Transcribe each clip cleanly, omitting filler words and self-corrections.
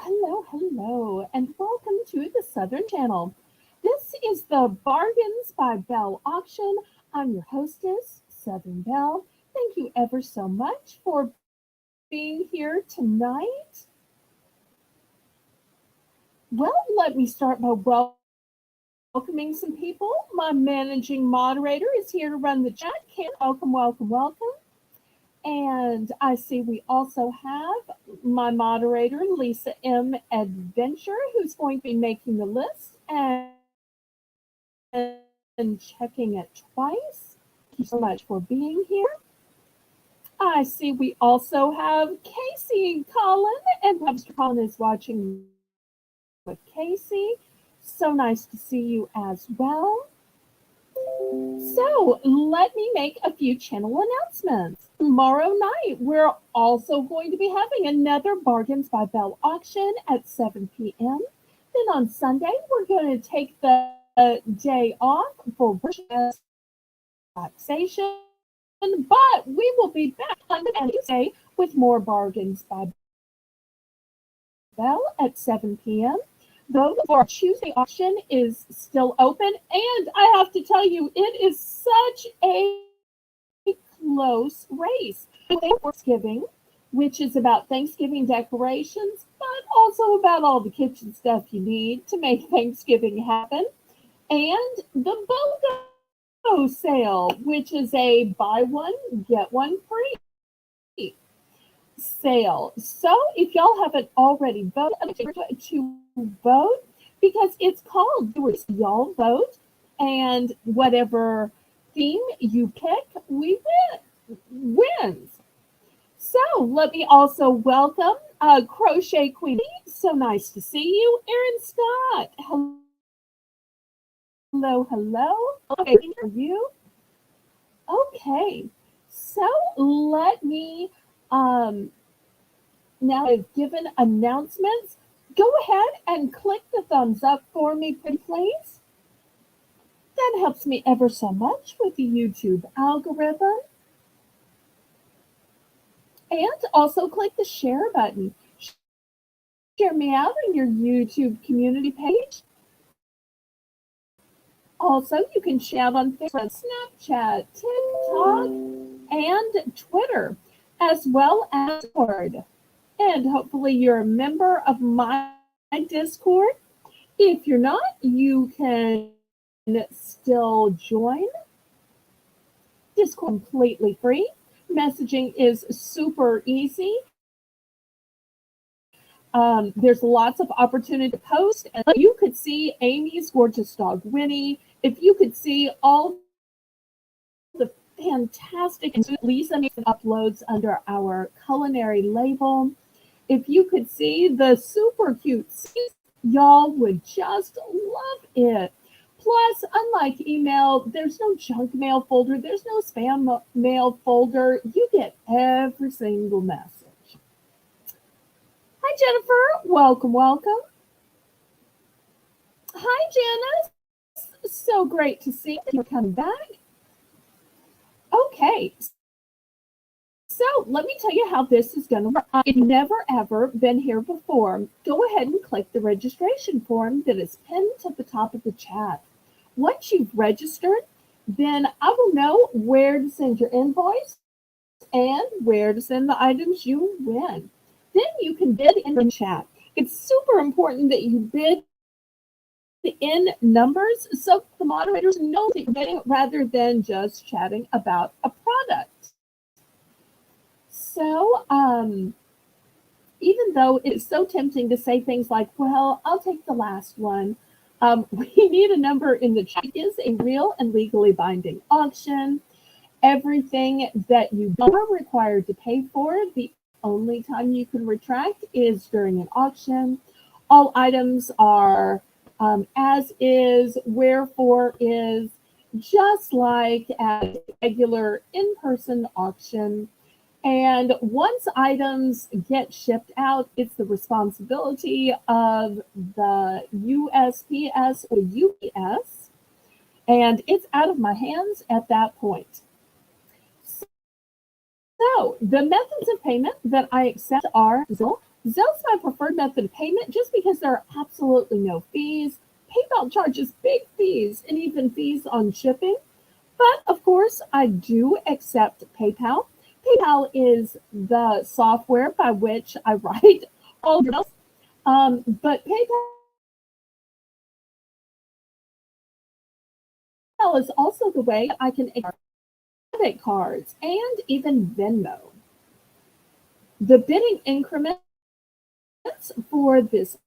Hello, and welcome to the Southern Channel. This is the Bargains by Belle auction. I'm your hostess, Southern Belle. Thank you ever so much for being here tonight. Well, let me start by welcoming some people. My managing moderator is here to run the chat. Welcome. And I see we also have my moderator, Lisa M. Adventure, who's going to be making the list and checking it twice. Thank you so much for being here. I see we also have Casey and Colin, and Mr. Colin is watching with Casey. So nice to see you as well. So let me make a few channel announcements. Tomorrow night, we're also going to be having another Bargains by Belle auction at 7 p.m. Then on Sunday, we're going to take the day off for relaxation, but we will be back on Tuesday with more Bargains by Belle at 7 p.m. Though for our Tuesday auction is still open, and I have to tell you, it is such a close race. Thanksgiving, which is about Thanksgiving decorations, but also about all the kitchen stuff you need to make Thanksgiving happen, and the BOGO sale, which is a buy one, get one free sale. So if y'all haven't already voted to vote, because it's called y'all vote, and whatever theme you pick, wins. So let me also welcome Crochet Queenie. So nice to see you, Erin Scott. Hello. Okay, for you. Okay, so let me now I've given announcements. Go ahead and click the thumbs up for me, pretty please. That helps me ever so much with the YouTube algorithm. And also click the share button. Share me out on your YouTube community page. Also, you can share on Facebook, Snapchat, TikTok, and Twitter, as well as Discord. And hopefully you're a member of my Discord. If you're not, you can still join. Discord completely free. Messaging is super easy. There's lots of opportunity to post. And you could see Amy's gorgeous dog, Winnie. If you could see all the fantastic Lisa makes uploads under our culinary label. If you could see the super cute scenes, y'all would just love it. Plus, unlike email, there's no junk mail folder, there's no spam mail folder. You get every single message. Hi, Jennifer. Welcome. Hi, Janice. So great to see you coming back. Okay. So let me tell you how this is going to work. If you've never ever been here before, go ahead and click the registration form that is pinned at the top of the chat. Once you've registered, then I will know where to send your invoice and where to send the items you win. Then you can bid in the chat. It's super important that you bid in numbers so the moderators know that you're bidding rather than just chatting about a product. So, even though it's so tempting to say things like, well, I'll take the last one, we need a number in the chat. It is a real and legally binding auction. Everything that you are required to pay for, the only time you can retract is during an auction. All items are as is, wherefore is, just like at a regular in-person auction. And once items get shipped out, it's the responsibility of the USPS or UPS, and it's out of my hands at that point. So the methods of payment that I accept are Zelle, Zelle's my preferred method of payment just because there are absolutely no fees. PayPal charges big fees and even fees on shipping. But of course, I do accept PayPal. PayPal is the software by which I write all the bills. But PayPal is also the way I can accept debit cards and even Venmo. The bidding increments for this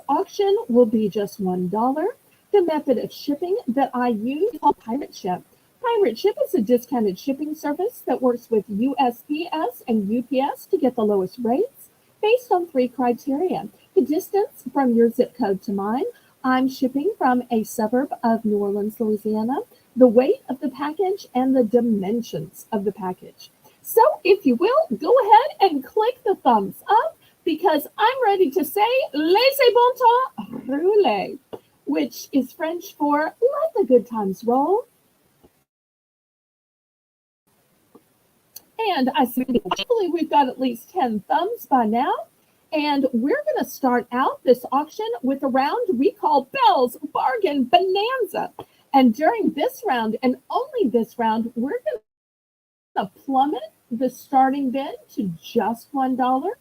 auction will be just $1. The method of shipping that I use is called Pirate Ship. Pirate Ship is a discounted shipping service that works with USPS and UPS to get the lowest rates based on three criteria: the distance from your zip code to mine. I'm shipping from a suburb of New Orleans, Louisiana, the weight of the package, and the dimensions of the package. So, if you will, go ahead and click the thumbs up because I'm ready to say laissez bon temps rouler, which is French for let the good times roll. And I see, hopefully, we've got at least 10 thumbs by now. And we're going to start out this auction with a round we call Belle's Bargain Bonanza. And during this round, and only this round, we're going to plummet the starting bid to just $1.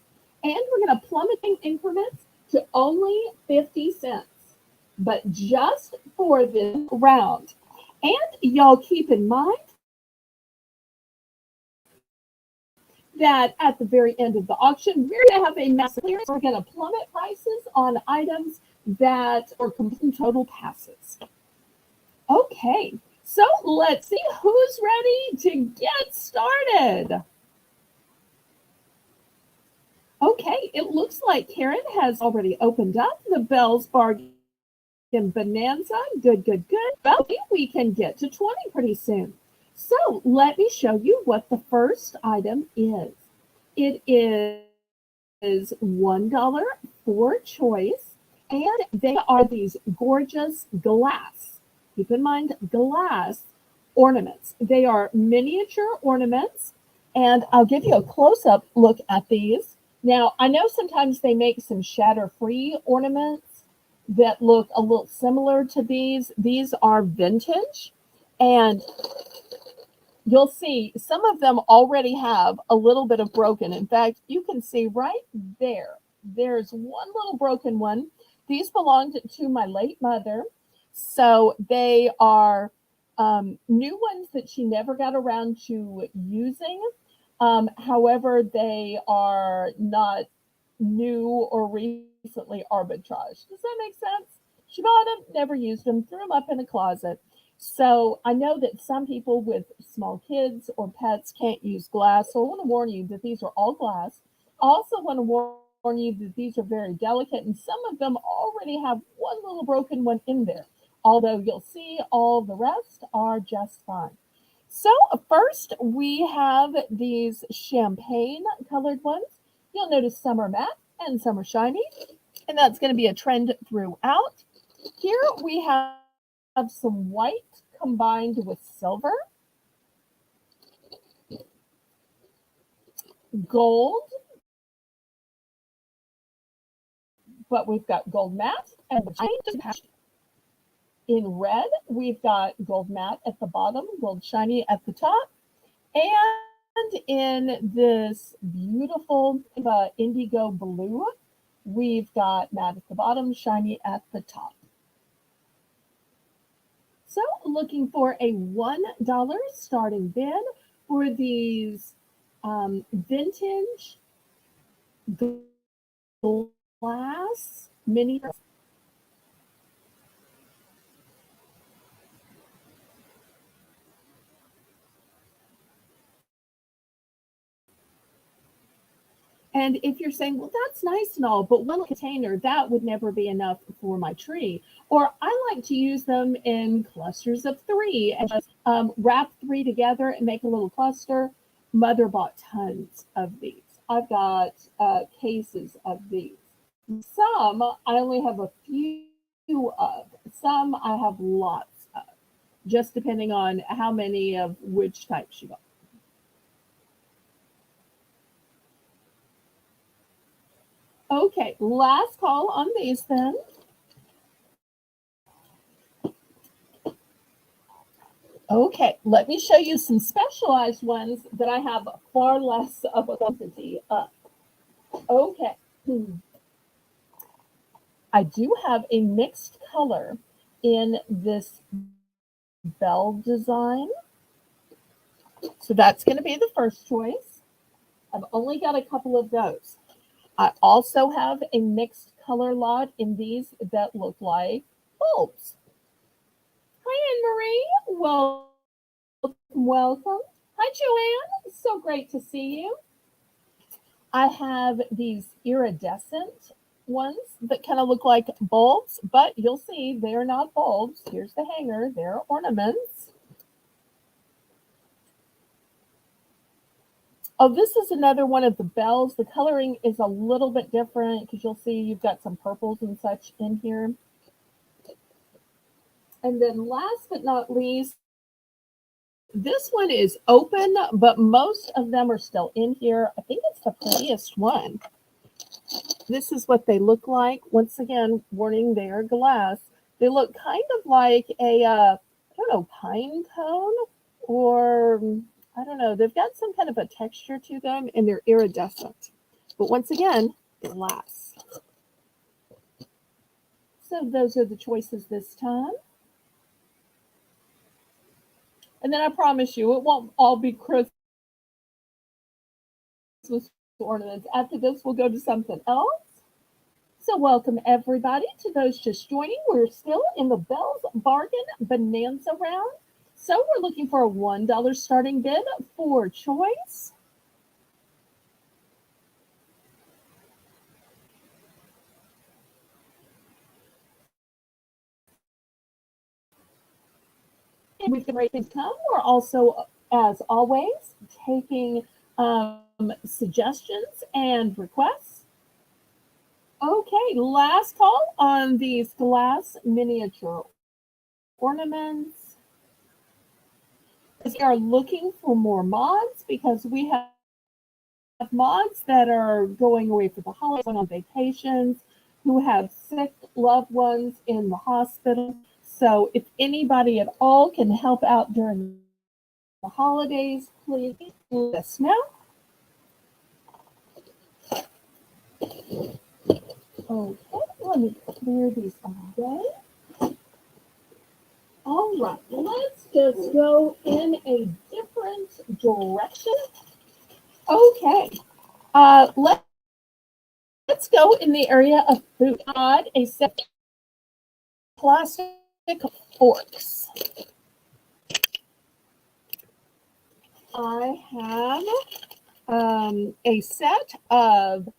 And we're going to plummet in increments to only 50 cents. But just for this round. And y'all keep in mind that at the very end of the auction, we're going to have a massive clearance. We're going to plummet prices on items that are complete total passes. Okay, so let's see who's ready to get started. Okay, it looks like Karen has already opened up the Belle's Bargain Bonanza. Good, good, good. Well, we can get to 20 pretty soon. So let me show you what the first item is. It is $1 for choice, and they are these gorgeous glass, keep in mind, glass ornaments. They are miniature ornaments, and I'll give you a close-up look at these. Now, I know sometimes they make some shatter-free ornaments that look a little similar to these. These are vintage, and you'll see some of them already have a little bit of broken. In fact, you can see right there, there's one little broken one. These belonged to my late mother. So they are new ones that she never got around to using. However, they are not new or recently arbitraged. Does that make sense? She bought them, never used them, threw them up in a closet. So I know that some people with small kids or pets can't use glass. So I want to warn you that these are all glass. I also want to warn you that these are very delicate, and some of them already have one little broken one in there. Although you'll see all the rest are just fine. So first we have these champagne colored ones. You'll notice some are matte and some are shiny, and that's going to be a trend throughout. Here we have some white combined with silver, gold, but we've got gold matte and shiny. In red, we've got gold matte at the bottom, gold shiny at the top, and in this beautiful indigo blue, we've got matte at the bottom, shiny at the top. So looking for a $1 starting bid for these vintage glass mini. And if you're saying, well, that's nice and all, but one container, that would never be enough for my tree. Or I like to use them in clusters of three and just wrap three together and make a little cluster. Mother bought tons of these. I've got cases of these. Some I only have a few of. Some I have lots of, just depending on how many of which type she bought. Okay, last call on these then. Okay, let me show you some specialized ones that I have far less of a quantity of. Okay, I do have a mixed color in this bell design. So that's going to be the first choice. I've only got a couple of those. I also have a mixed color lot in these that look like bulbs. Hi, Anne Marie. Welcome, welcome. Hi, Joanne. So great to see you. I have these iridescent ones that kind of look like bulbs, but you'll see they're not bulbs. Here's the hanger. They're ornaments. Oh, this is another one of the bells. The coloring is a little bit different because you'll see you've got some purples and such in here. And then last but not least, this one is open, but most of them are still in here. I think it's the prettiest one. This is what they look like. Once again, warning, they are glass. They look kind of like a, I don't know, pine cone, or I don't know. They've got some kind of a texture to them, and they're iridescent. But once again, glass. So those are the choices this time. And then I promise you, it won't all be Christmas ornaments. After this, we'll go to something else. So welcome everybody to those just joining. We're still in the Belle's Bargain Bonanza Round. So we're looking for a $1 starting bid for choice. And we can rate things come. We're also, as always, taking suggestions and requests. Okay, last call on these glass miniature ornaments. We are looking for more mods because we have mods that are going away for the holidays, on vacations, who have sick loved ones in the hospital. So if anybody at all can help out during the holidays, please let us know. Okay, let me clear these away. All right, let's just go in a different direction. Okay, let's go in the area of food. Add a set of plastic forks. I have a set of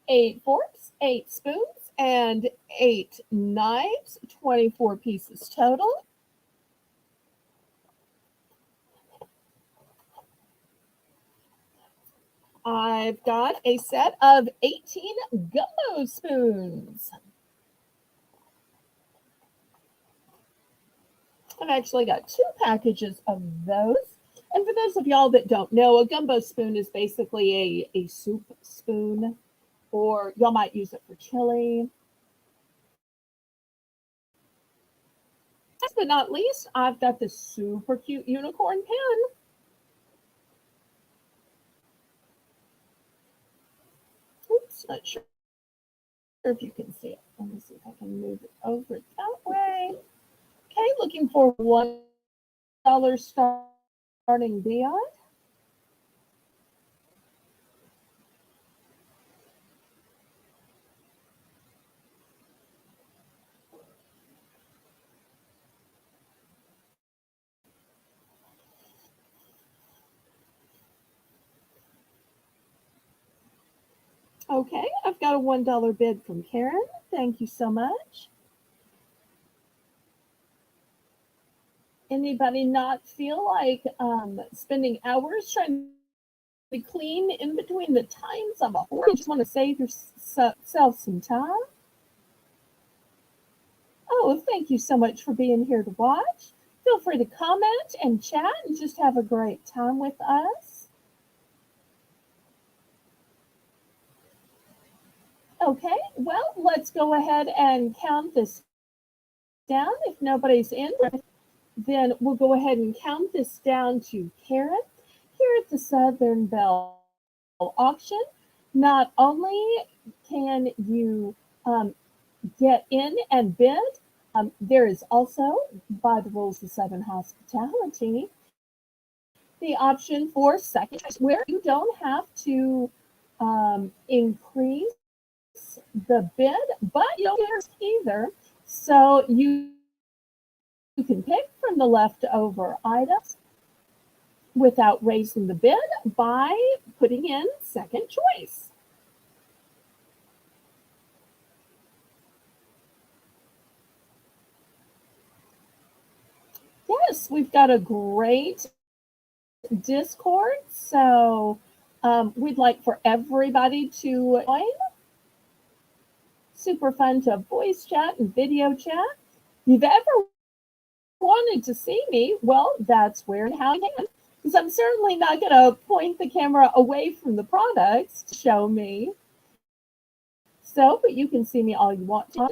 8 forks, 8 spoons, and 8 knives, 24 pieces total. I've got a set of 18 gumbo spoons. I've actually got 2 packages of those. And for those of y'all that don't know, a gumbo spoon is basically a soup spoon, or y'all might use it for chili. Last but not least, I've got this super cute unicorn pen. Oops, not sure if you can see it. Let me see if I can move it over that way. Okay, looking for $1 starting beyond. Okay, I've got a $1 bid from Karen. Thank you so much. Anybody not feel like spending hours trying to clean in between the times of a horse? You just want to save yourself some time? Oh, thank you so much for being here to watch. Feel free to comment and chat and just have a great time with us. Okay, well, let's go ahead and count this down. If nobody's in, then we'll go ahead and count this down to Karen here at the Southern Belle auction. Not only can you get in and bid, there is also, by the rules of Southern hospitality, the option for second choice, where you don't have to increase the bid, but you don't get either. So you can pick from the leftover items without raising the bid by putting in second choice. Yes, we've got a great Discord. So we'd like for everybody to join. Super fun to voice chat and video chat. If you've ever wanted to see me, well, that's where and how you can. Because I'm certainly not going to point the camera away from the products to show me. So, but you can see me all you want to.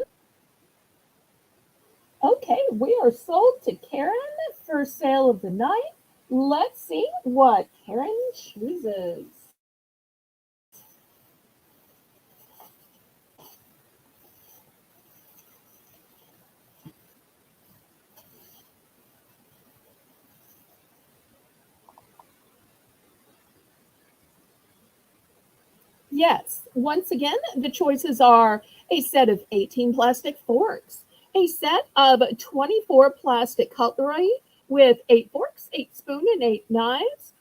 Okay, we are sold to Karen. First sale of the night. Let's see what Karen chooses. Yes, once again, the choices are a set of 18 plastic forks, a set of 24 plastic cutlery with 8 forks, 8 spoons, and 8 knives,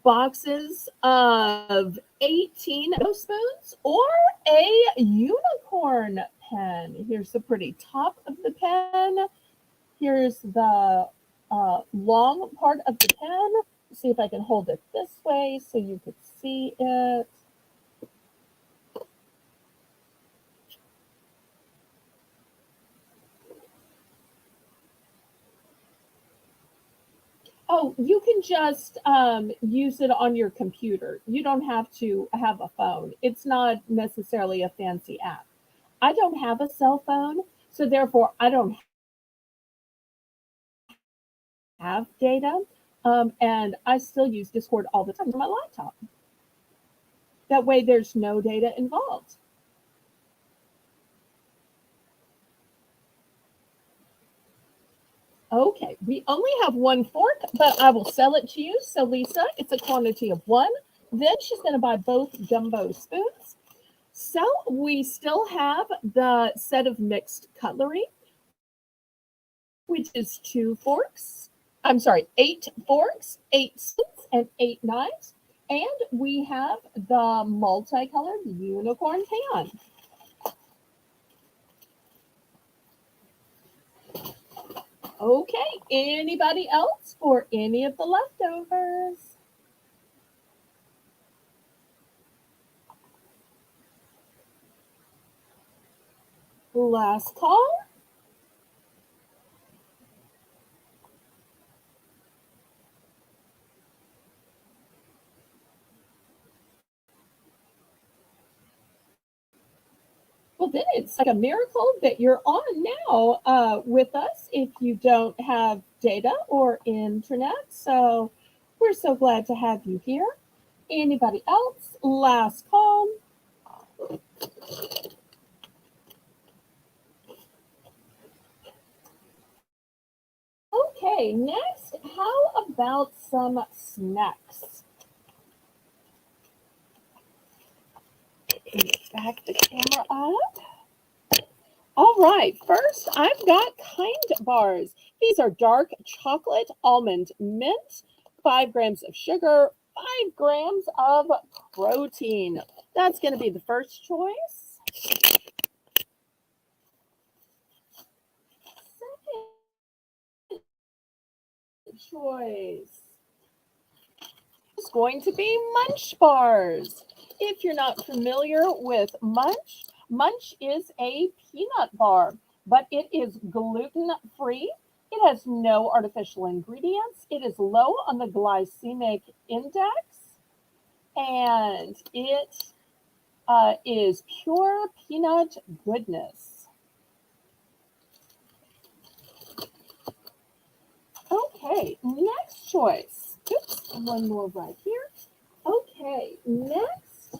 boxes of 18 spoons, or a unicorn pen. Here's the pretty top of the pen. Here's the long part of the pen. See if I can hold it this way so you could see it. Oh, you can just use it on your computer. You don't have to have a phone. It's not necessarily a fancy app. I don't have a cell phone, so therefore I don't have data. And I still use Discord all the time on my laptop. That way there's no data involved. Okay, we only have 1 fork, but I will sell it to you. So, Lisa, it's a quantity of 1. Then she's going to buy both jumbo spoons. So, we still have the set of mixed cutlery, which is 8 forks, 8 spoons, and 8 knives. And we have the multicolored unicorn pan. Okay, anybody else for any of the leftovers? Last call. Well, then it's like a miracle that you're on now with us if you don't have data or internet. So we're so glad to have you here. Anybody else? Last call. Okay, next, how about some snacks? Back the camera up. All right, first I've got Kind bars. These are dark chocolate almond mint, 5 grams of sugar, 5 grams of protein. That's going to be the first choice. Second choice is going to be Munch bars. If you're not familiar with Munch, Munch is a peanut bar, but it is gluten free. It has no artificial ingredients. It is low on the glycemic index, and it is pure peanut goodness. Okay, next choice. Oops, one more right here. Okay, next.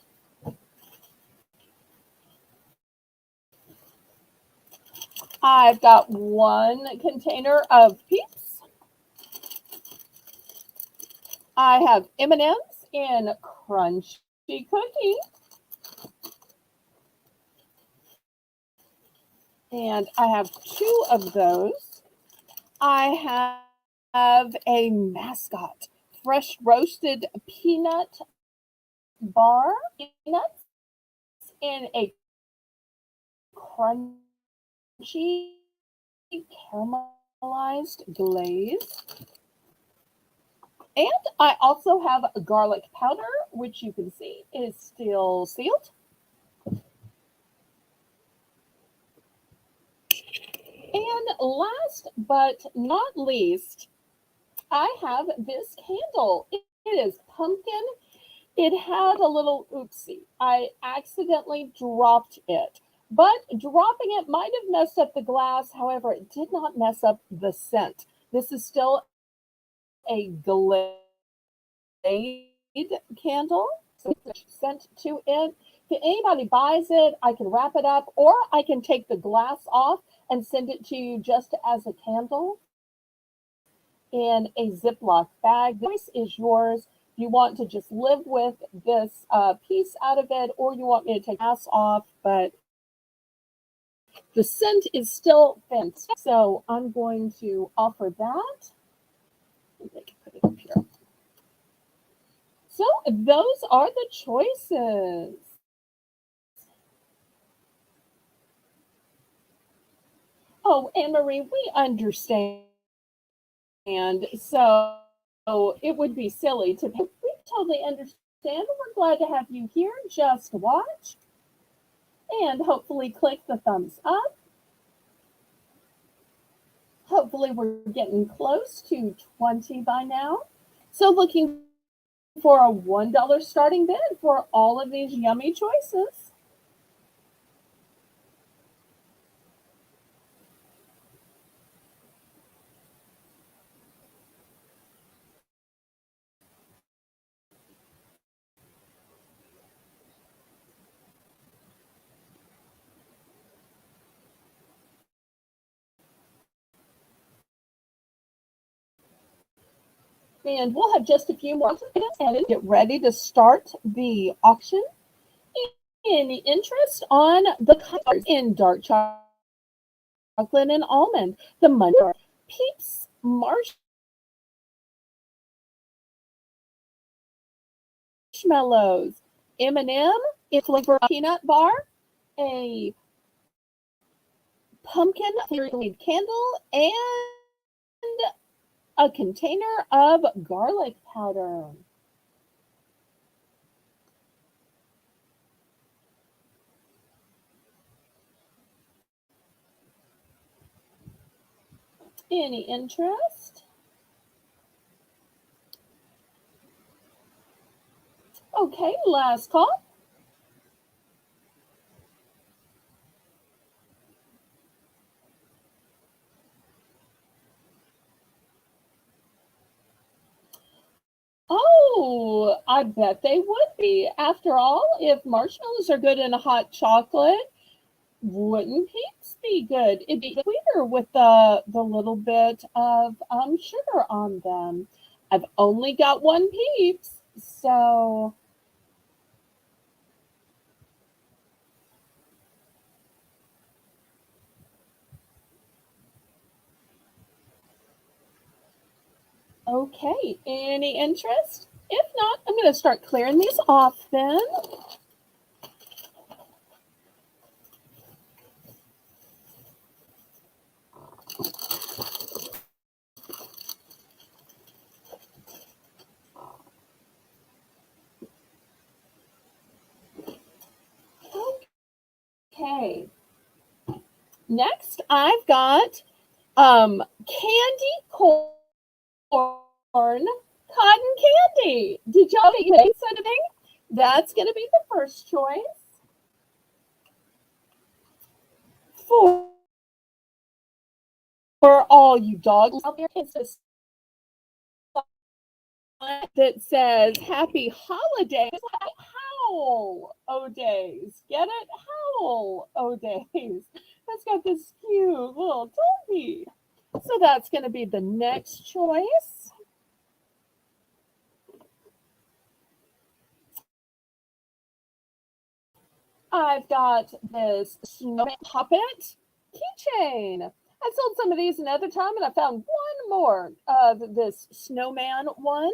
I've got one container of Peeps. I have M&Ms in crunchy cookie. And I have two of those. I have a mascot, fresh roasted peanut bar, peanuts in a crunchy caramelized glaze. And I also have a garlic powder, which you can see is still sealed. And last but not least, I have this candle. It is pumpkin. It had a little oopsie. I accidentally dropped it. But dropping it might have messed up the glass. However, it did not mess up the scent. This is still a glade candle. So scent to it. If anybody buys it, I can wrap it up, or I can take the glass off and send it to you just as a candle in a Ziploc bag. The choice is yours. You want to just live with this piece out of it, or you want me to take the glass off, but the scent is still fantastic. So I'm going to offer that. They can put it up here. So those are the choices. Oh, Anne Marie, we understand. So it would be silly to. We totally understand. We're glad to have you here. Just watch. And hopefully click the thumbs up. Hopefully we're getting close to 20 by now. So looking for a $1 starting bid for all of these yummy choices. And we'll have just a few more minutes and get ready to start the auction. Any interest on the colors in dark chocolate and almond, the money Peeps marshmallows, M&M, it's flavor peanut bar, a pumpkin flavored candle, and a container of garlic powder. Any interest? Okay, last call. Oh, I bet they would be. After all, if marshmallows are good in a hot chocolate, wouldn't Peeps be good? It'd be sweeter with the little bit of sugar on them. I've only got one Peeps, so okay. Any interest? If not, I'm going to start clearing these off then. Okay. Next, I've got candy corn cotton candy. Did y'all get excited? That's going to be the first choice. For all you dogs out there, it's a sign that says "Happy Holidays." Howl, oh days. Get it? Howl, oh days. That's got this cute little doggy. So that's going to be the next choice. I've got this snowman puppet keychain. I sold some of these another time and I found one more of this snowman one.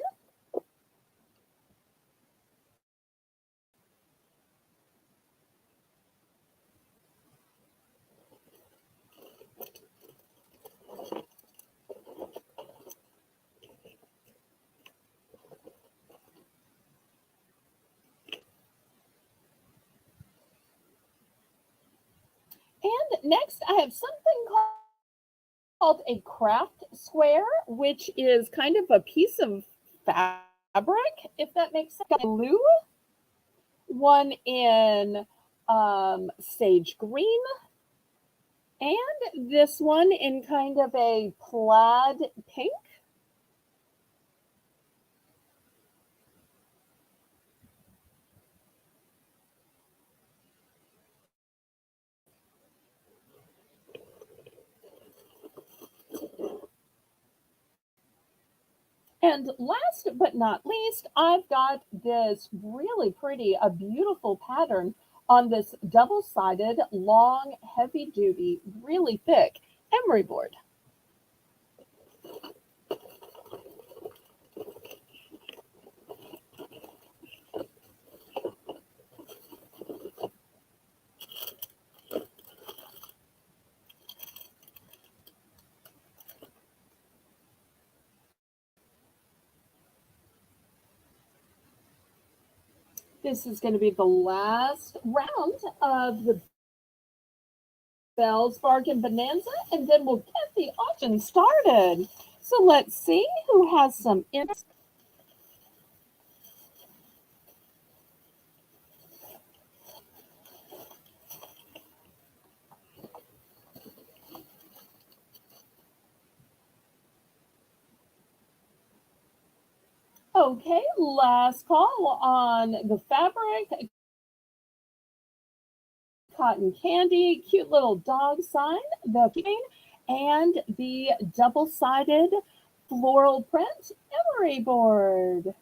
And next I have something called a craft square, which is kind of a piece of fabric, if that makes sense. Got blue, one in sage green, and this one in kind of a plaid pink. And last but not least, I've got this really pretty, a beautiful pattern on this double-sided, long, heavy-duty, really thick emery board. This is going to be the last round of the Belle's Bargain Bonanza, and then we'll get the auction started. So let's see who has some interest. Okay, last call on the fabric, cotton candy, cute little dog sign, the cane, and the double-sided floral print emery board.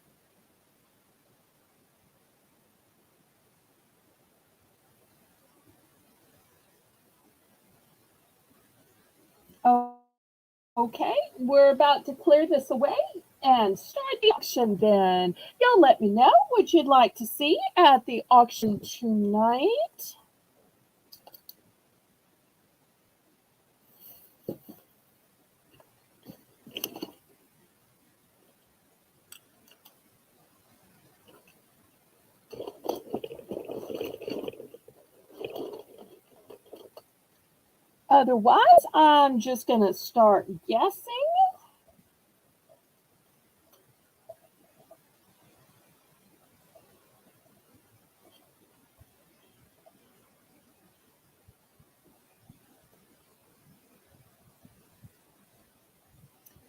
Oh, okay, we're about to clear this away and start the auction then. Y'all let me know what you'd like to see at the auction tonight. Otherwise, I'm just going to start guessing.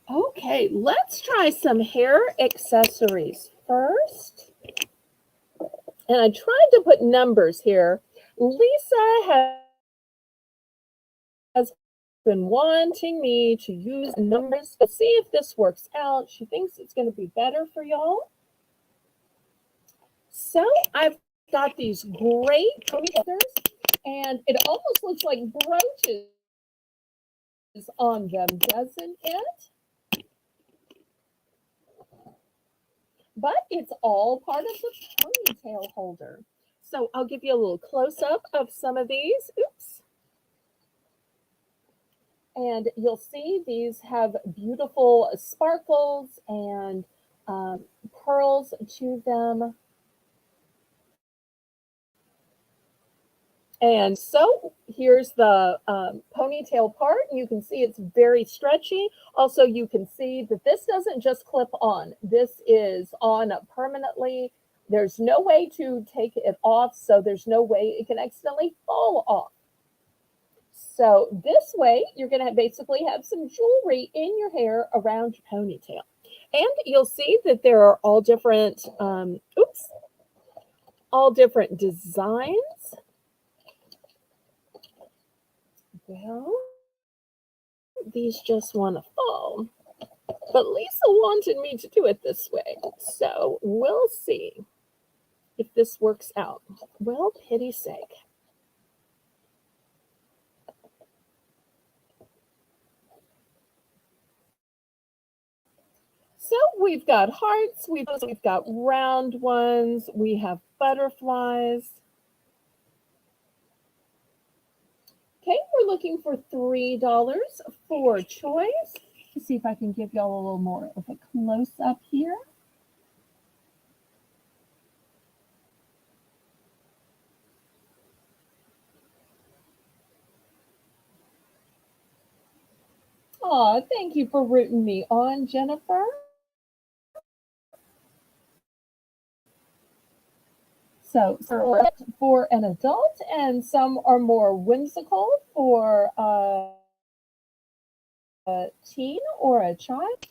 Okay, let's try some hair accessories first. And I tried to put numbers here. Lisa has been wanting me to use numbers. Let's see if this works out. She thinks it's going to be better for y'all. So I've got these great ponytails, and it almost looks like brooches on them, doesn't it? But it's all part of the ponytail holder. So I'll give you a little close up of some of these. Oops. And you'll see these have beautiful sparkles and pearls to them. And so here's the ponytail part. You can see it's very stretchy. Also, you can see that this doesn't just clip on. This is on permanently. There's no way to take it off, so there's no way it can accidentally fall off. So this way, you're going to basically have some jewelry in your hair around your ponytail. And you'll see that there are all different, all different designs. Well, these just want to fall. But Lisa wanted me to do it this way. So we'll see if this works out. Well, pity's sake. So we've got hearts, we've got round ones, we have butterflies. Okay, we're looking for $3 for choice. Let's see if I can give y'all a little more of a close up here. Oh, thank you for rooting me on, Jennifer. So for an adult, and some are more whimsical for a teen or a child.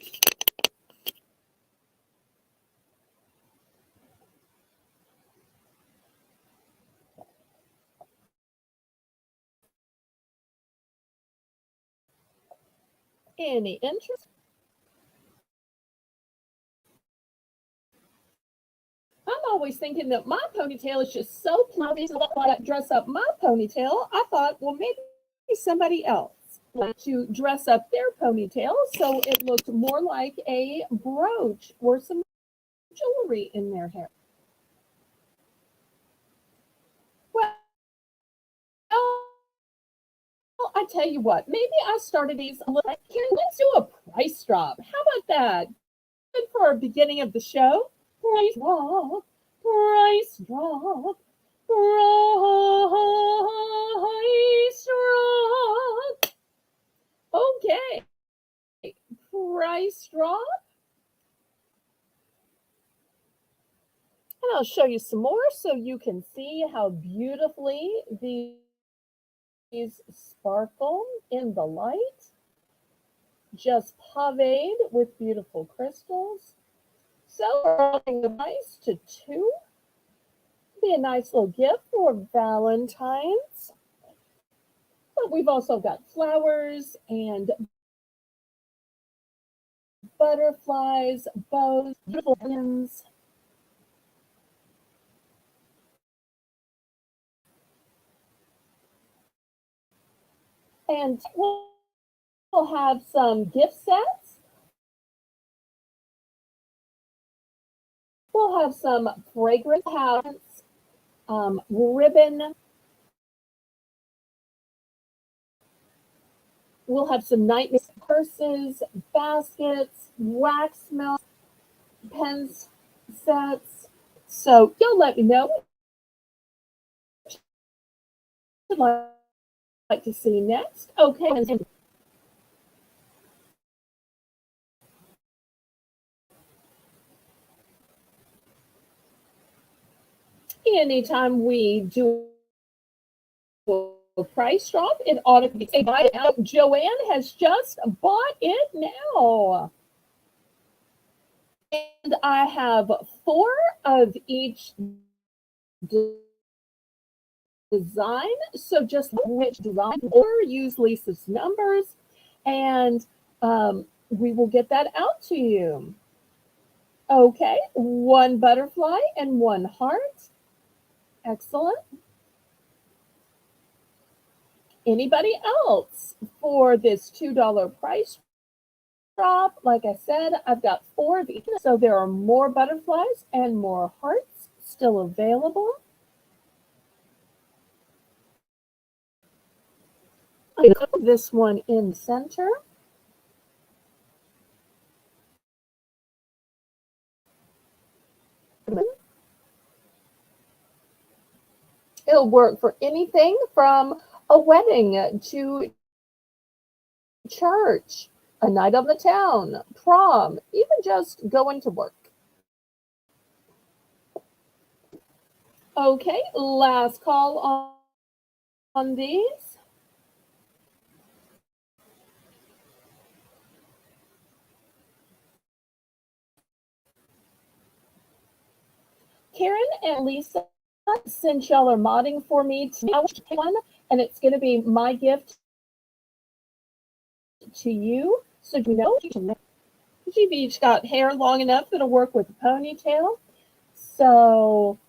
Any interest? I'm always thinking that my ponytail is just so plummy. So I dress up my ponytail. I thought, well, maybe somebody else like to dress up their ponytail so it looked more like a brooch or some jewelry in their hair. Well, I tell you what, maybe I started these a little. Here, let's do a price drop. How about that? Good for our beginning of the show. Price drop, price drop, price drop. Okay, price drop. And I'll show you some more so you can see how beautifully these sparkle in the light. Just paved with beautiful crystals. So we're adding the price to 2. Be a nice little gift for Valentine's. But we've also got flowers and butterflies, bows, beautiful ribbons. And we'll have some gift sets. We'll have some fragrance hats, ribbon. We'll have some nightmare purses, baskets, wax melts, pens sets. So you'll let me know what you'd like to see next. Okay. Anytime we do a price drop, it automatically buy it out. Joanne has just bought it now. And I have 4 of each design. So just which design or use Lisa's numbers, and we will get that out to you. Okay, 1 butterfly and 1 heart. Excellent. Anybody else for this $2 price drop? Like I said, I've got 4 of each, so there are more butterflies and more hearts still available. I put this one in center. It'll work for anything from a wedding to church, a night on the town, prom, even just going to work. Okay, last call on these. Karen and Lisa, since y'all are modding for me, one, and it's going to be my gift to you. So you know, you've each got hair long enough that'll work with a ponytail. So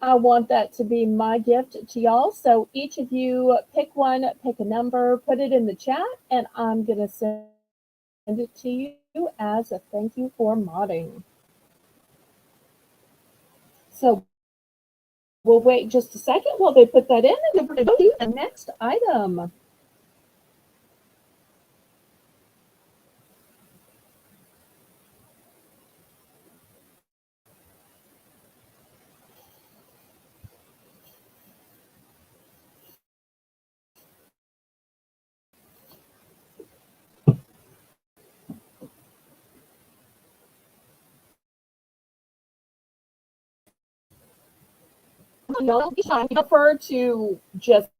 I want that to be my gift to y'all. So each of you pick one, pick a number, put it in the chat, and I'm going to send it to you as a thank you for modding. So we'll wait just a second while they put that in, and then we're going to go to the next item. I prefer to just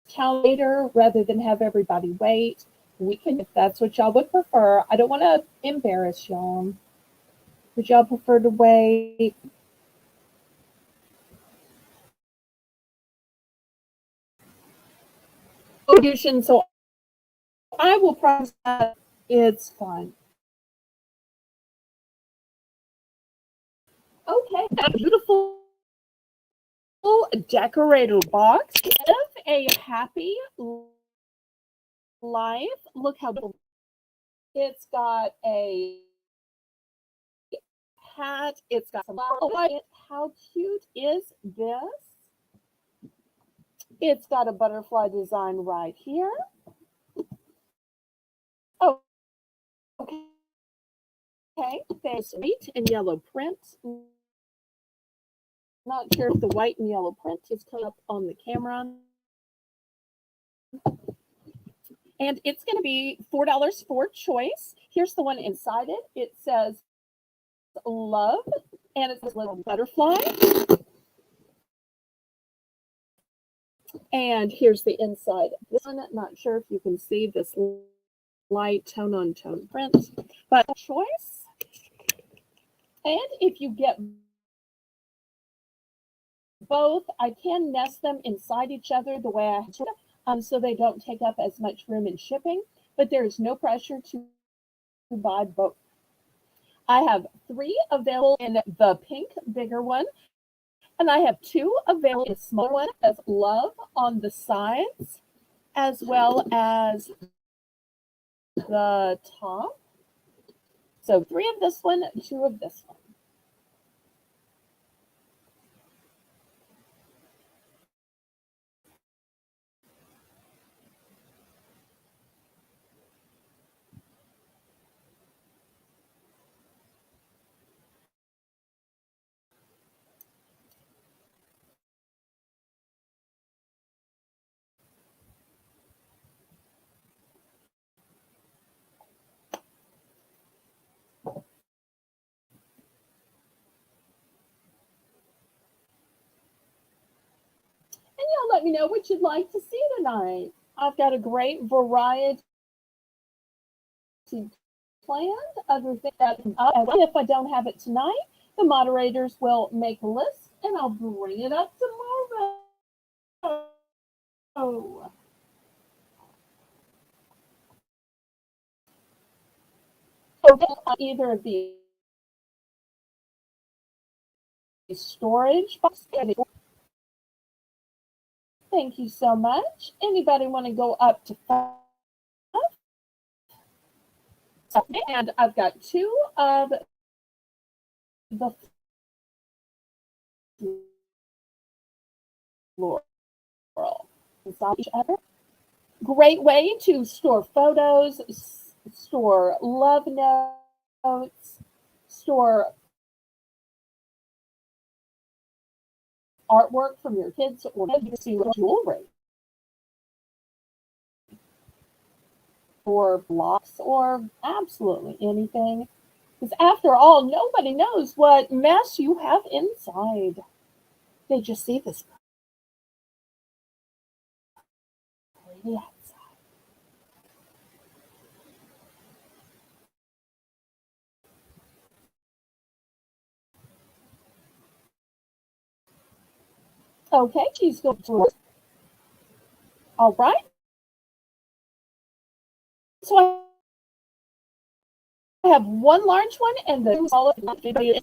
count later rather than have everybody wait. We can, if that's what y'all would prefer. I don't want to embarrass y'all. Would y'all prefer to wait? So I will promise that it's fun. Okay, that beautiful decorated box. Live a happy life. Look how it's got a hat. It's got some light. How cute is this? It's got a butterfly design right here. Oh, okay. There's white and yellow print. Not sure if the white and yellow print is coming up on the camera. And it's going to be $4 for choice. Here's the one inside it. It says love, and it says little butterfly. And here's the inside. This one, not sure if you can see this light tone on tone print, but choice. And if you get both, I can nest them inside each other the way I have, so they don't take up as much room in shipping, but there is no pressure to buy both. I have 3 available in the pink, bigger one, and I have 2 available in the smaller one as love on the sides, as well as the top. So 3 of this one, 2 of this one. And y'all let me know what you'd like to see tonight. I've got a great variety planned. Other things that if I don't have it tonight, the moderators will make a list and I'll bring it up tomorrow. So either of these storage boxes. Thank you so much. Anybody want to go up to 5? And I've got 2 of the floral inside each other. Great way to store photos, store love notes, store artwork from your kids or jewelry or blocks or absolutely anything. Because after all, nobody knows what mess you have inside. They just see this pretty outside. Okay, she's going to. All right. So I have one large one and the small. Okay,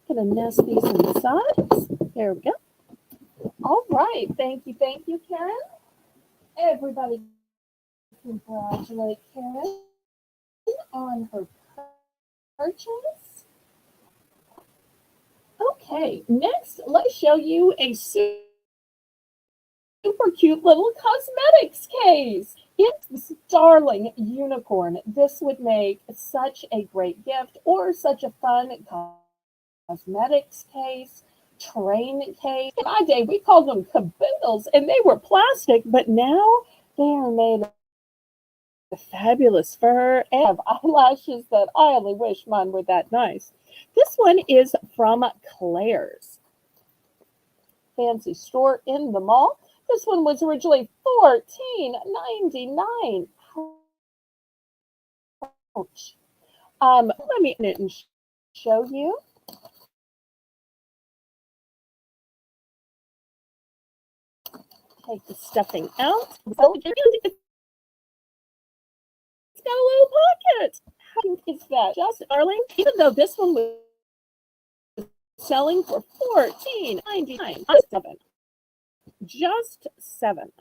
gonna nest these inside. There we go. All right. Thank you, Karen. Everybody congratulate Karen on her purchase. Okay, next let's show you a super cute little cosmetics case. It's this darling unicorn. This would make such a great gift or such a fun cosmetics case, train case. In my day, we called them caboodles and they were plastic, but now they are made of fabulous fur and have eyelashes that I only wish mine were that nice. This one is from Claire's fancy store in the mall. This one was originally $14.99. Ouch. Let me open it and show you. Take the stuffing out. So it's got a little pocket. How cute is that? Just darling. Even though this one was selling for $14.99. Just $7.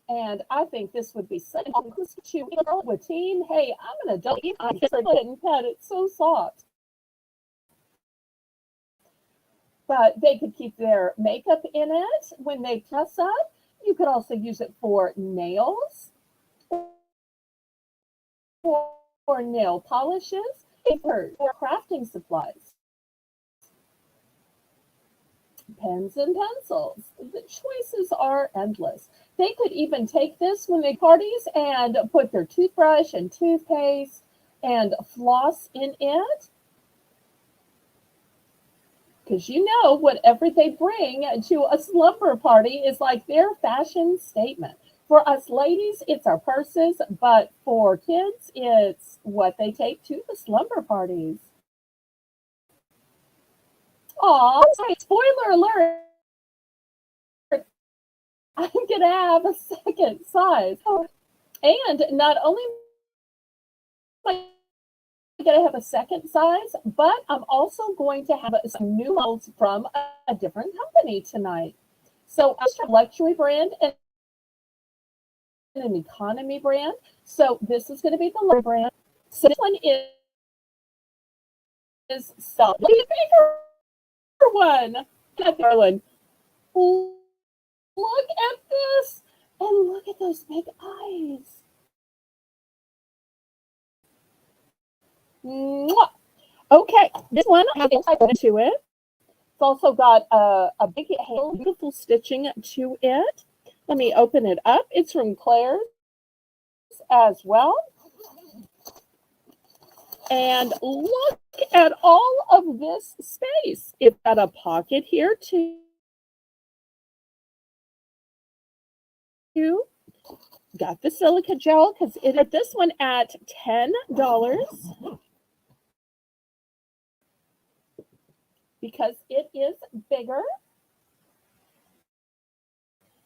And I think this would be such a to with teen. Hey, I'm an adult. I guess I couldn't pet it. So soft. But they could keep their makeup in it when they dress up. You could also use it for nails or nail polishes or crafting supplies. Pens and pencils. The choices are endless. They could even take this when they parties and put their toothbrush and toothpaste and floss in it. Because you know, whatever they bring to a slumber party is like their fashion statement. For us ladies, it's our purses, but for kids, it's what they take to the slumber parties. Aw, spoiler alert, I'm going to have a second size. And not only am I going to have a second size, but I'm also going to have some new models from a different company tonight. So a luxury brand and an economy brand. So this is going to be the low brand. So this one is solid. The bigger one. Darling. Look at this. And look at those big eyes. Mwah. Okay, this one has a to it. It's also got a big handle, beautiful stitching to it. Let me open it up. It's from Claire's as well. And look at all of this space. It's got a pocket here too. Got the silica gel because it at this one at $10 because it is bigger.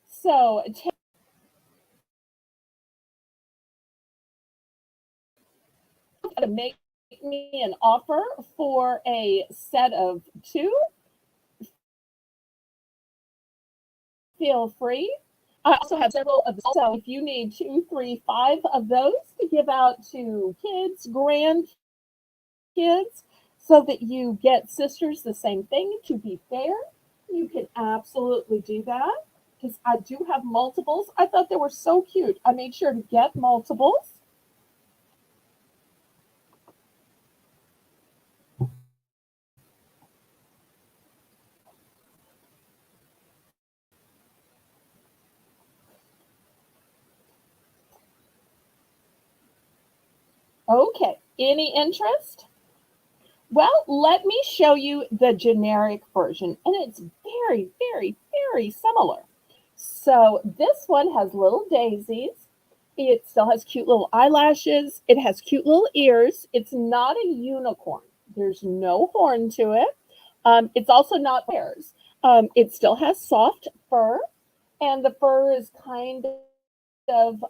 So to make me an offer for a set of 2, feel free. I also have several of those. So if you need 2, 3, 5 of those to give out to kids, grandkids, so that you get sisters the same thing, to be fair, you can absolutely do that. Because I do have multiples. I thought they were so cute. I made sure to get multiples. Okay, any interest? Well, let me show you the generic version, and it's very similar. So this one has little daisies. It still has cute little eyelashes. It has cute little ears. It's not a unicorn. There's no horn to it. It's also not bears. It still has soft fur, and the fur is kind of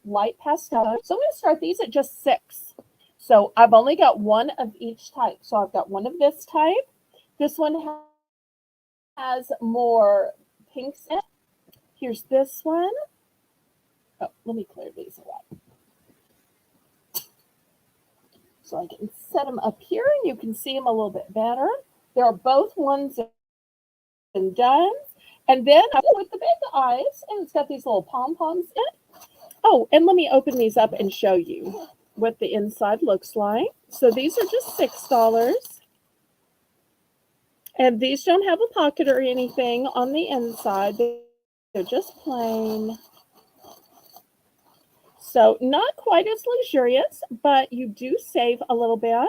light pastel. So I'm going to start these at just 6. So I've only got one of each type. So I've got one of this type. This one has more pinks in it. Here's this one. Oh, let me clear these away so I can set them up here and you can see them a little bit better. They are both ones and done. And then with the big eyes, and it's got these little pom-poms in it. Oh, and let me open these up and show you what the inside looks like. So these are just $6. And these don't have a pocket or anything on the inside. They're just plain. So not quite as luxurious, but you do save a little bit.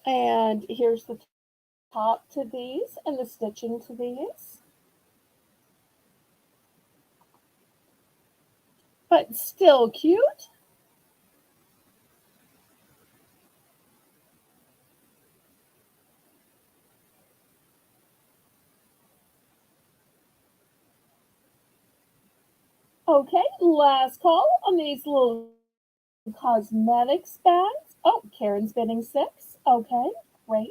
And here's the top to these and the stitching to these. But still cute. Okay, last call on these little cosmetics bags. Oh, Karen's bidding 6. Okay, great.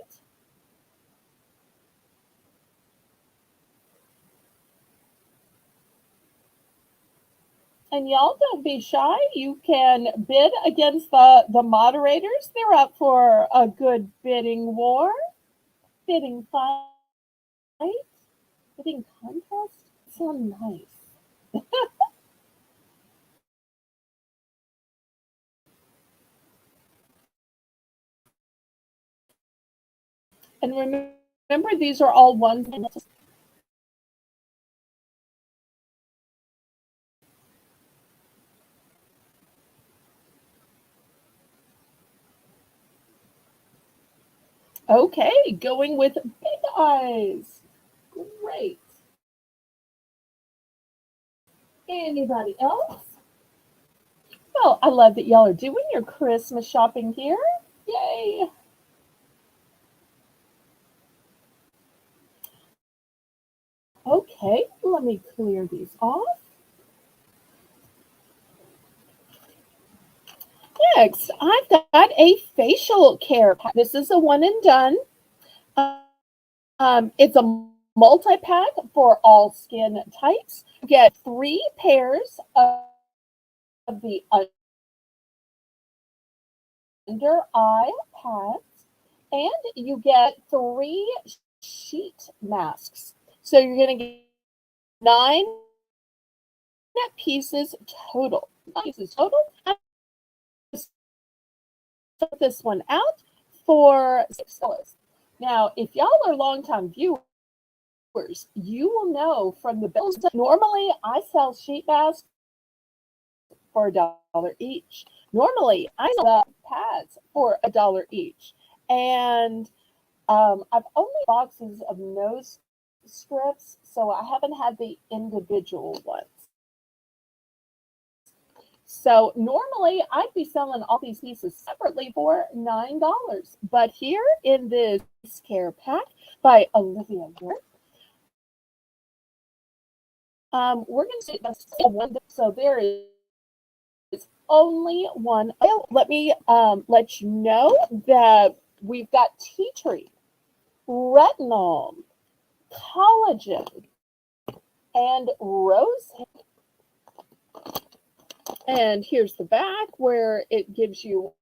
And y'all don't be shy. You can bid against the moderators. They're up for a good bidding war, bidding fight, bidding contest. So nice. And remember, these are all ones. Okay, going with big eyes. Great. Anybody else? Well, I love that y'all are doing your Christmas shopping here. Yay. Okay, let me clear these off. Next, I've got a facial care pack. This is a one and done. It's a multi-pack for all skin types. You get 3 pairs of the under eye pads, and you get 3 sheet masks. So you're going to get 9 pieces total. 9 pieces total. Set this one out for $6. Now, if y'all are longtime viewers, you will know from the bills. Normally, I sell sheet masks for $1 each. Normally, I sell pads for $1 each. And I've only boxes of nose strips, so I haven't had the individual ones. So normally I'd be selling all these pieces separately for $9. But here in this care pack by Olivia Ward, we're going to say that's one. So there is only one. Let me let you know that we've got tea tree, retinol, collagen, and rose. And here's the back where it gives you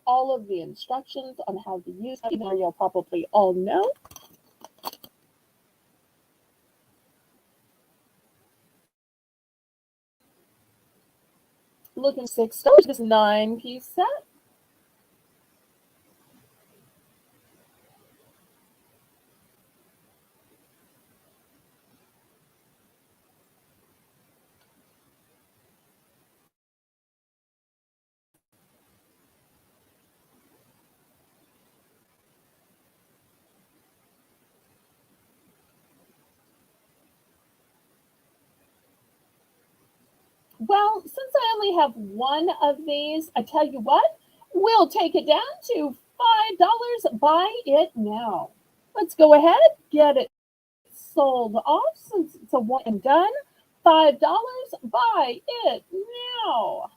all of the instructions on how to use it. You'll probably all know. Looking $6. This 9-piece set. Well, since I only have one of these, I tell you what, we'll take it down to $5. Buy it now. Let's go ahead, get it sold off since it's a one and done. $5. Buy it now.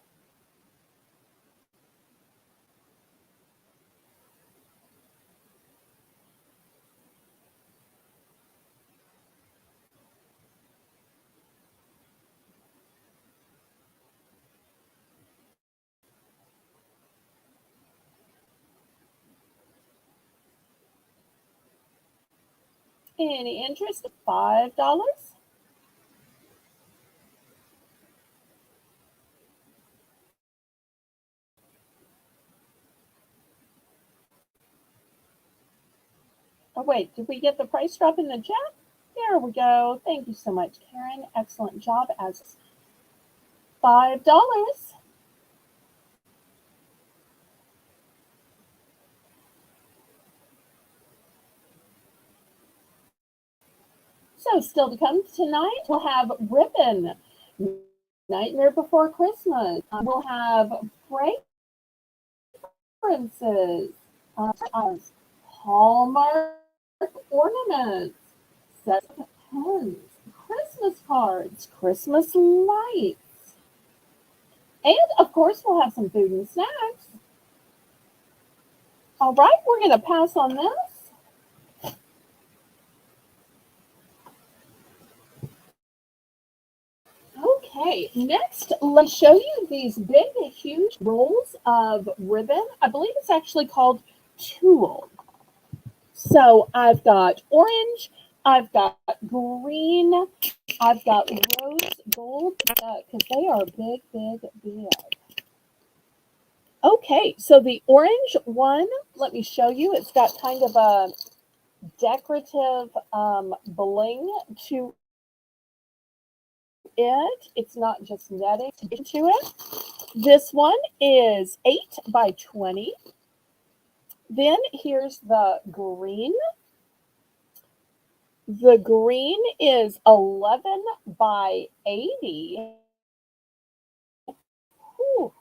Any interest? $5. Oh, wait, did we get the price drop in the chat? There we go. Thank you so much, Karen. Excellent job as $5. So, still to come tonight, we'll have Ribbon, Nightmare Before Christmas. We'll have Fragrances, Hallmark ornaments, sets of pens, Christmas cards, Christmas lights, and of course, we'll have some food and snacks. All right, we're going to pass on this. Okay, next, let's show you these big, huge rolls of ribbon. I believe it's actually called tulle. So I've got orange, I've got green, I've got rose gold, because they are big, big, big. Okay, so the orange one, let me show you. It's got kind of a decorative bling to it. It's not just netting to it. This one is 8 by 20. Then here's the green. The green is 11 by 80. Whew,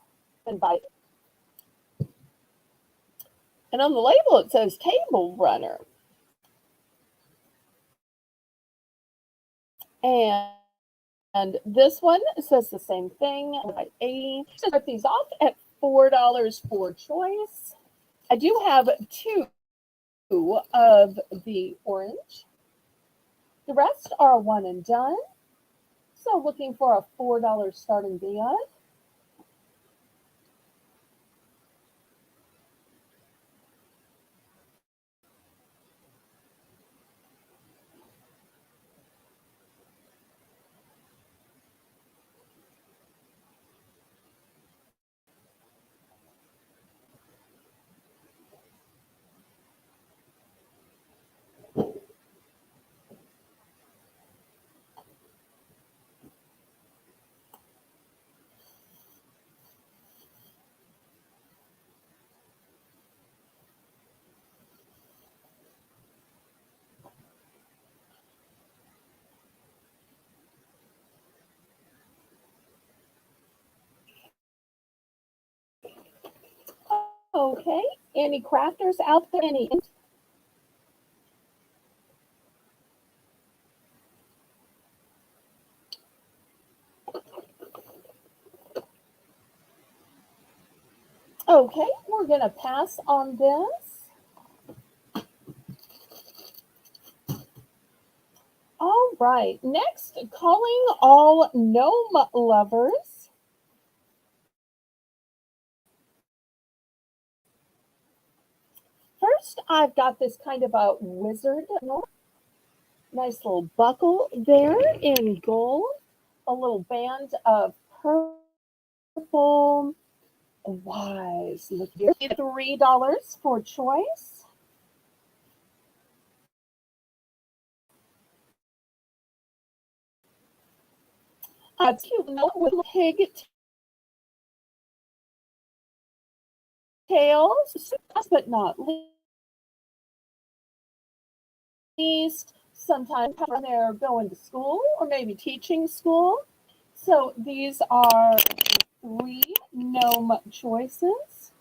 and on the label it says table runner. And this one says the same thing, by 80. Start these off at $4 for choice. I do have two of the orange. The rest are one and done. So looking for a $4 starting bid. Okay, any crafters out there? Any? Okay, we're going to pass on this. All right, next, calling all gnome lovers. First, I've got this kind of a wizard gnome. Nice little buckle there in gold. A little band of purple. Wise. Look here. $3 for choice. A cute note with pigtails, last but not least, sometimes when they're going to school or maybe teaching school, So these are 3 gnome choices.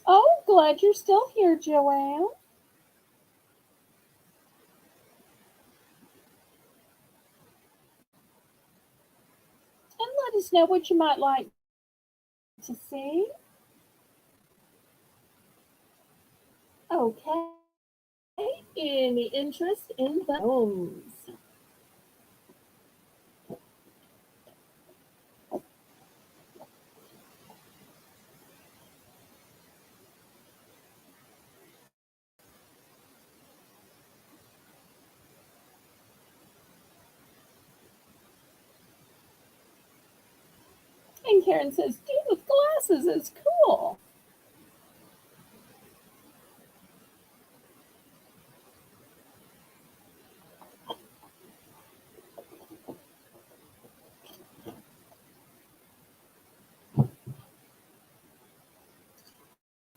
Oh, glad you're still here, Joanne. And let us know what you might like to see. Okay. Any interest in the gnomes? And Karen says, dude with glasses is cool.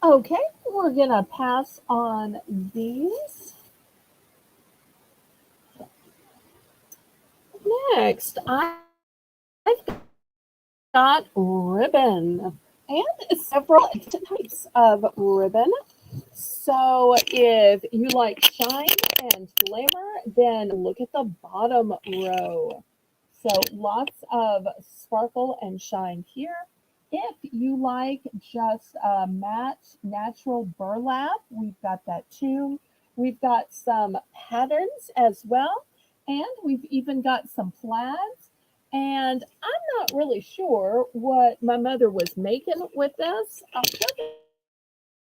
Okay, we're going to pass on these. Next, I've got ribbon and several types of ribbon. So if you like shine and glamor, then look at the bottom row. So lots of sparkle and shine here. If you like just matte natural burlap, we've got that too. We've got some patterns as well. And we've even got some plaids. And I'm not really sure what my mother was making with this. I'll show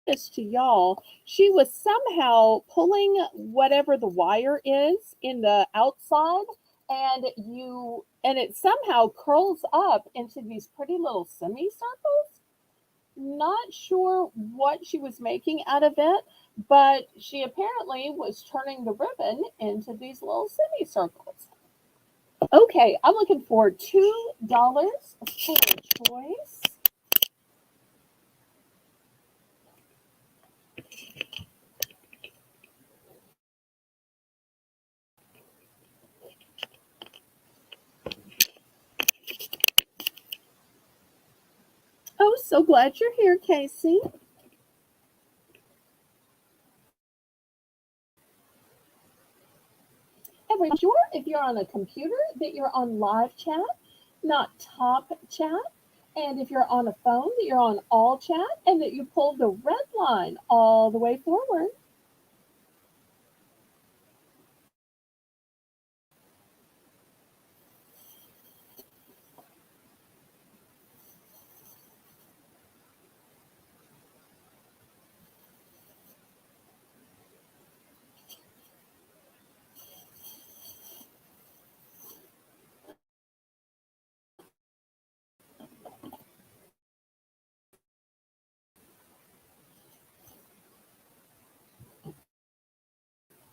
this to y'all. She was somehow pulling whatever the wire is in the outside, and it somehow curls up into these pretty little semicircles. Not sure what she was making out of it, but she apparently was turning the ribbon into these little semicircles. Okay, I'm looking for $2 for a choice. Oh, so glad you're here, Casey. And make sure if you're on a computer that you're on live chat, not top chat. And if you're on a phone, that you're on all chat and that you pull the red line all the way forward.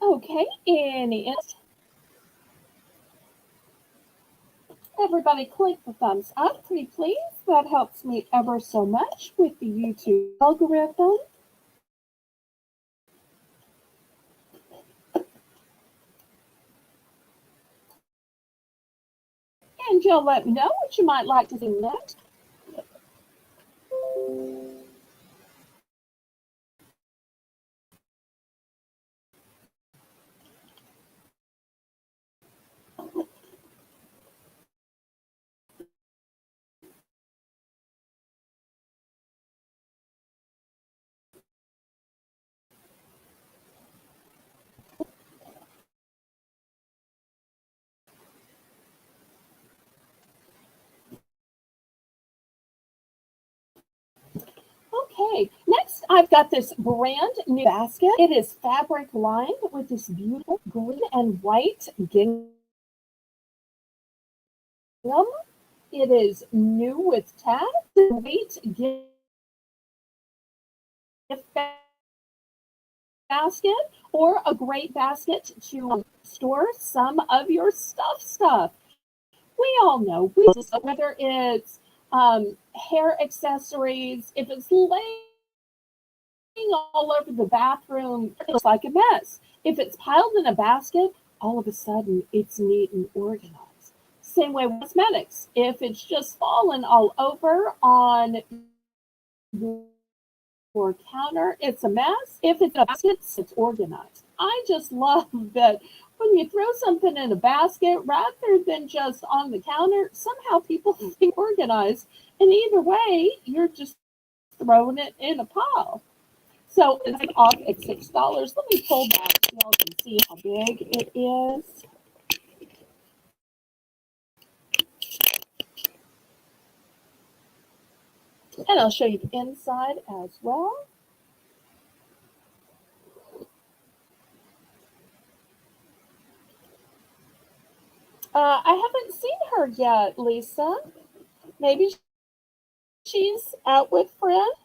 Okay, everybody click the thumbs up, pretty please. That helps me ever so much with the YouTube algorithm. And you'll let me know what you might like to see next. Okay, next I've got this brand new basket. It is fabric lined with this beautiful green and white gingham. It is new with tags. Great gift basket or a great basket to store some of your stuff. We all know, whether it's hair accessories, if it's laying all over the bathroom, it looks like a mess. If it's piled in a basket, all of a sudden it's neat and organized. Same way with cosmetics. If it's just fallen all over on your counter, it's a mess. If it's in a basket, it's organized. I just love that when you throw something in a basket rather than just on the counter, somehow people think organized. And either way, you're just throwing it in a pile. So it's off at $6. Let me pull back so y'all can see how big it is. And I'll show you the inside as well. I haven't seen her yet, Lisa. Maybe she's out with friends.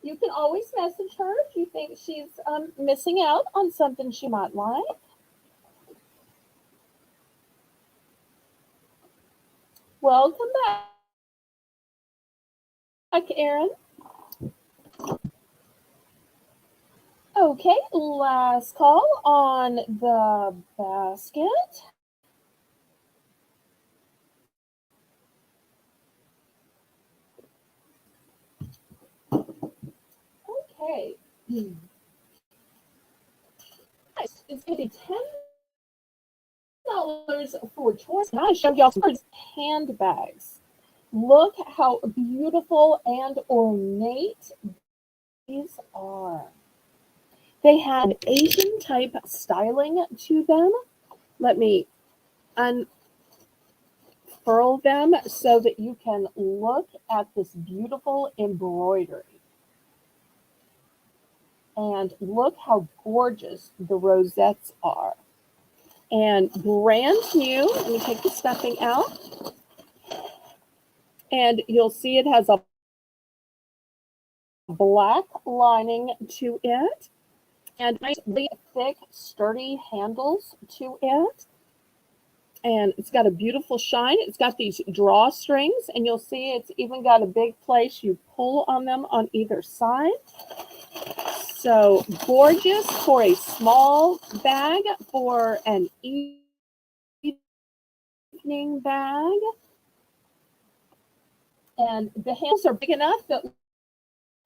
You can always message her if you think she's missing out on something she might like. Welcome back, Erin. Okay, last call on the basket. Okay. Nice. It's going to be $10 for choice. And I showed y'all some handbags. Look how beautiful and ornate these are. They have an Asian type styling to them. Let me unfurl them so that you can look at this beautiful embroidery. And look how gorgeous the rosettes are. And brand new. Let me take the stuffing out. And you'll see it has a black lining to it and nice, really thick, sturdy handles to it. And it's got a beautiful shine. It's got these drawstrings, and you'll see it's even got a big place you pull on them on either side. So gorgeous for a small bag, for an evening bag. And the handles are big enough that,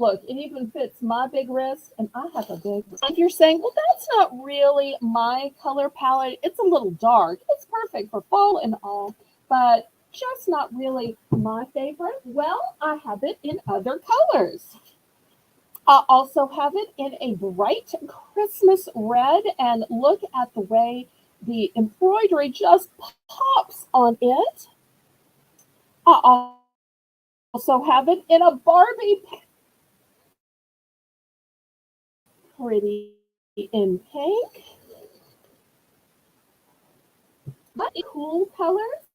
look, it even fits my big wrist, and I have a big wrist. If you're saying, well, that's not really my color palette, it's a little dark. It's perfect for fall and all, but just not really my favorite. Well, I have it in other colors. I also have it in a bright Christmas red, and look at the way the embroidery just pops on it. I also have it in a Barbie, pretty in pink. But cool colors.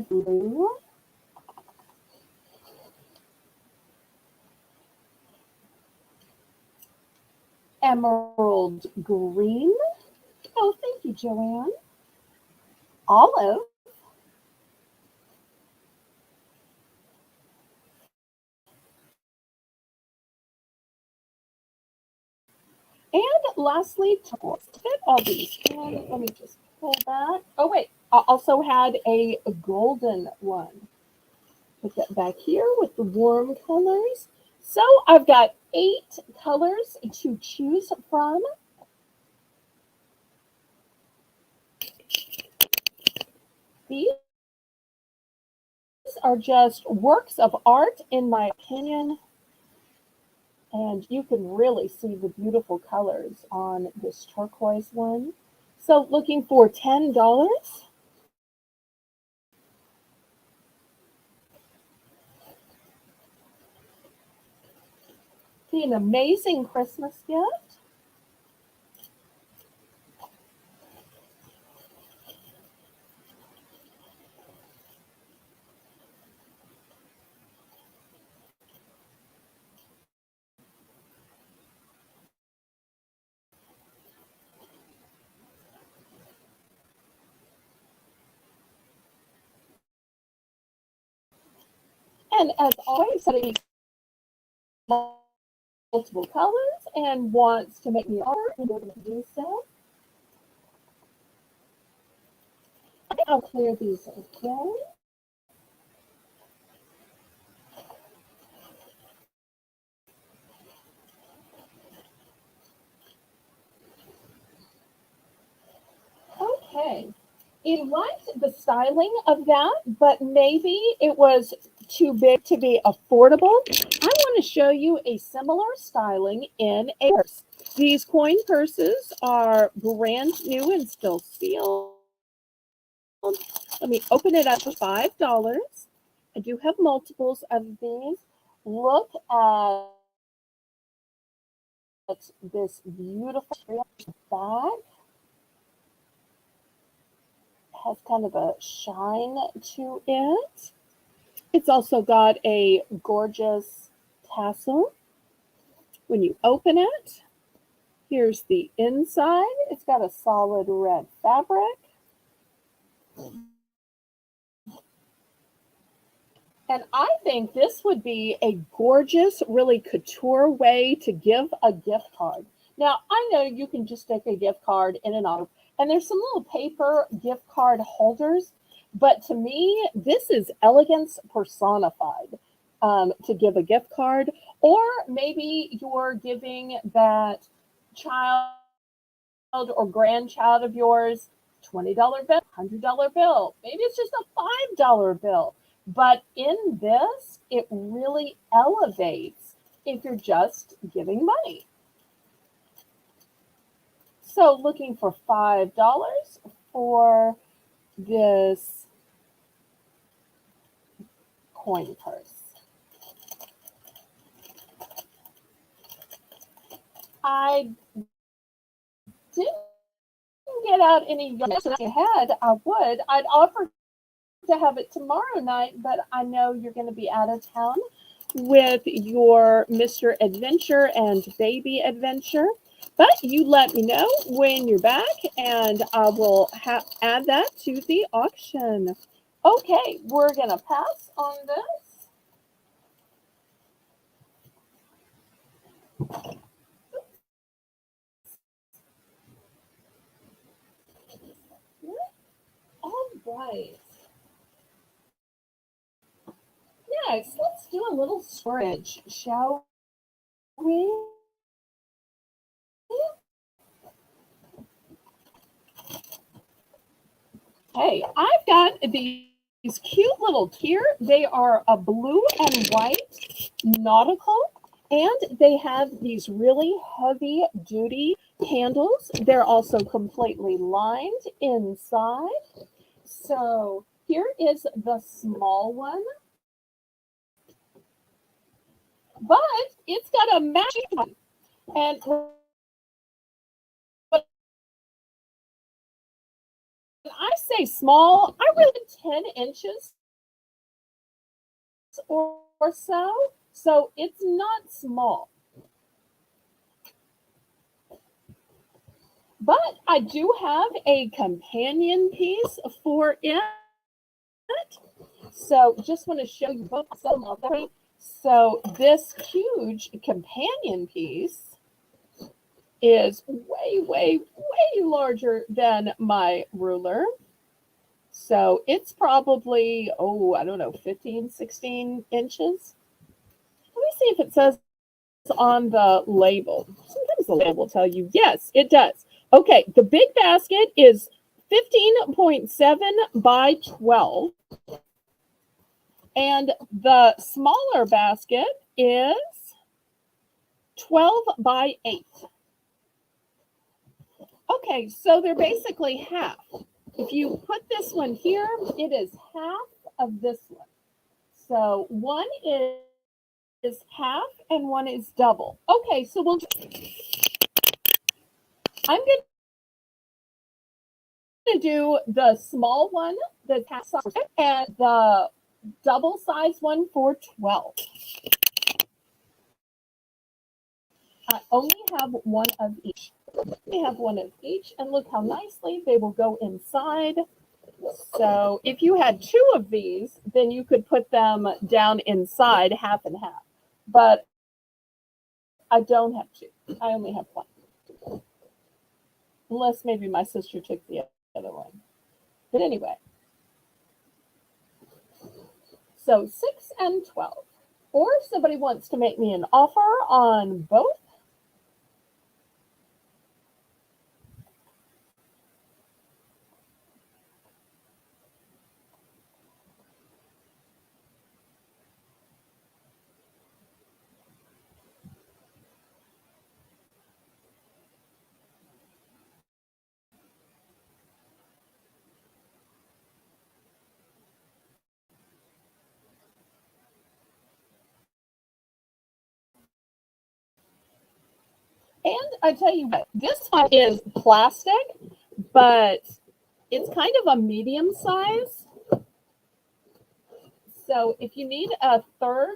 Blue. Emerald green. Oh, thank you, Joanne. Olive. And lastly, turquoise. Fit all these in. Let me just pull that. Oh, wait. I also had a golden one. Put that back here with the warm colors. So I've got 8 colors to choose from. These are just works of art, in my opinion. And you can really see the beautiful colors on this turquoise one. So looking for $10. Be an amazing Christmas gift. And as always, somebody multiple colors and wants to make me offer, and we're going to do so. I'll clear these again. Okay. He liked the styling of that, but maybe it was too big to be affordable. I want to show you a similar styling in a purse. These coin purses are brand new and still sealed. Let me open it up for $5. I do have multiples of these. Look at this beautiful bag. Has kind of a shine to it. It's also got a gorgeous tassel. When you open it, here's the inside. It's got a solid red fabric. And I think this would be a gorgeous, really couture way to give a gift card. Now, I know you can just stick a gift card in an envelope, and there's some little paper gift card holders, but to me, this is elegance personified to give a gift card, or maybe you're giving that child or grandchild of yours $20 bill, $100 bill, maybe it's just a $5 bill. But in this, it really elevates if you're just giving money. So looking for $5 for this coin purse. I didn't get out any yesterday ahead. I'd offer to have it tomorrow night, but I know you're going to be out of town with your Mr. Adventure and Baby Adventure. But you let me know when you're back, and I will add that to the auction. Okay, we're going to pass on this. All right. Next, let's do a little storage, shall we? Hey, I've got these cute little here. They are a blue and white nautical, and they have these really heavy duty handles. They're also completely lined inside. So here is the small one, but it's got a matching one. And when I say small, I really 10 inches or so. So it's not small. But I do have a companion piece for it. So just want to show you both some of them. So this huge companion piece is way, way, way larger than my ruler. So it's probably, I don't know, 15, 16 inches. Let me see if it says on the label. Sometimes the label will tell you, yes, it does. Okay, the big basket is 15.7 by 12. And the smaller basket is 12 by 8. Okay, so they're basically half. If you put this one here, it is half of this one. So one is half and one is double. Okay, so I'm going to do the small one that's half size and the double size one for 12. I only have one of each. We have one of each, and look how nicely they will go inside So if you had two of these, then you could put them down inside half and half. But I don't have two. I only have one. Unless maybe my sister took the other one. But anyway, so 6 and 12. Or if somebody wants to make me an offer on both, and I tell you what, this one is plastic, but it's kind of a medium size. So if you need a third,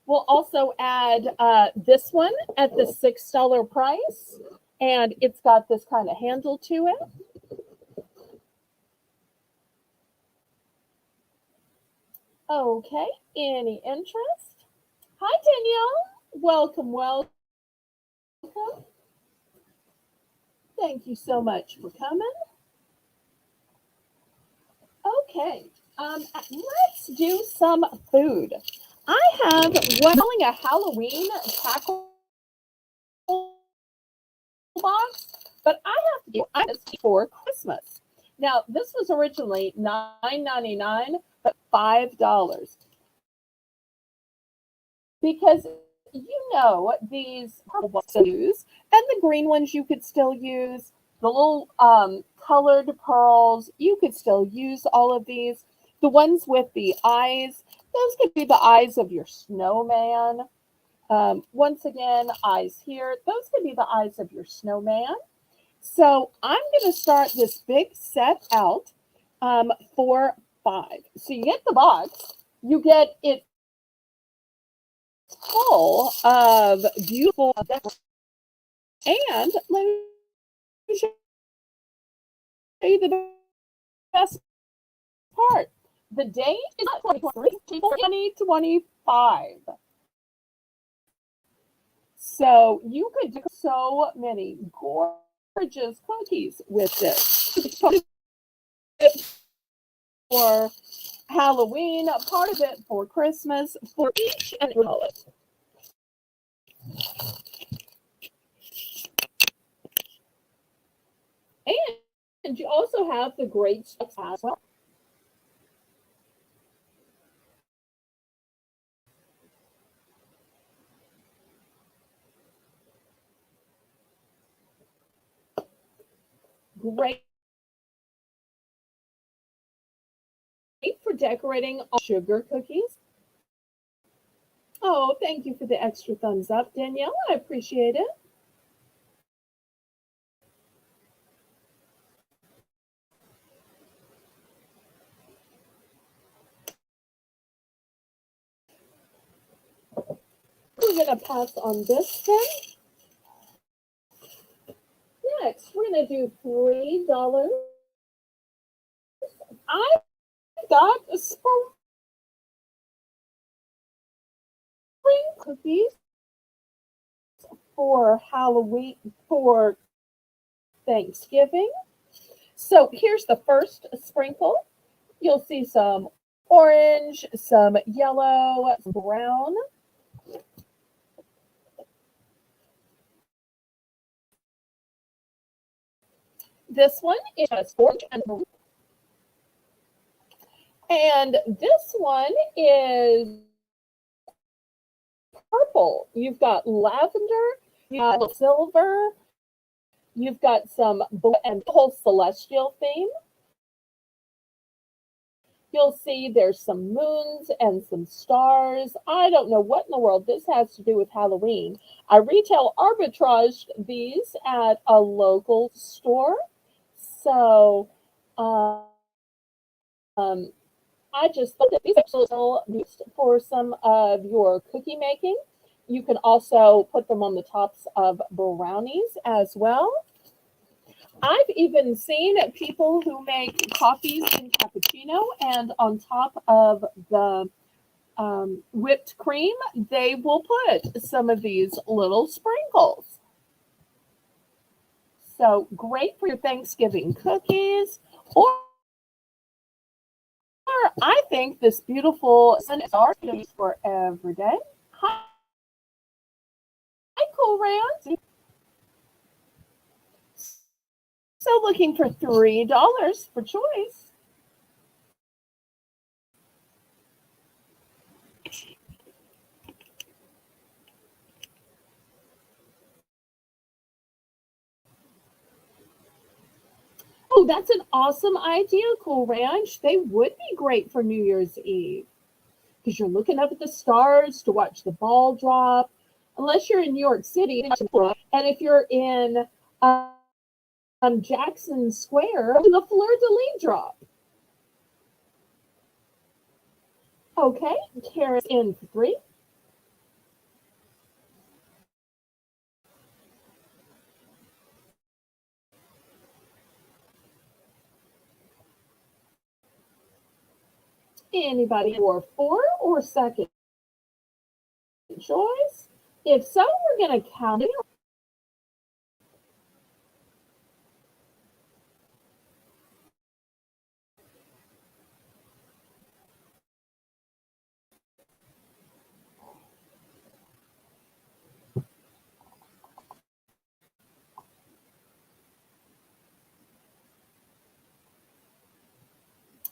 we'll also add this one at the $6 price. And it's got this kind of handle to it. Okay, any interest? Hi, Danielle. Welcome, welcome. Thank you so much for coming. Okay, let's do some food. I have what I'm calling a Halloween tackle box, but I have to do this for Christmas. Now, this was originally $9.99, but $5 because these purple ones you use, and the green ones you could still use. The little colored pearls, you could still use all of these. The ones with the eyes, those could be the eyes of your snowman. Once again, eyes here, those could be the eyes of your snowman. So I'm going to start this big set out for $5. So you get the box, you get it full of beautiful, and let me show you the best part. The date is not 2023, 2025. So you could do so many gorgeous cookies with this. For Halloween, part of it for Christmas, for each and every holiday. And you also have the great stuff as well. Great for decorating sugar cookies. Oh, thank you for the extra thumbs up, Danielle. I appreciate it. We're going to pass on this one. Next, we're going to do $3. I got a spring cookies for Halloween, for Thanksgiving. So here's the first sprinkle. You'll see some orange, some yellow, some brown. This one is just orange and blue. And this one is purple. You've got lavender, you've got silver, you've got some blue and whole celestial theme. You'll see there's some moons and some stars. I don't know what in the world this has to do with Halloween. I retail arbitraged these at a local store. So I just thought that these are still used for some of your cookie making. You can also put them on the tops of brownies as well. I've even seen people who make coffees in cappuccino, and on top of the whipped cream, they will put some of these little sprinkles. So great for your Thanksgiving cookies, or I think this beautiful Sunday star is for every day. Hi, Cool Ranch. So looking for $3 for choice. Oh, that's an awesome idea, Cool Ranch. They would be great for New Year's Eve because you're looking up at the stars to watch the ball drop. Unless you're in New York City, and if you're in Jackson Square, the fleur de lis drop. Okay, Karen's in for 3. Anybody for 4 or second choice? If so, we're going to count it.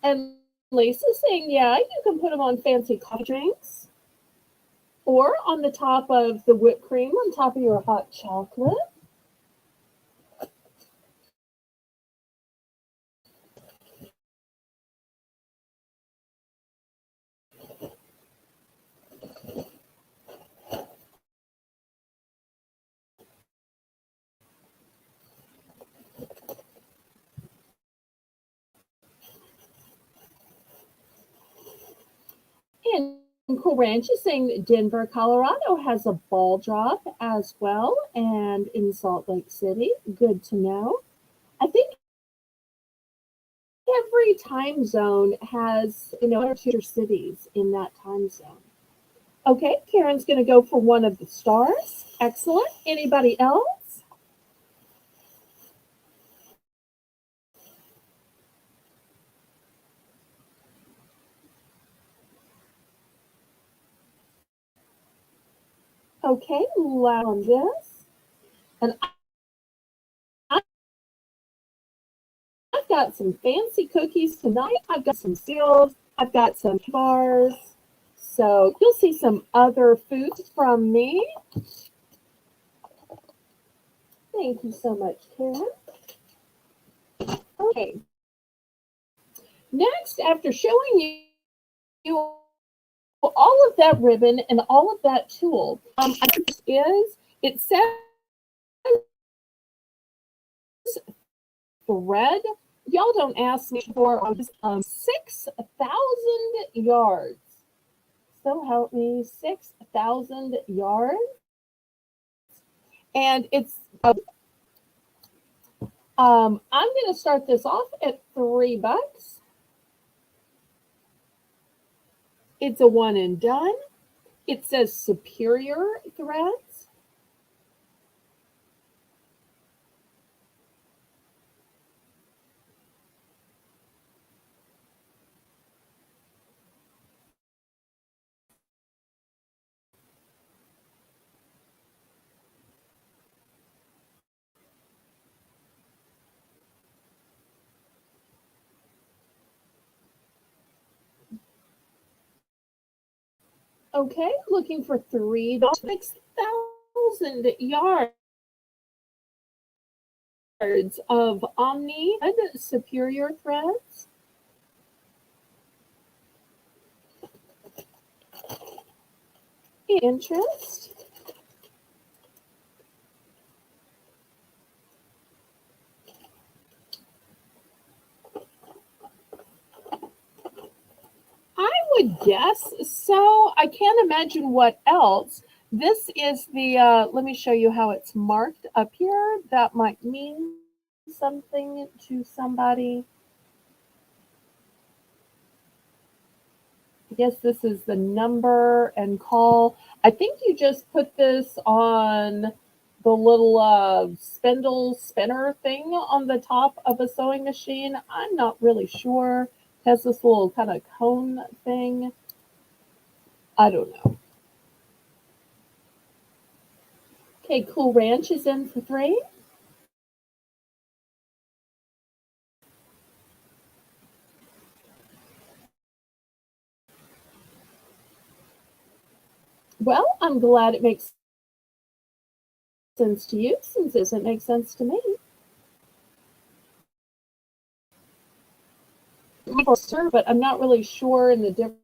And Lisa's saying, yeah, you can put them on fancy coffee drinks or on the top of the whipped cream on top of your hot chocolate. And Cool Ranch is saying that Denver, Colorado has a ball drop as well, and in Salt Lake City. Good to know. I think every time zone has, one or two cities in that time zone. Okay, Karen's going to go for one of the stars. Excellent. Anybody else? Okay, loud on this. And I've got some fancy cookies tonight. I've got some cereals. I've got some bars. So you'll see some other foods from me. Thank you so much, Karen. Okay. Next, after showing you all of that ribbon and all of that tulle, it says thread. Y'all don't ask me for 6,000 yards. So help me, 6,000 yards. And it's I'm going to start this off at $3. It's a one and done. It says superior threads. Okay, looking for $3, 6,000 yards of Omni superior threads. Interest. I would guess so. I can't imagine what else. This is the, let me show you how it's marked up here. That might mean something to somebody. I guess this is the number and call. I think you just put this on the little spindle spinner thing on the top of a sewing machine. I'm not really sure. It has this little kind of cone thing. I don't know. Okay, Cool Ranch is in for three. Well, I'm glad it makes sense to you since it doesn't make sense to me. Sir, but I'm not really sure in the difference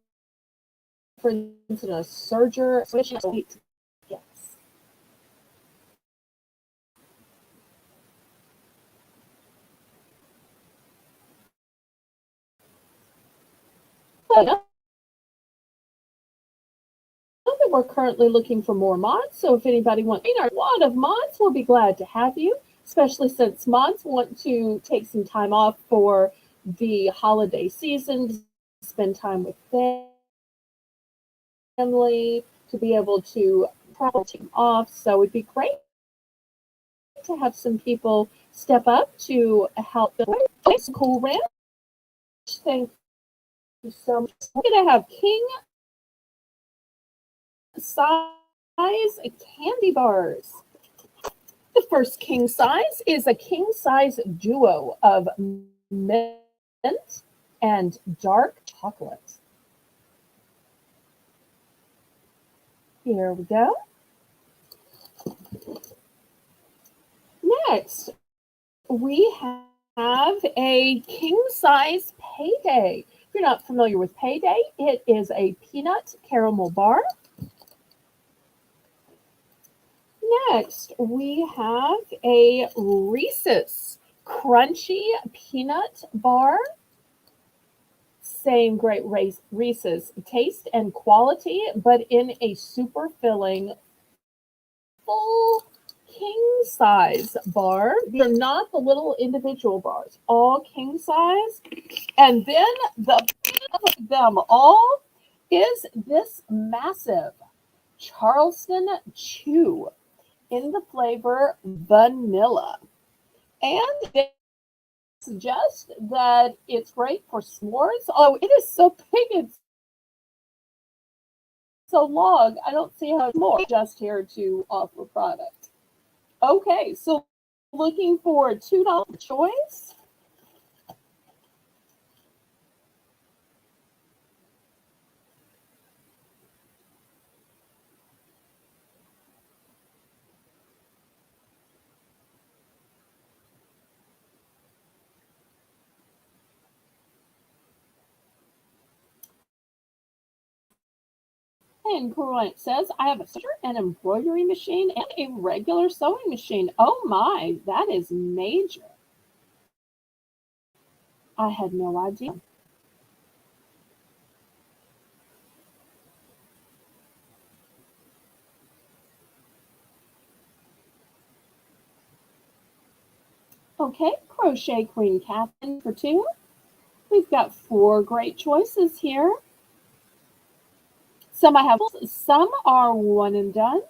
in a serger. Yes. But I know that we're currently looking for more mods, so if anybody wants a lot of mods, we'll be glad to have you, especially since mods want to take some time off for the holiday season, to spend time with family, to be able to travel time off. So it'd be great to have some people step up to help the Cool Ranch. Thank you so much. We're going to have king size candy bars. The first king size is a king size duo of mint and dark chocolate. Here we go. Next, we have a king size payday. If you're not familiar with payday, it is a peanut caramel bar. Next, we have a Reese's crunchy peanut bar. Same great Reese's taste and quality, but in a super filling full king size bar. They're not the little individual bars, all king size. And then the best of them all is this massive Charleston Chew in the flavor vanilla. And they suggest that it's great for s'mores. Oh, it is so big and so long. I don't see how it's more just here to offer product. Okay, so looking for a $2 choice. And Grant says, I have a stitcher, an embroidery machine, and a regular sewing machine. Oh my, that is major. I had no idea. Okay, Crochet Queen Catherine for two. We've got four great choices here. Some I have, some are one and done.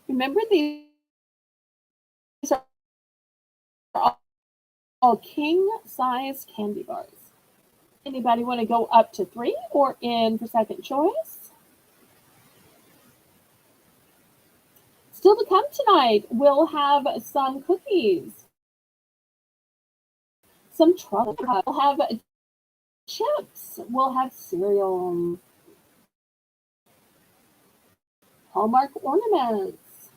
Remember, these are all king size candy bars. Anybody want to go up to three or in for second choice? Still to come tonight, we'll have some cookies, some truffle, we'll have chips, we'll have cereal, Hallmark ornaments.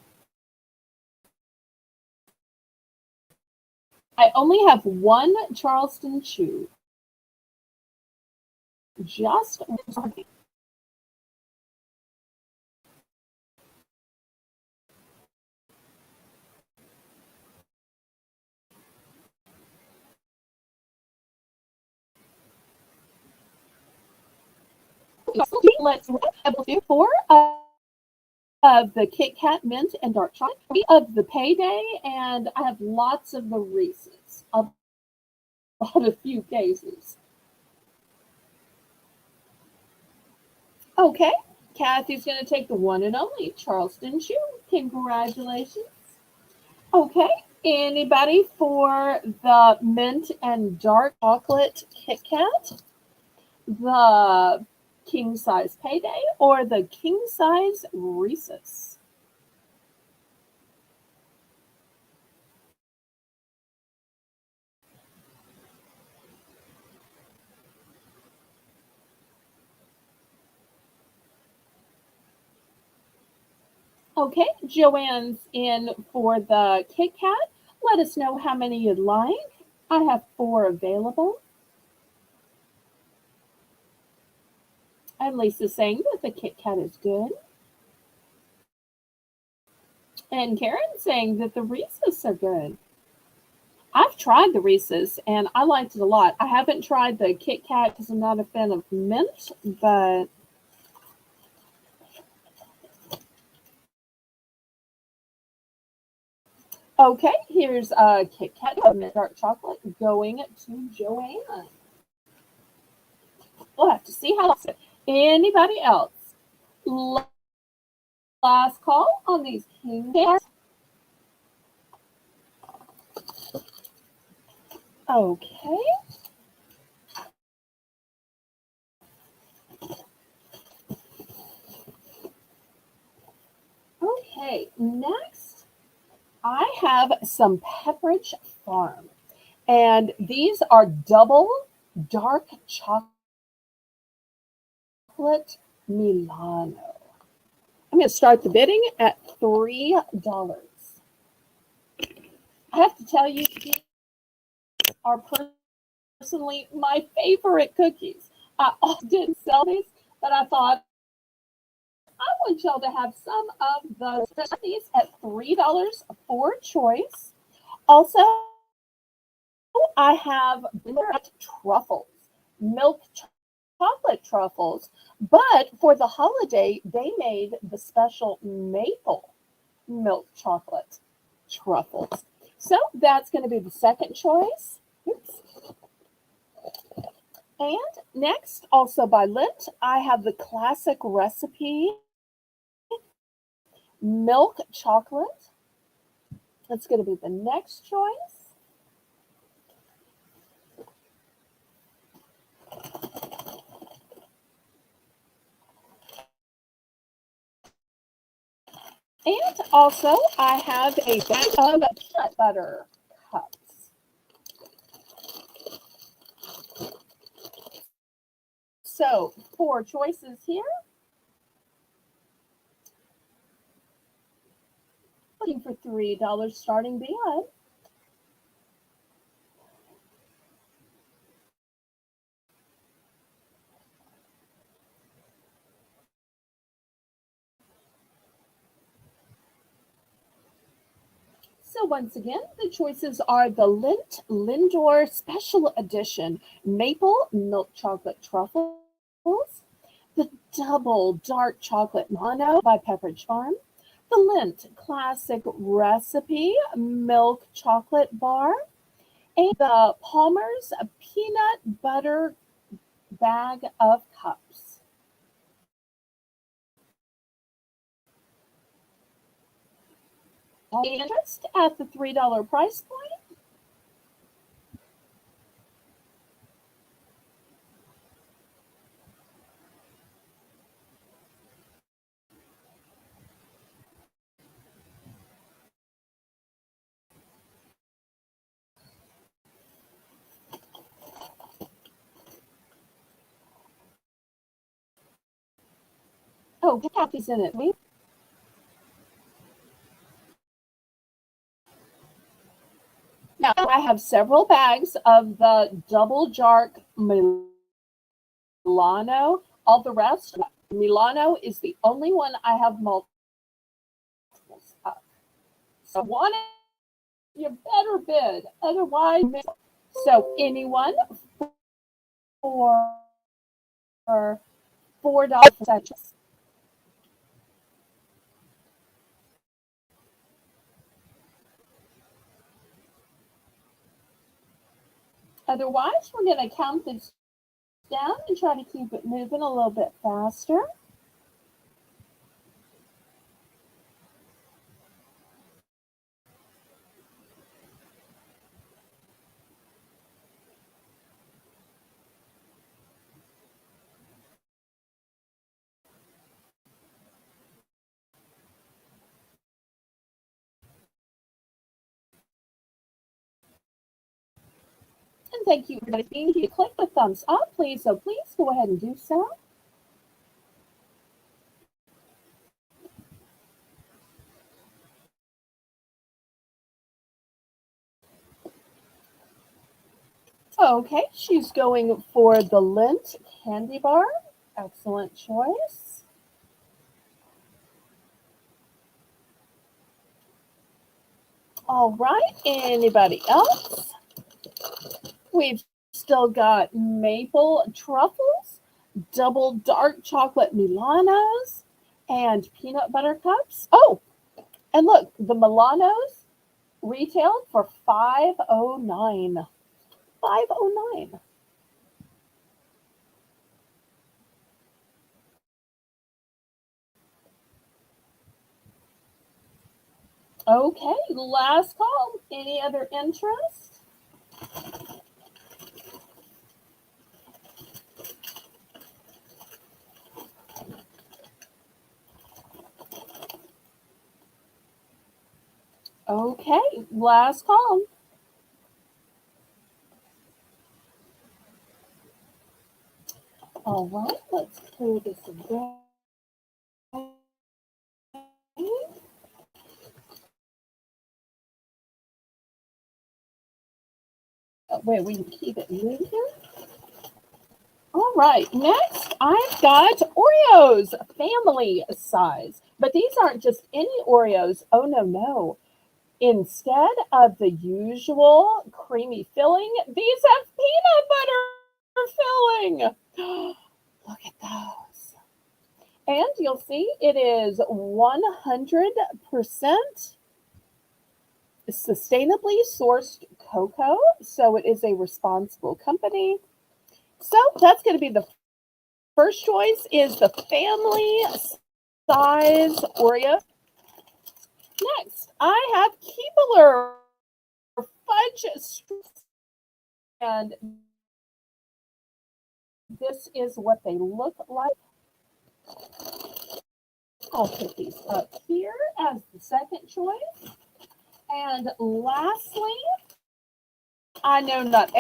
I only have one Charleston Chew. Just let's do for Of the Kit Kat mint and dark chocolate, of the Payday, and I have lots of the Reese's. I've bought a few cases. Okay, Kathy's going to take the one and only Charleston Chew. Congratulations. Okay, anybody for the mint and dark chocolate Kit Kat, the king size Payday, or the king size Reese's? Okay, Joanne's in for the Kit Kat. Let us know how many you'd like. I have four available. And Lisa's saying that the Kit Kat is good. And Karen saying that the Reese's are good. I've tried the Reese's and I liked it a lot. I haven't tried the Kit Kat because I'm not a fan of mint, but okay, here's a Kit Kat mint dark chocolate going to Joanne. We'll have to see how it's. Anybody else? Last call on these king cats. Okay. Okay, next I have some Pepperidge Farm. And these are double dark chocolate Milano. I'm going to start the bidding at $3. I have to tell you, these are personally my favorite cookies. I often sell these, but I thought I want y'all to have some of those. These at $3 for choice. Also, I have truffles, milk chocolate truffles, but for the holiday, they made the special maple milk chocolate truffles. So that's going to be the second choice. Oops. And next, also by Lindt, I have the classic recipe milk chocolate. That's going to be the next choice. And also, I have a bag of peanut butter cups. So, four choices here. Looking for $3 starting beyond. So once again, the choices are the Lindt Lindor Special Edition Maple Milk Chocolate Truffles, the Double Dark Chocolate Mono by Pepperidge Farm, the Lindt Classic Recipe Milk Chocolate Bar, and the Palmer's Peanut Butter Bag of Cups. Interest at the $3 price point. Oh, Kathy's in it. Now I have several bags of the double dark Milano. All the rest, Milano is the only one I have multiples of. So one, you better bid, otherwise. So anyone for $4. Otherwise, we're going to count this down and try to keep it moving a little bit faster. And thank you everybody for being here. Click the thumbs up, please. So please go ahead and do so. Okay, she's going for the Lint candy bar. Excellent choice. All right, anybody else? We've still got maple truffles, double dark chocolate Milanos, and peanut butter cups. Oh, and look, the Milanos retailed for $5.09. $5.09. Okay, last call. Any other interest? Okay, last call. All right, let's clear this away. Wait, we can keep it moving. All right, next I've got Oreos, family size. But these aren't just any Oreos. Oh, no, no. Instead of the usual creamy filling, these have peanut butter filling. Look at those. And you'll see it is 100% sustainably sourced cocoa. So it is a responsible company. So that's going to be the first choice is the family size Oreo. Next, I have Keebler fudge strips, and this is what they look like. I'll put these up here as the second choice. And lastly, I know not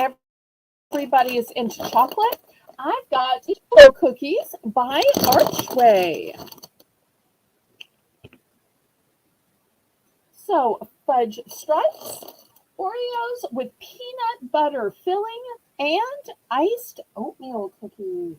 everybody is into chocolate. I've got Eco cookies by Archway. So fudge stripes, Oreos with peanut butter filling, and iced oatmeal cookies.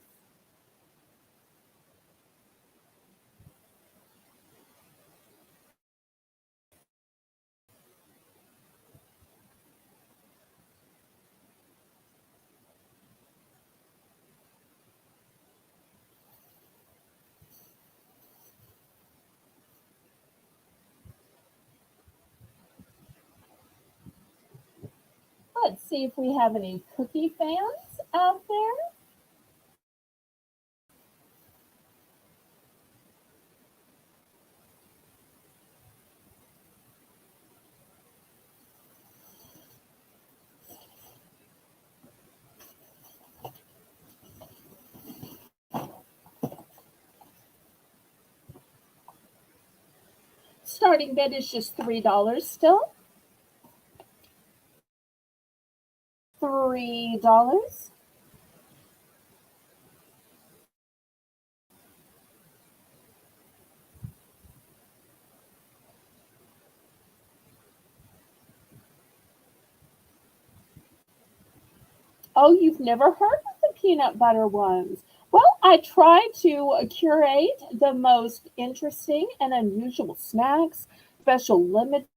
Let's see if we have any cookie fans out there. Starting bid is just $3 still. $3. Oh, you've never heard of the peanut butter ones? Well, I try to curate the most interesting and unusual snacks, special limited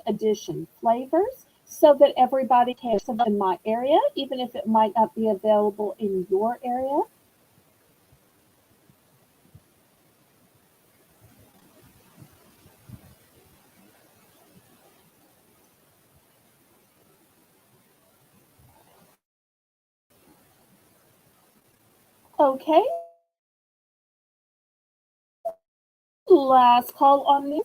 edition flavors, so that everybody can have some in my area, even if it might not be available in your area. Okay, last call on these.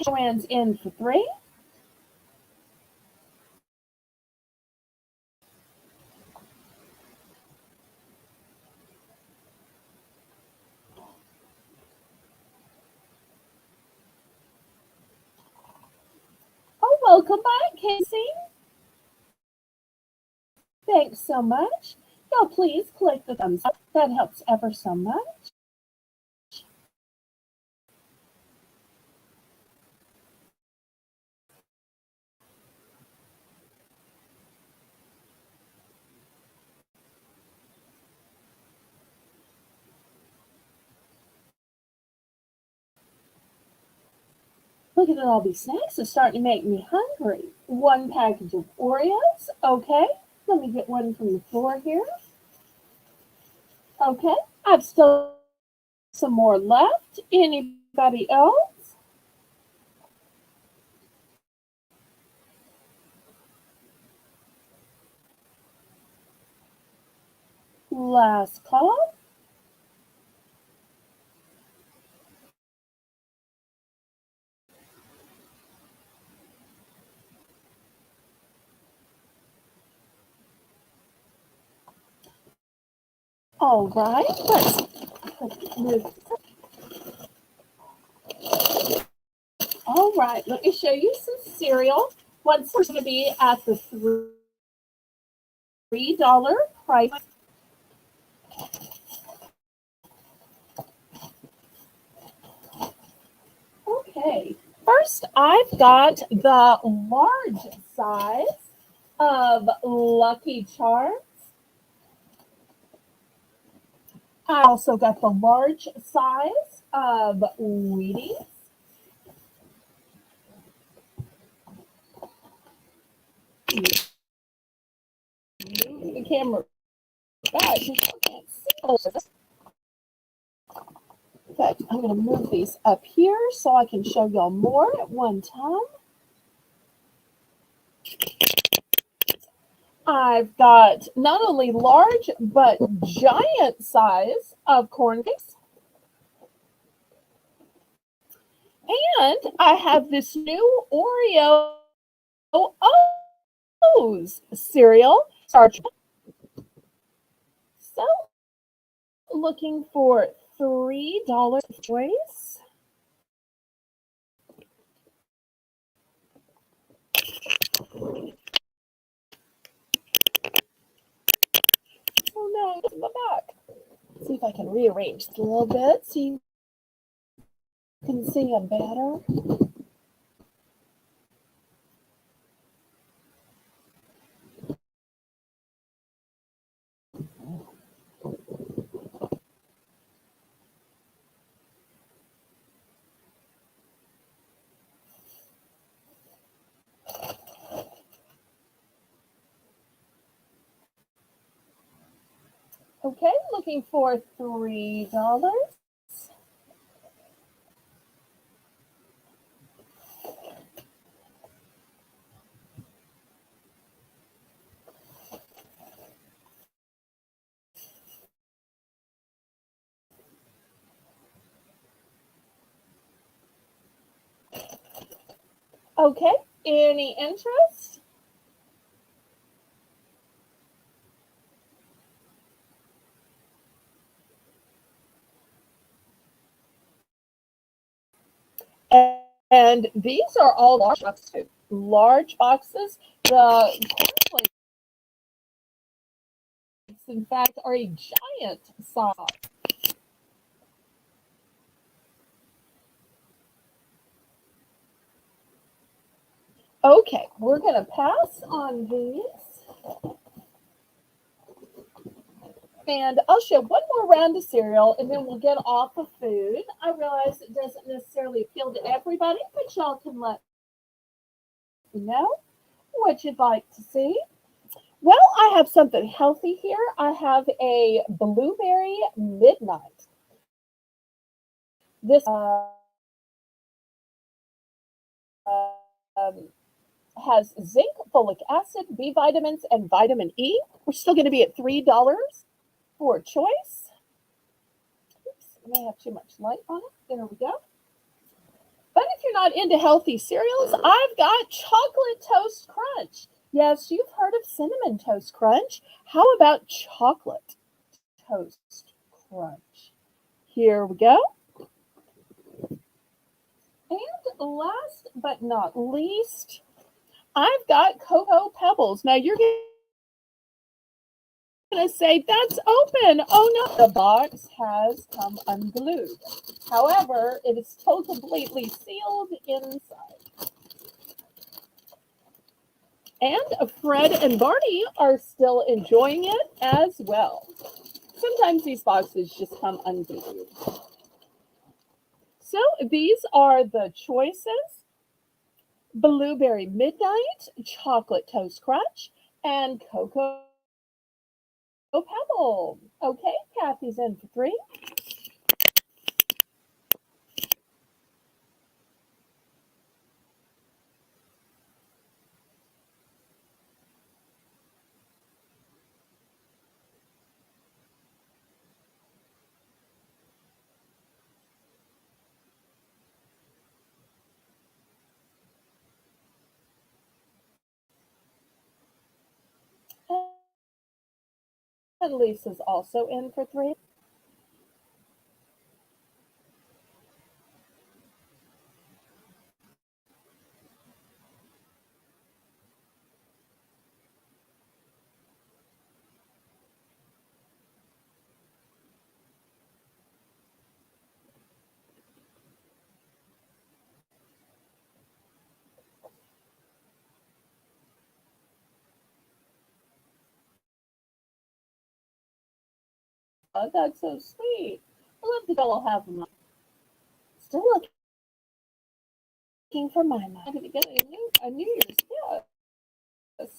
Joanne's in for 3. Oh, welcome back, Casey. Thanks so much. Y'all, please click the thumbs up. That helps ever so much. Look at all these snacks. It's starting to make me hungry. 1 package of Oreos. Okay, let me get one from the floor here. Okay, I've still some more left. Anybody else? Last call. All right, let's move. All right, let me show you some cereal. Once we're going to be at the $3 price. Okay, first I've got the large size of Lucky Charms. I also got the large size of Wheaties. Move the camera back. You can't see this. In fact, I'm going to move these up here so I can show y'all more at one time. I've got not only large but giant size of corn cakes. And I have this new Oreo O's cereal. So looking for $3 choice. Oh no, it's in the back. See if I can rearrange it a little bit so you can see them better. Okay, looking for $3. Okay, any interest? And these are all large boxes. Large boxes. The cornflakes, in fact, are a giant size. Okay, we're going to pass on these. And I'll show one more round of cereal and then we'll get off of food. I realize it doesn't necessarily appeal to everybody, but y'all can let me know what you'd like to see. Well, I have something healthy here. I have a blueberry midnight. This has zinc, folic acid, B vitamins, and vitamin E. We're still going to be at $3 for choice. Oops, I may have too much light on it. There we go. But if you're not into healthy cereals, I've got chocolate toast crunch. Yes, you've heard of cinnamon toast crunch. How about chocolate toast crunch? Here we go. And last but not least, I've got Cocoa Pebbles. Now you're going to say, that's open. Oh no, the box has come unglued. However, it is still completely sealed inside. And Fred and Barney are still enjoying it as well. Sometimes these boxes just come unglued. So these are the choices: Blueberry Midnight, Chocolate Toast Crunch, and Cocoa Pebble. Okay, Kathy's in for 3. And Lisa's also in for 3. Oh, that's so sweet. I love the double half of mine. Still looking for my mom. I'm going to get a New Year's gift.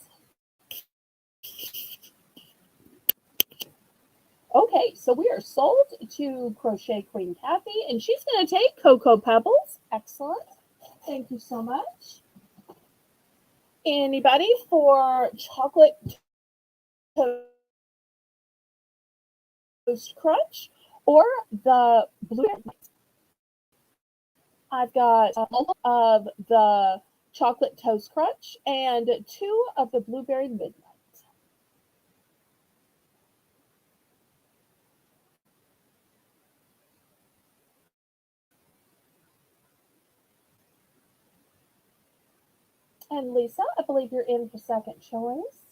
Okay, so we are sold to Crochet Queen Kathy, and she's going to take Cocoa Pebbles. Excellent. Thank you so much. Anybody for Chocolate Toast Crunch or the Blueberry? I've got of the Chocolate Toast Crunch and 2 of the Blueberry Midnight. And Lisa, I believe you're in for second choice.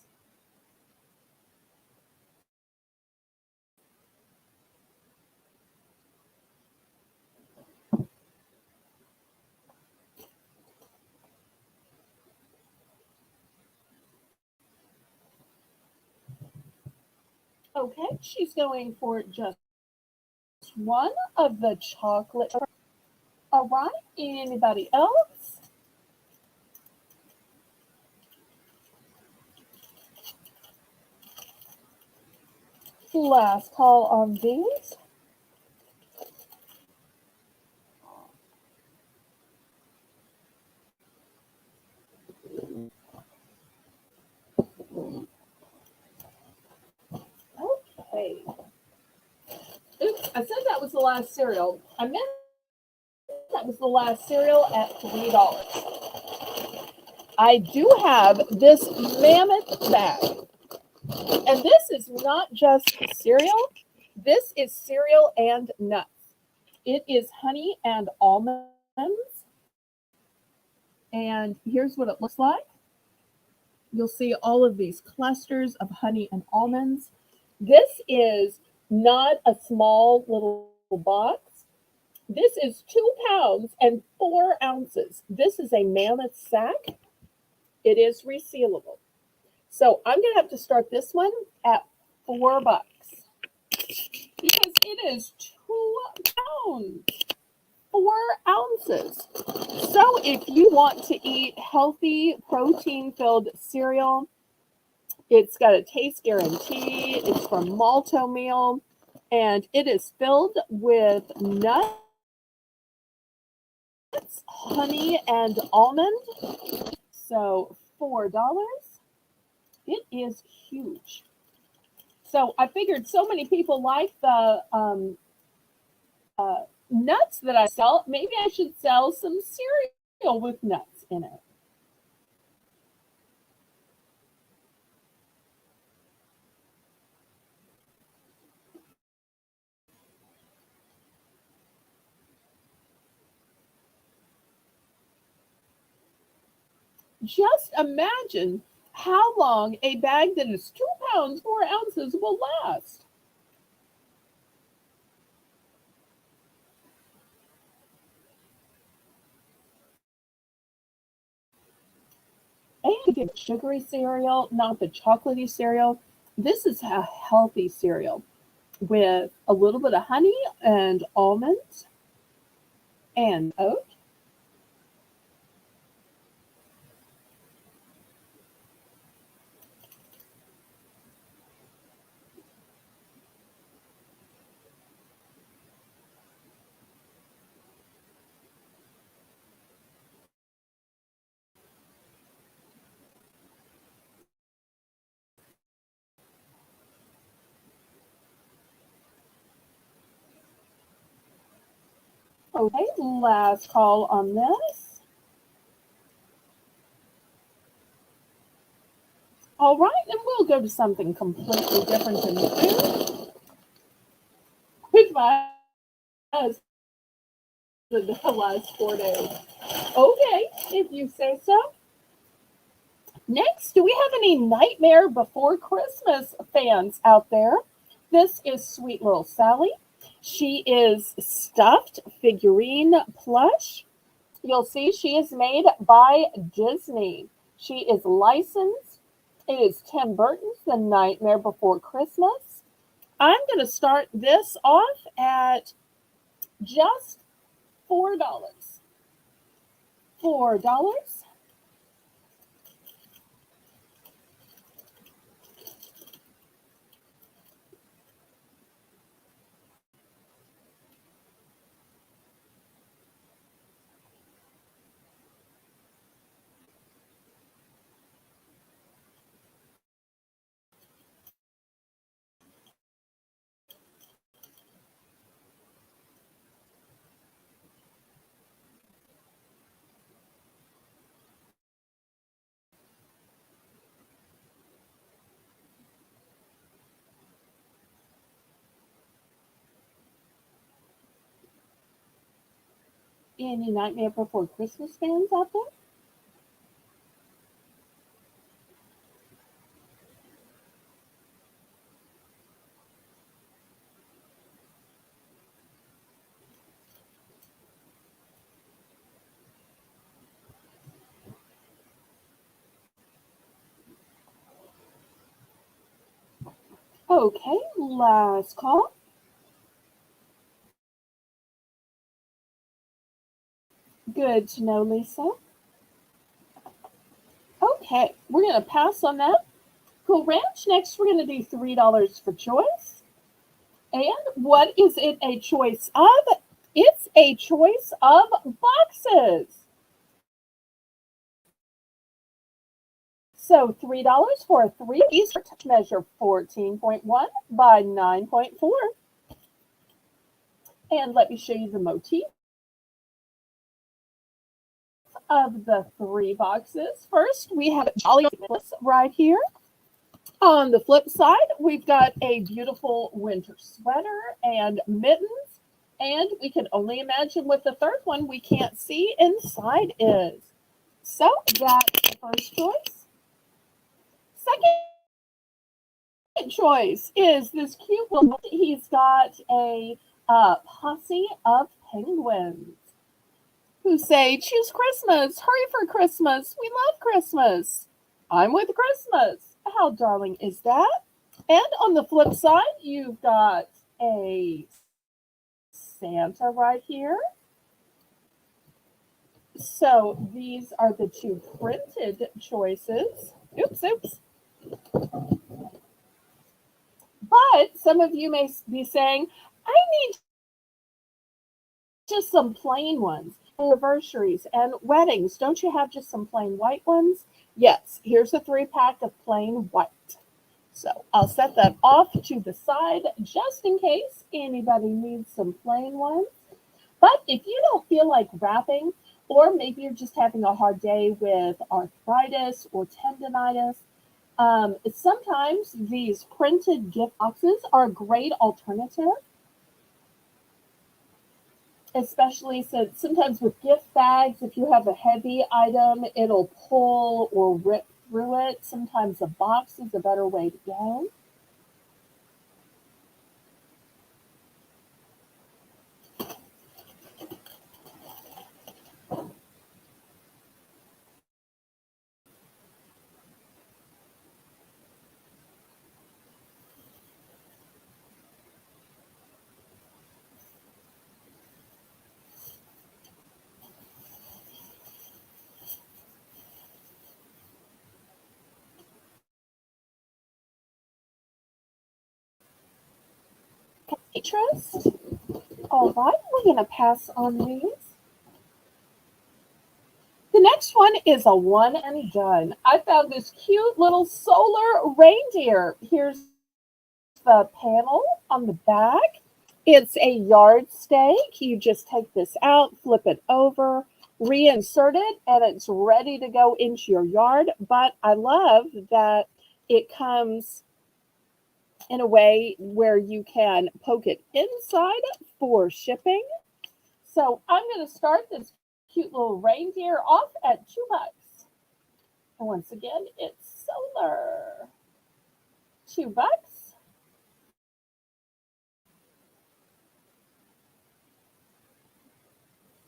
Okay, she's going for just 1 of the chocolate. All right, anybody else? Last call on these. Okay. Oops, I said that was the last cereal. I meant that was the last cereal at $3. I do have this mammoth bag. And this is not just cereal. This is cereal and nuts. It is honey and almonds. And here's what it looks like. You'll see all of these clusters of honey and almonds. This is not a small little box. This is 2 pounds and 4 ounces. This is a mammoth sack. It is resealable. So I'm going to have to start this one at $4 because it is 2 pounds, 4 ounces. So if you want to eat healthy, protein-filled cereal, it's got a taste guarantee. It's from Malto Meal, and it is filled with nuts It's honey and almond. So $4. It is huge. So I figured so many people like the nuts that I sell. Maybe I should sell some cereal with nuts in it. Just imagine how long a bag that is 2 pounds, 4 ounces will last. And you get sugary cereal, not the chocolatey cereal. This is a healthy cereal with a little bit of honey and almonds and oat. Okay, last call on this. All right, and we'll go to something completely different than food, which my husband the last 4 days. Okay, if you say so. Next, do we have any Nightmare Before Christmas fans out there? This is sweet little Sally. She is stuffed figurine plush. You'll see she is made by Disney. She is licensed. It is Tim Burton's The Nightmare Before Christmas. I'm going to start this off at just $4. $4. Any Nightmare Before Christmas fans out there? Okay, last call. Good to know, Lisa. Okay, we're going to pass on that. Cool Ranch. Next, we're going to do $3 for choice. And what is it a choice of? It's a choice of boxes. So $3 for a three-piece measure 14.1 by 9.4. And let me show you the motif of the three boxes. First, we have a jolly necklace right here. On the flip side, we've got a beautiful winter sweater and mittens. And we can only imagine what the third one we can't see inside is. So that's the first choice. Second choice is this cute little, he's got a posse of penguins who say, choose Christmas, hurry for Christmas, we love Christmas. I'm with Christmas. How darling is that? And on the flip side, you've got a Santa right here. So these are the two printed choices. Oops. But some of you may be saying, I need just some plain ones. anniversaries and weddings. Don't you have just some plain white ones? Yes, here's a 3-pack of plain white. So I'll set that off to the side just in case anybody needs some plain ones. But if you don't feel like wrapping, or maybe you're just having a hard day with arthritis or tendonitis, sometimes these printed gift boxes are a great alternative, especially since sometimes with gift bags, if you have a heavy item, it'll pull or rip through it. Sometimes a box is a better way to go. Interest? All right, we're going to pass on these. The next one is a one and done. I found this cute little solar reindeer. Here's the panel on the back. It's a yard stake. You just take this out, flip it over, reinsert it, and it's ready to go into your yard. But I love that it comes in a way where you can poke it inside for shipping. So I'm going to start this cute little reindeer off at $2. And once again, it's solar. $2.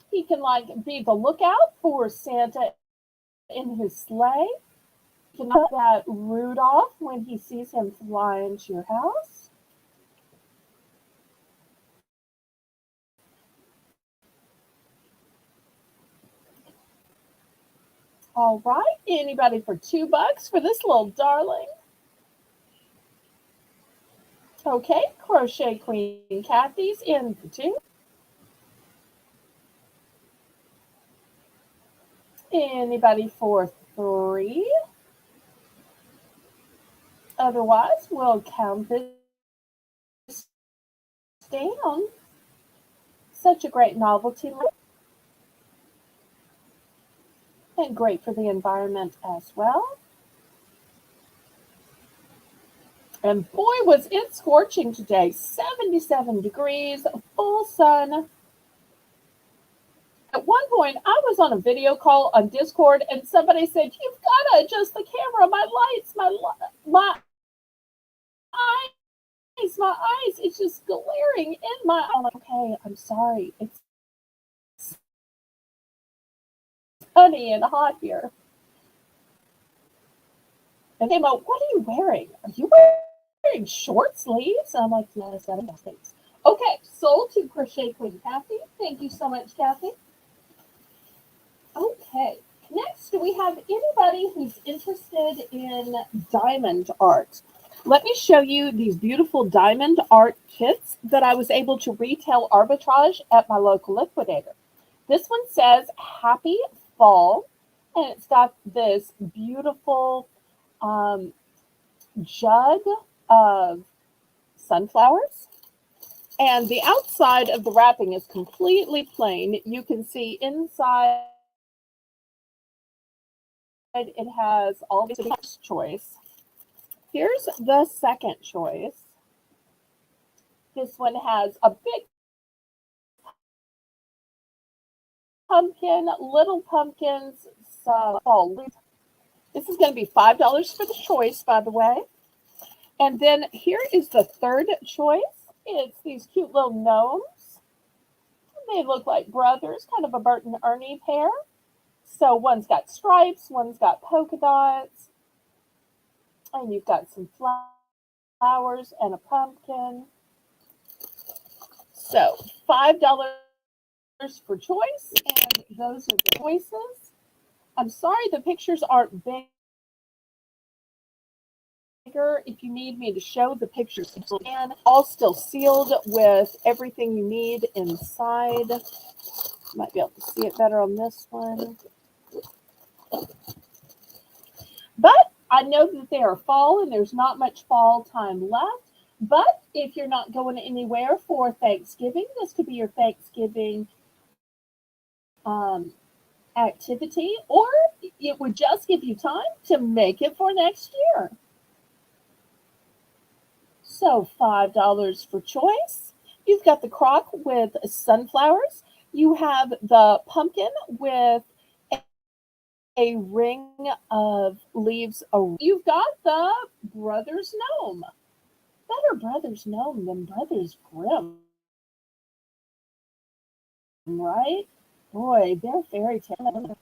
He can like be the lookout for Santa in his sleigh. You can let that Rudolph when he sees him fly into your house. All right, anybody for $2 for this little darling? Okay, Crochet Queen Kathy's in for 2. Anybody for 3? Otherwise, we'll count this down. Such a great novelty and great for the environment as well. And boy, was it scorching today. 77 degrees, full sun. At one point, I was on a video call on Discord, and somebody said, "You've got to adjust the camera. My lights, my eyes. It's just glaring in my." I'm like, "Okay, I'm sorry. It's sunny and hot here." And they go, "What are you wearing? Are you wearing short sleeves?" And I'm like, "Yes, that is things." Okay, sold to Crochet Queen Kathy. Thank you so much, Kathy. Okay, next we have anybody who's interested in diamond art. Let me show you these beautiful diamond art kits that I was able to retail arbitrage at my local liquidator. This one says Happy Fall, and it's got this beautiful jug of sunflowers. And the outside of the wrapping is completely plain. You can see inside it has all the first choice. Here's the second choice. This one has a big pumpkin, little pumpkins, fall. This is going to be $5 for the choice, by the way. And then here is the third choice. It's these cute little gnomes. They look like brothers, kind of a Bert and Ernie pair. So one's got stripes, one's got polka dots, and you've got some flowers and a pumpkin. So $5 for choice, and those are the choices. I'm sorry the pictures aren't bigger. If you need me to show the pictures again, all still sealed with everything you need inside. Might be able to see it better on this one. But I know that they are fall and there's not much fall time left. But if you're not going anywhere for Thanksgiving, this could be your Thanksgiving activity, or it would just give you time to make it for next year. So $5 for choice. You've got the crock with sunflowers. You have the pumpkin with a ring of leaves. You've got the Brothers Gnome. Better Brothers Gnome than Brothers Grimm, right? Boy, they're fairy tales.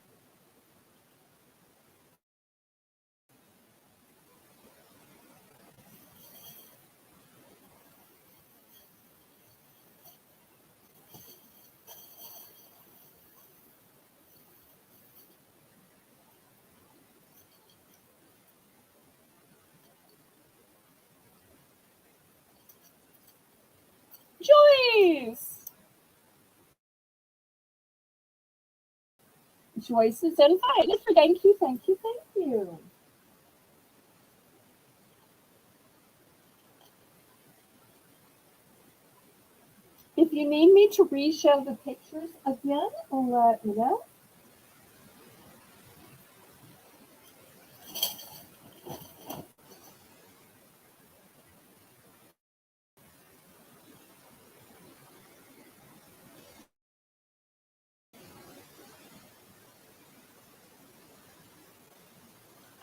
Joyce! Joyce is in fine. Thank you, thank you, thank you. If you need me to re-show the pictures again, let me know.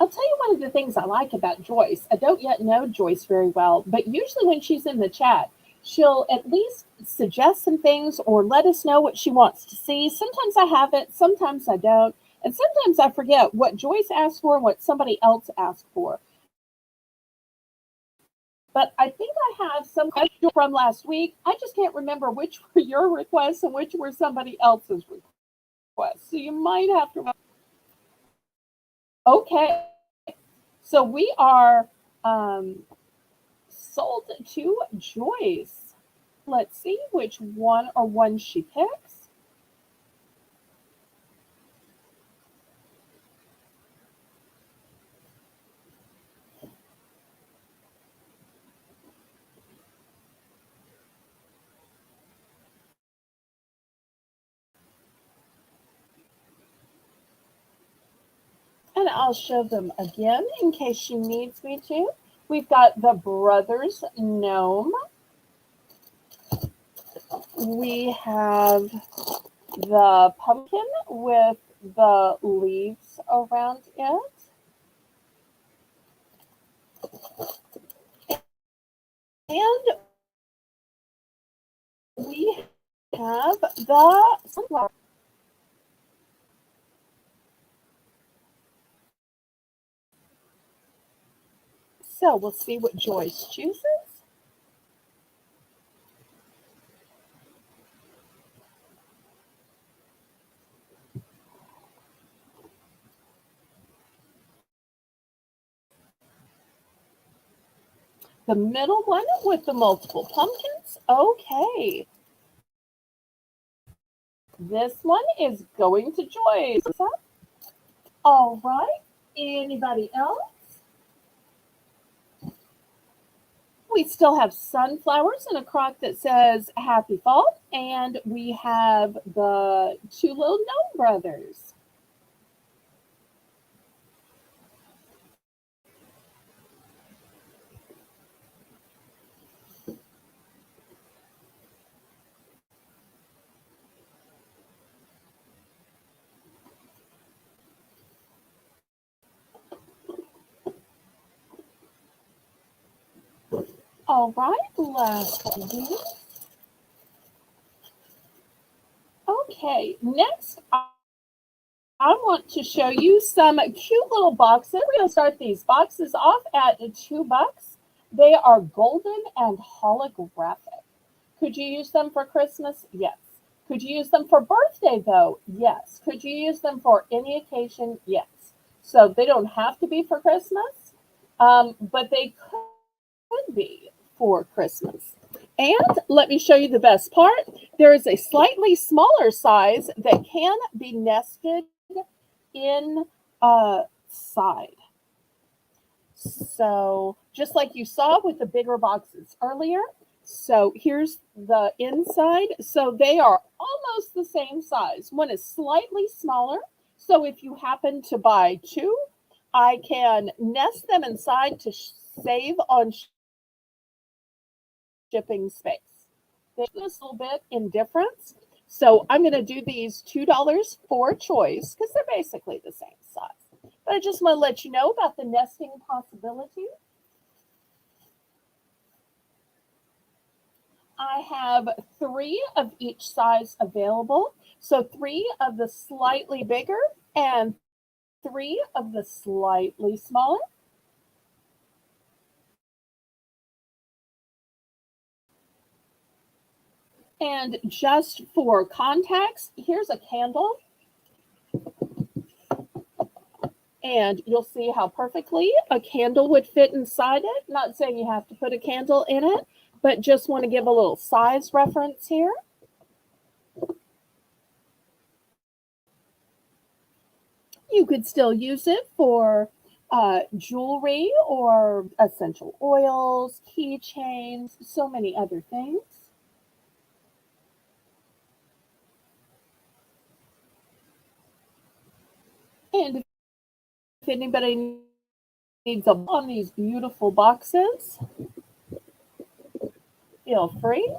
I'll tell you one of the things I like about Joyce. I don't yet know Joyce very well, but usually when she's in the chat, she'll at least suggest some things or let us know what she wants to see. Sometimes I have it, sometimes I don't. And sometimes I forget what Joyce asked for and what somebody else asked for. But I think I have some questions from last week. I just can't remember which were your requests and which were somebody else's requests. So you might have to. Okay. So we are sold to Joyce. Let's see which one or one she picks. And I'll show them again in case she needs me to. We've got the Brothers Gnome. We have the pumpkin with the leaves around it. And we have the sunflower. So we'll see what Joyce chooses. The middle one with the multiple pumpkins. Okay. This one is going to Joyce. All right. Anybody else? We still have sunflowers in a crock that says Happy Fall. And we have the two little gnome brothers. All right, last one here. Okay, next I want to show you some cute little boxes. We're going to start these boxes off at $2. They are golden and holographic. Could you use them for Christmas? Yes. Could you use them for birthday, though? Yes. Could you use them for any occasion? Yes. So they don't have to be for Christmas, but they could be for Christmas. And let me show you the best part. there is a slightly smaller size that can be nested in a side. So just like you saw with the bigger boxes earlier, so here's the inside. So they are almost the same size. One is slightly smaller. So if you happen to buy two, I can nest them inside to save on shipping space. There's a little bit in difference. So I'm going to do these $2 for choice because they're basically the same size. But I just want to let you know about the nesting possibility. I have 3 of each size available. So 3 of the slightly bigger and 3 of the slightly smaller. And just for context, here's a candle. And you'll see how perfectly a candle would fit inside it. Not saying you have to put a candle in it, but just want to give a little size reference here. You could still use it for jewelry or essential oils, keychains, so many other things. And if anybody needs a on these beautiful boxes, feel free.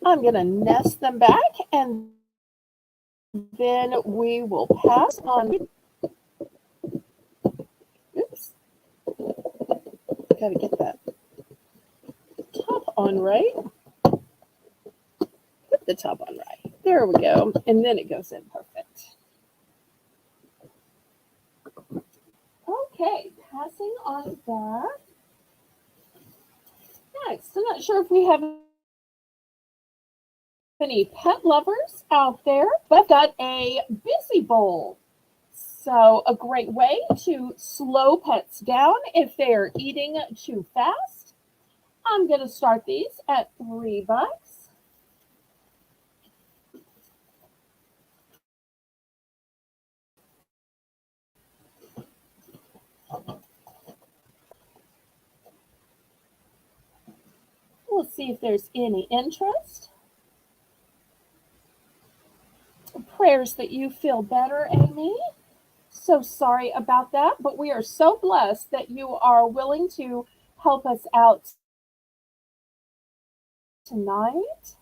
I'm going to nest them back and then we will pass on. Oops. Got to get that top on right. Put the top on right. There we go. And then it goes in perfect. Okay, passing on that. Next, I'm not sure if we have any pet lovers out there, but I've got a busy bowl. So a great way to slow pets down if they're eating too fast. I'm going to start these at $3. We'll see if there's any interest. Prayers that you feel better, Amy. So sorry about that, but we are so blessed that you are willing to help us out tonight.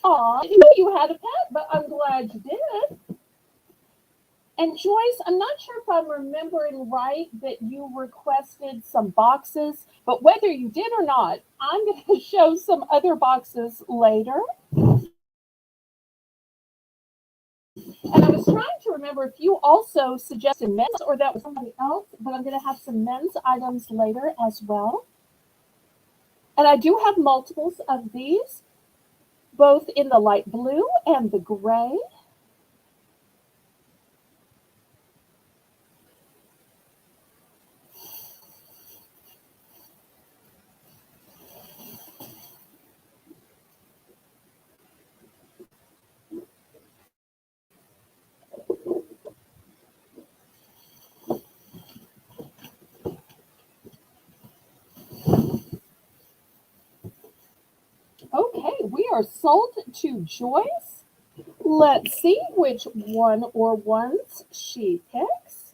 Aw, I didn't know you had a pet, but I'm glad you did. And Joyce, I'm not sure if I'm remembering right that you requested some boxes, but whether you did or not, I'm going to show some other boxes later. And I was trying to remember if you also suggested men's or that was somebody else, but I'm going to have some men's items later as well. And I do have multiples of these, both in the light blue and the gray. Okay, we are sold to Joyce. Let's see which one or ones she picks.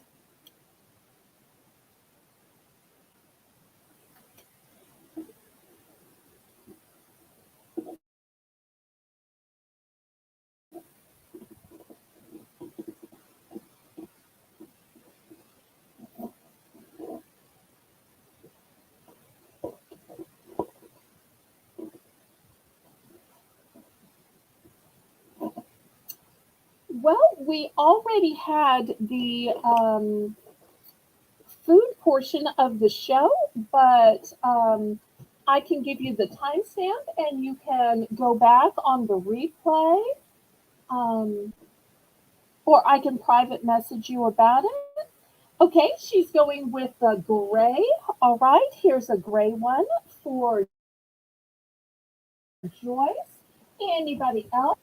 Well, we already had the food portion of the show, but I can give you the timestamp and you can go back on the replay, um, or I can private message you about it. Okay, she's going with the gray. All right, here's a gray one for Joyce. Anybody else?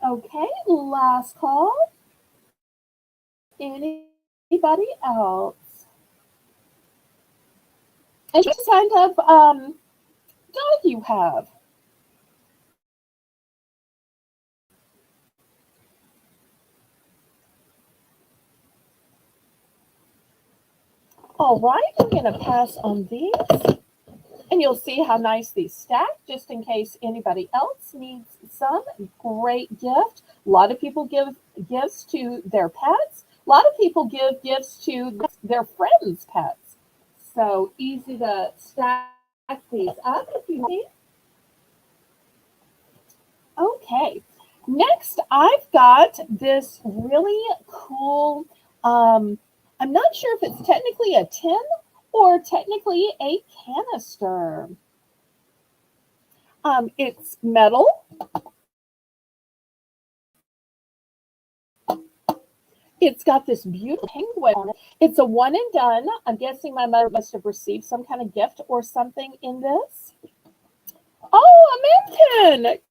Okay, last call. Anybody else? And what kind of dog you have? All right, I'm going to pass on these. And you'll see how nice these stack, just in case anybody else needs some. Great gift. A lot of people give gifts to their pets. A lot of people give gifts to their friends' pets. So easy to stack these up if you need. Okay. Next, I've got this really cool, I'm not sure if it's technically a tin or technically a canister. It's metal. It's got this beautiful penguin on it. It's a one and done. I'm guessing my mother must have received some kind of gift or something in this. Oh, a Minton!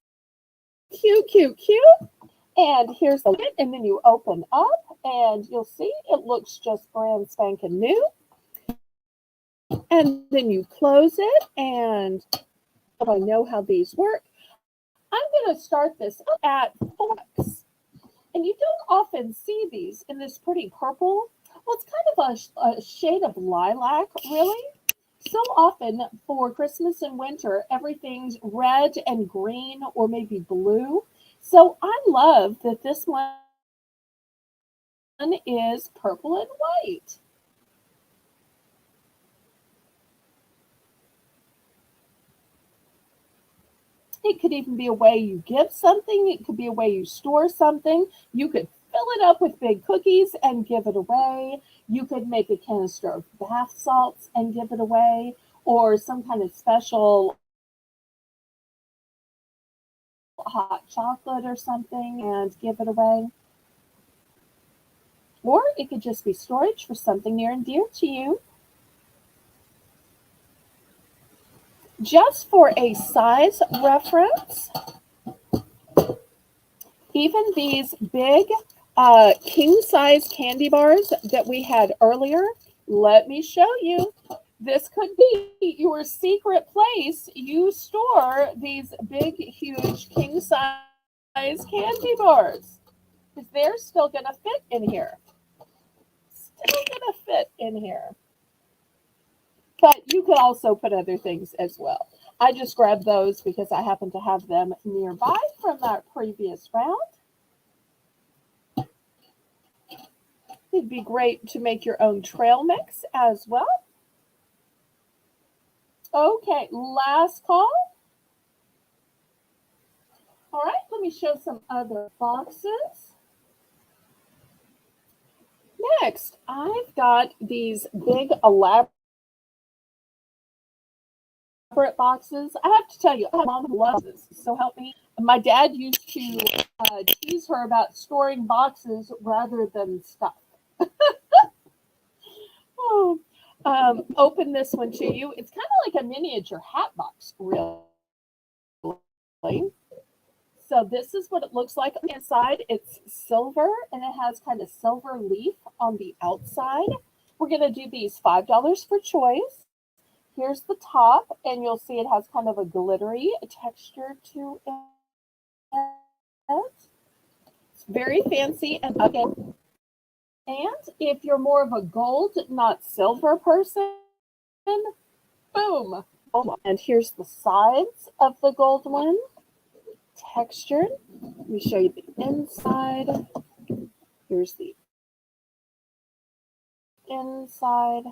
Cute, cute, cute. And here's the lid, and then you open up, and you'll see it looks just brand spanking new. And then you close it, and I know how these work. I'm going to start this at $4. And you don't often see these in this pretty purple. Well, it's kind of a shade of lilac, really. So often for Christmas and winter, everything's red and green or maybe blue. So I love that this one is purple and white. It could even be a way you give something. It could be a way you store something. You could fill it up with big cookies and give it away. You could make a canister of bath salts and give it away, or some kind of special hot chocolate or something and give it away. Or it could just be storage for something near and dear to you. Just for a size reference, even these big king size candy bars that we had earlier, let me show you. This could be your secret place you store these big, huge king size candy bars. Because they're still going to fit in here. Still going to fit in here. But you could also put other things as well. I just grabbed those because I happen to have them nearby from that previous round. It'd be great to make your own trail mix as well. Okay, last call. All right, let me show some other boxes. Next, I've got these big elaborate boxes. I have to tell you, my mom loves this. So help me. My dad used to tease her about storing boxes rather than stuff. Oh, open this one to you. It's kind of like a miniature hat box, really. So this is what it looks like on the inside. It's silver, and it has kind of silver leaf on the outside. We're going to do these $5 for choice. Here's the top, and you'll see it has kind of a glittery texture to it. It's very fancy and okay. And if you're more of a gold, not silver person, boom. And here's the sides of the gold one, textured. Let me show you the inside. Here's the inside.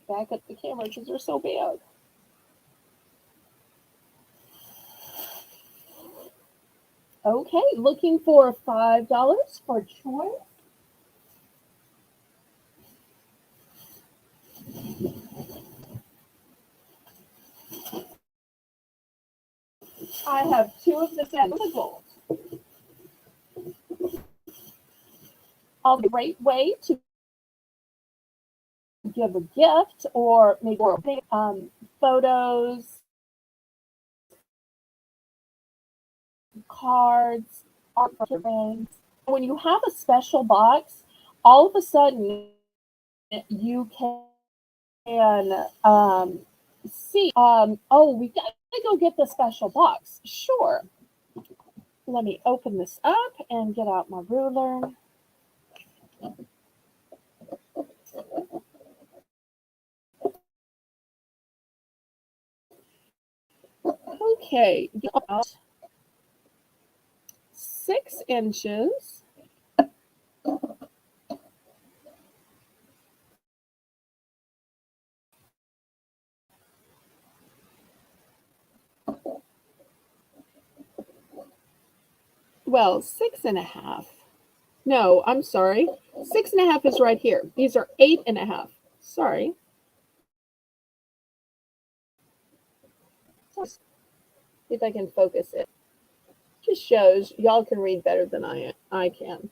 back up the camera because they're so big. Okay, looking for $5 for choice. I have two of the set of the gold. A great way to give a gift or maybe photos, cards, art for things. When you have a special box, all of a sudden you can see, oh, we got to go get the special box. Sure. Let me open this up and get out my ruler. Okay, about 6 inches. Well, 6.5. No, I'm sorry. 6.5 is right here. These are 8.5. Sorry. See if I can focus it. Just shows y'all can read better than I can.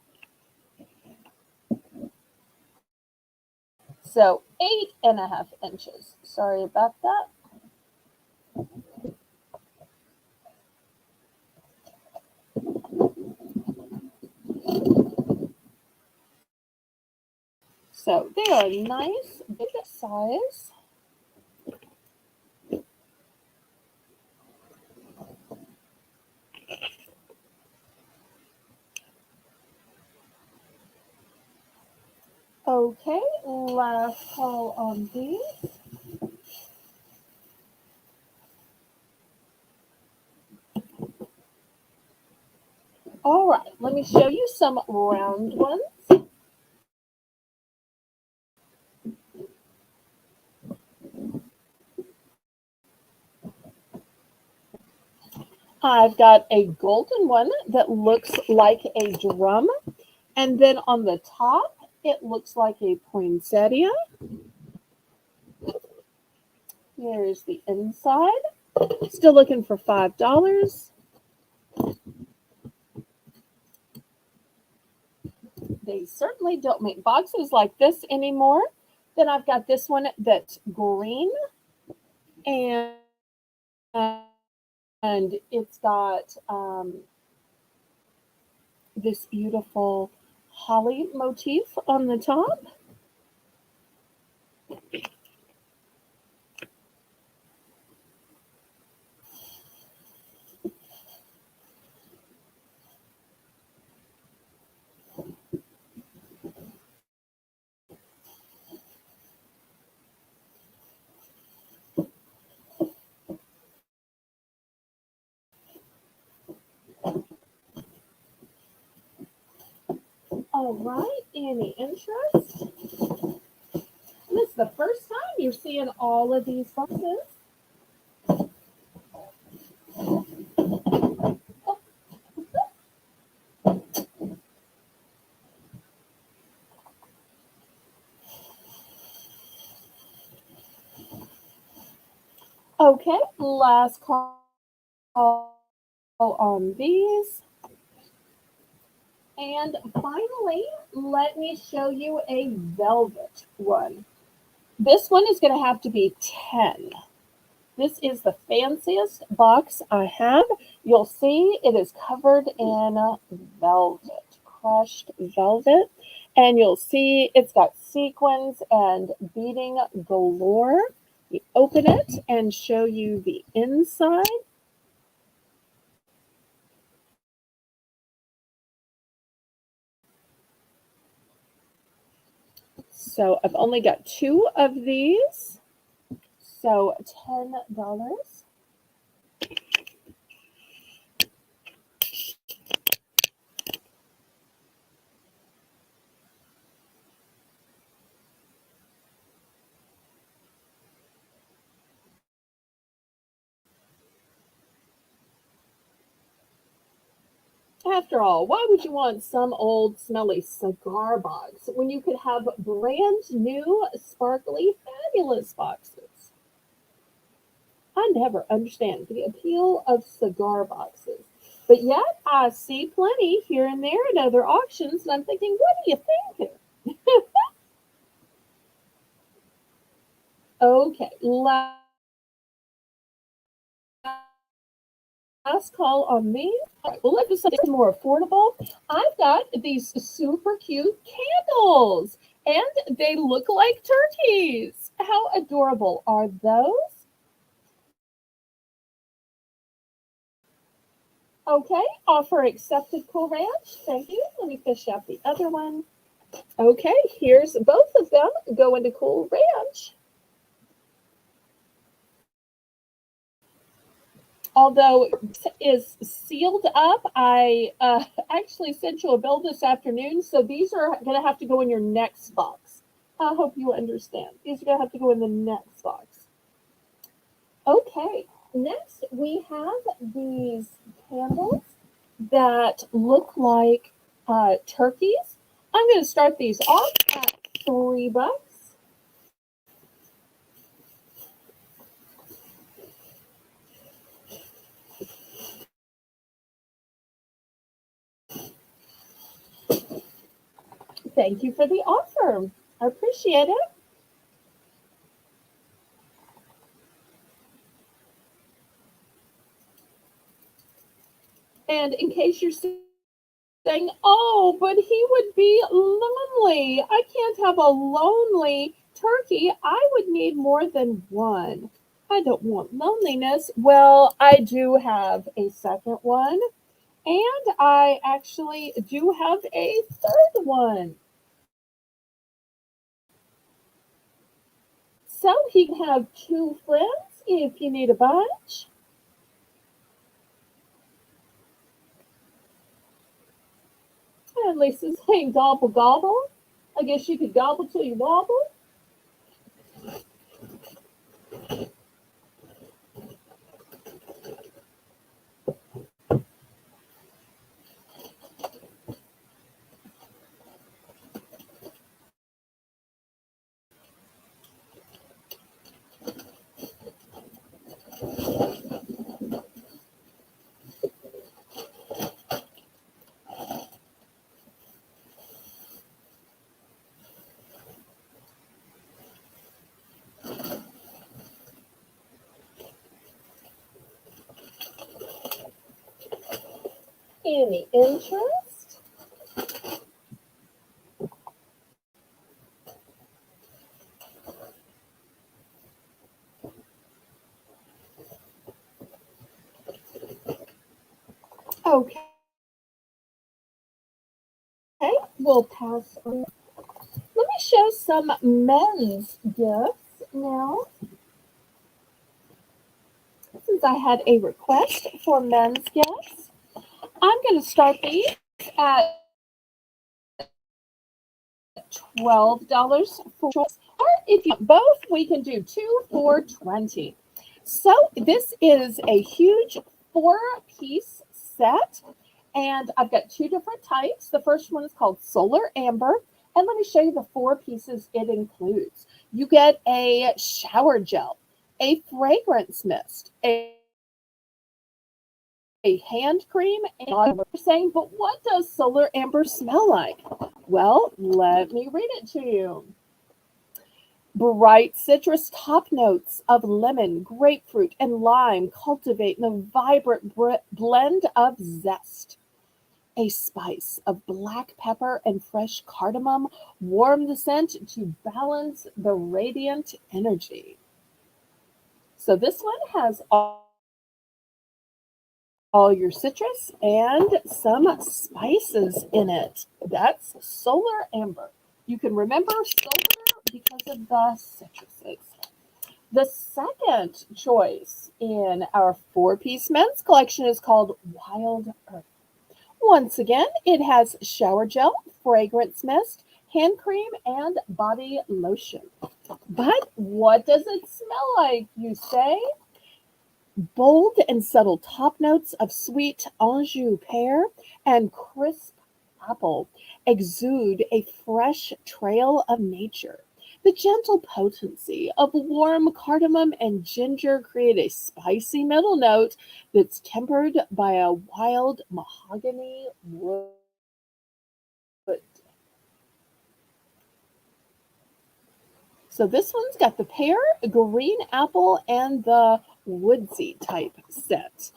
So 8.5 inches. Sorry about that. So they are nice, big size. Okay, last call on these. All right, let me show you some round ones. I've got a golden one that looks like a drum. And then on the top, it looks like a poinsettia. Here's the inside. Still looking for $5. They certainly don't make boxes like this anymore. Then I've got this one that's green. And it's got this beautiful holly motif on the top. All right, any interest? This is the first time you're seeing all of these boxes. Okay, last call on these. And finally, let me show you a velvet one. This one is going to have to be 10. This is the fanciest box I have. You'll see it is covered in velvet, crushed velvet. And you'll see it's got sequins and beading galore. You open it and show you the inside. So I've only got 2 of these. So $10. After all, why would you want some old smelly cigar box when you could have brand new, sparkly, fabulous boxes? I never understand the appeal of cigar boxes. But yet I see plenty here and there at other auctions, and I'm thinking, what do you think? Okay, last call on these. All right, well, let's do something more affordable. I've got these super cute candles, and they look like turkeys. How adorable are those? Okay, offer accepted, Cool Ranch. Thank you. Let me fish out the other one. Okay, here's both of them. Go into Cool Ranch. Although it is sealed up, I actually sent you a bill this afternoon, so these are going to have to go in your next box. I hope you understand. These are going to have to go in the next box. Okay, next we have these candles that look like turkeys. I'm going to start these off at $3. Thank you for the offer. I appreciate it. And in case you're saying, oh, but he would be lonely. I can't have a lonely turkey. I would need more than one. I don't want loneliness. Well, I do have a second one, and I actually do have a third one. So he can have two friends if you need a bunch. And Lisa's saying gobble gobble. I guess you could gobble till you wobble. Any interest? Okay, we'll pass on. Let me show some men's gifts now. Since I had a request for men's gifts, I'm going to start these at $12 for choice. Or if you want both, we can do two for $20. So this is a huge four-piece set, and I've got two different types. The first one is called Solar Amber, and let me show you the four pieces it includes. You get a shower gel, a fragrance mist, a hand cream, and you're saying, but what does Solar Amber smell like? Well, let me read it to you. Bright citrus top notes of lemon, grapefruit, and lime cultivate in a vibrant blend of zest. A spice of black pepper and fresh cardamom warm the scent to balance the radiant energy. So this one has all your citrus and some spices in it. That's Solar Amber. You can remember solar because of the citruses. The second choice in our four-piece men's collection is called Wild Earth. Once again, it has shower gel, fragrance mist, hand cream, and body lotion. But what does it smell like, you say? Bold and subtle top notes of sweet Anjou pear and crisp apple exude a fresh trail of nature. The gentle potency of warm cardamom and ginger create a spicy middle note that's tempered by a wild mahogany wood. So this one's got the pear, green apple, and the woodsy type set.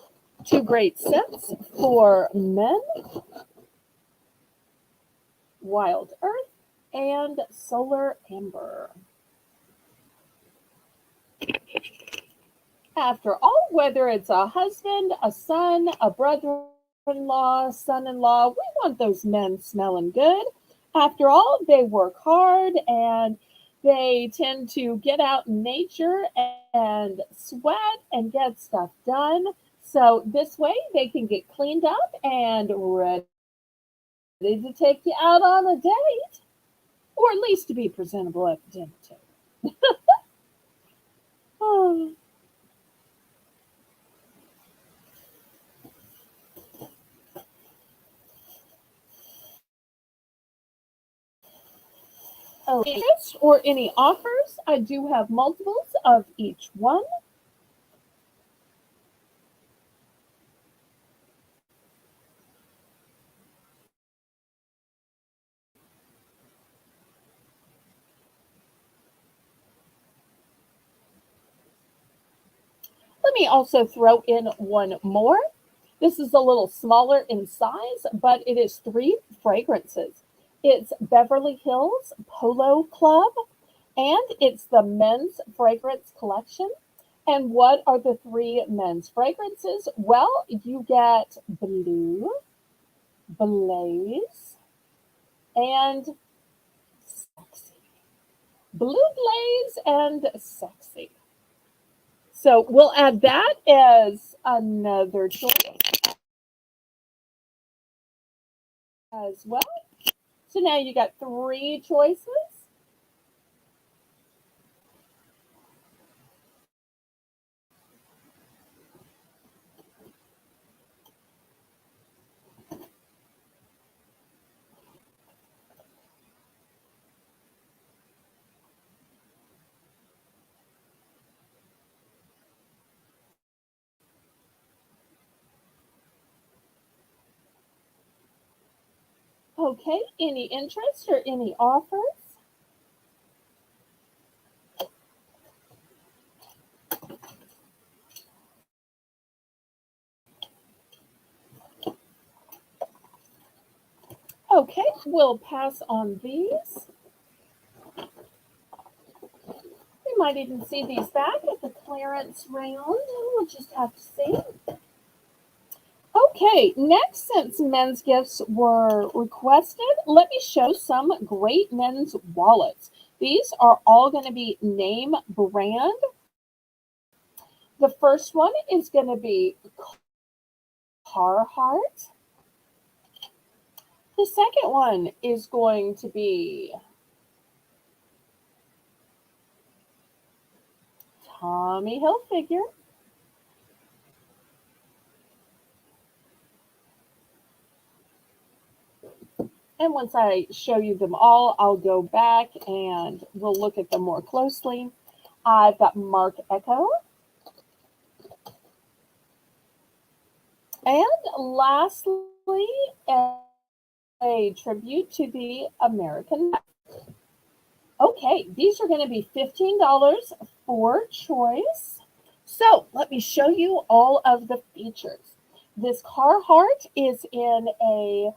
Two great scents for men: wild earth and solar amber. After all, whether it's a husband, a son, a brother-in-law, son-in-law, we want those men smelling good. After all, they work hard and they tend to get out in nature and sweat and get stuff done. So this way they can get cleaned up and ready to take you out on a date, or at least to be presentable at the dinner table. Oh. Interest or any offers? I do have multiples of each one. Let me also throw in one more. This is a little smaller in size, but it is three fragrances. It's Beverly Hills Polo Club, and it's the men's fragrance collection. And what are the three men's fragrances? Well, you get Blue, Blaze, and Sexy. Blue, Blaze, and Sexy. So we'll add that as another choice as well. So now you got three choices. Okay, any interest or any offers? Okay, we'll pass on these. We might even see these back at the clearance round. We'll just have to see. Okay, next, since men's gifts were requested, let me show some great men's wallets. These are all going to be name brand. The first one is going to be Carhartt. The second one is going to be Tommy Hilfiger. And once I show you them all, I'll go back and we'll look at them more closely. I've got Mark Echo. And lastly, a tribute to the American. Okay, these are going to be $15 for choice. So let me show you all of the features. This Carhartt is in a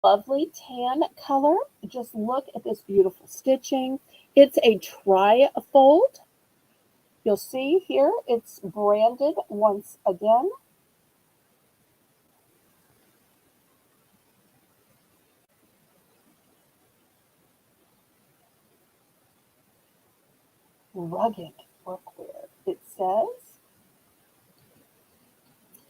lovely tan color. Just look at this beautiful stitching. It's a tri-fold. You'll see here it's branded once again. Rugged workwear, it says.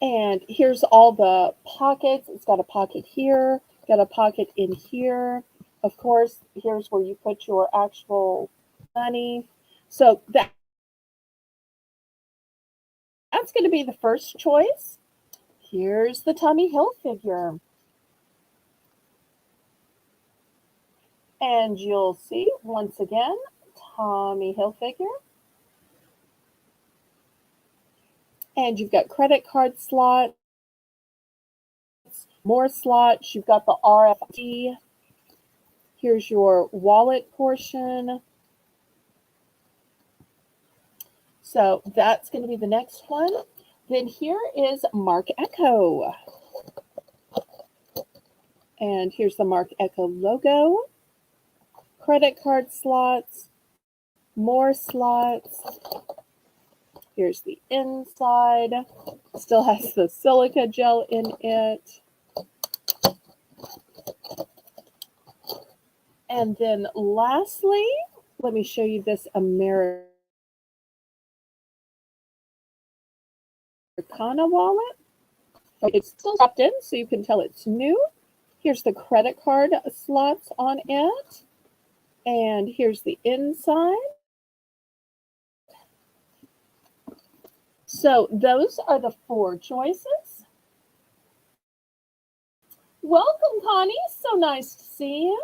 And here's all the pockets. It's got a pocket here, got a pocket in here. Of course, here's where you put your actual money. So that that's going to be the first choice. Here's the Tommy Hilfiger. And you'll see, once again, Tommy Hilfiger. And you've got credit card slots, more slots. You've got the RFID. Here's your wallet portion. So that's going to be the next one. Then here is Mark Echo. And here's the Mark Echo logo. Credit card slots, more slots. Here's the inside. Still has the silica gel in it. And then lastly, let me show you this Americana wallet. It's still dropped in, so you can tell it's new. Here's the credit card slots on it. And here's the inside. So those are the 4 choices. Welcome, Connie. So nice to see you.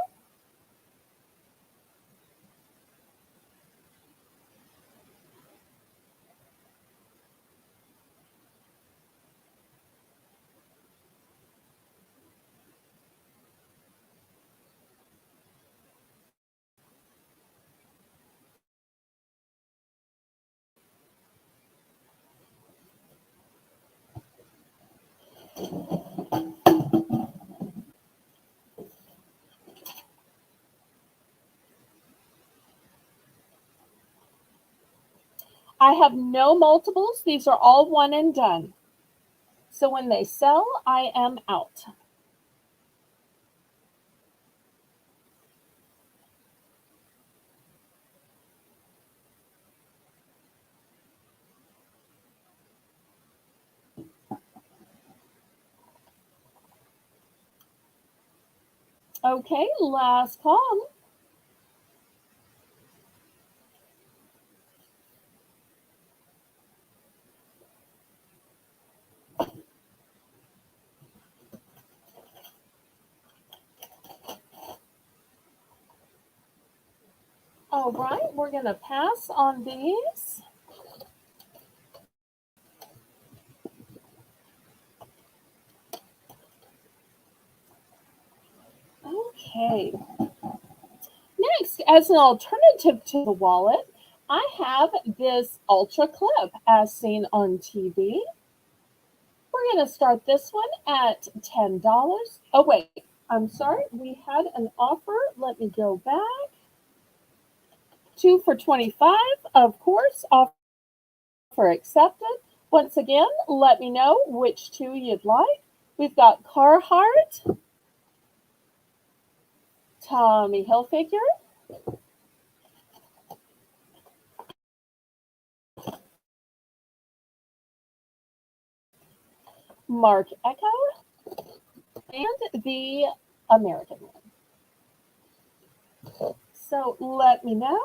I have no multiples. These are all one and done. So when they sell, I am out. Okay, last call. All right, we're going to pass on these. Okay. Next, as an alternative to the wallet, I have this Ultra Clip as seen on TV. We're going to start this one at $10. Oh, wait, I'm sorry. We had an offer. Let me go back. 2 for $25, of course, offer accepted. Once again, let me know which 2 you'd like. We've got Carhartt, Tommy Hilfiger, Mark Echo, and the American one. So let me know.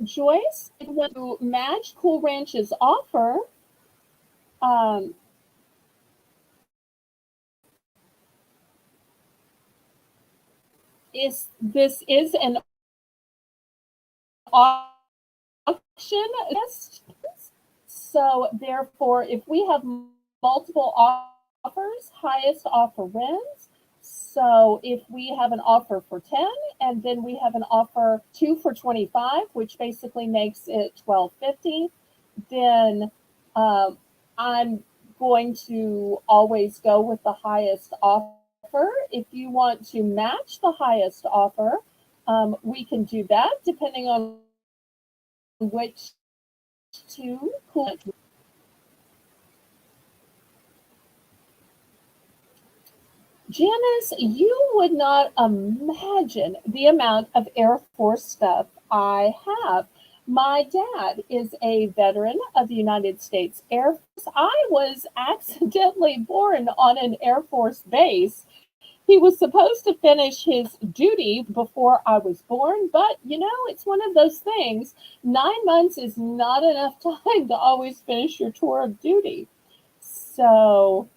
Joyce, to match Cool Ranch's offer, this is an auction list. So therefore, if we have multiple offers, highest offer wins. So if we have an offer for 10 and then we have an offer 2 for 25, which basically makes it $12.50, then I'm going to always go with the highest offer. If you want to match the highest offer, we can do that depending on which 2 cool. Janice, you would not imagine the amount of Air Force stuff I have. My dad is a veteran of the United States Air Force. I was accidentally born on an Air Force base. He was supposed to finish his duty before I was born, but it's one of those things. 9 months is not enough time to always finish your tour of duty. So,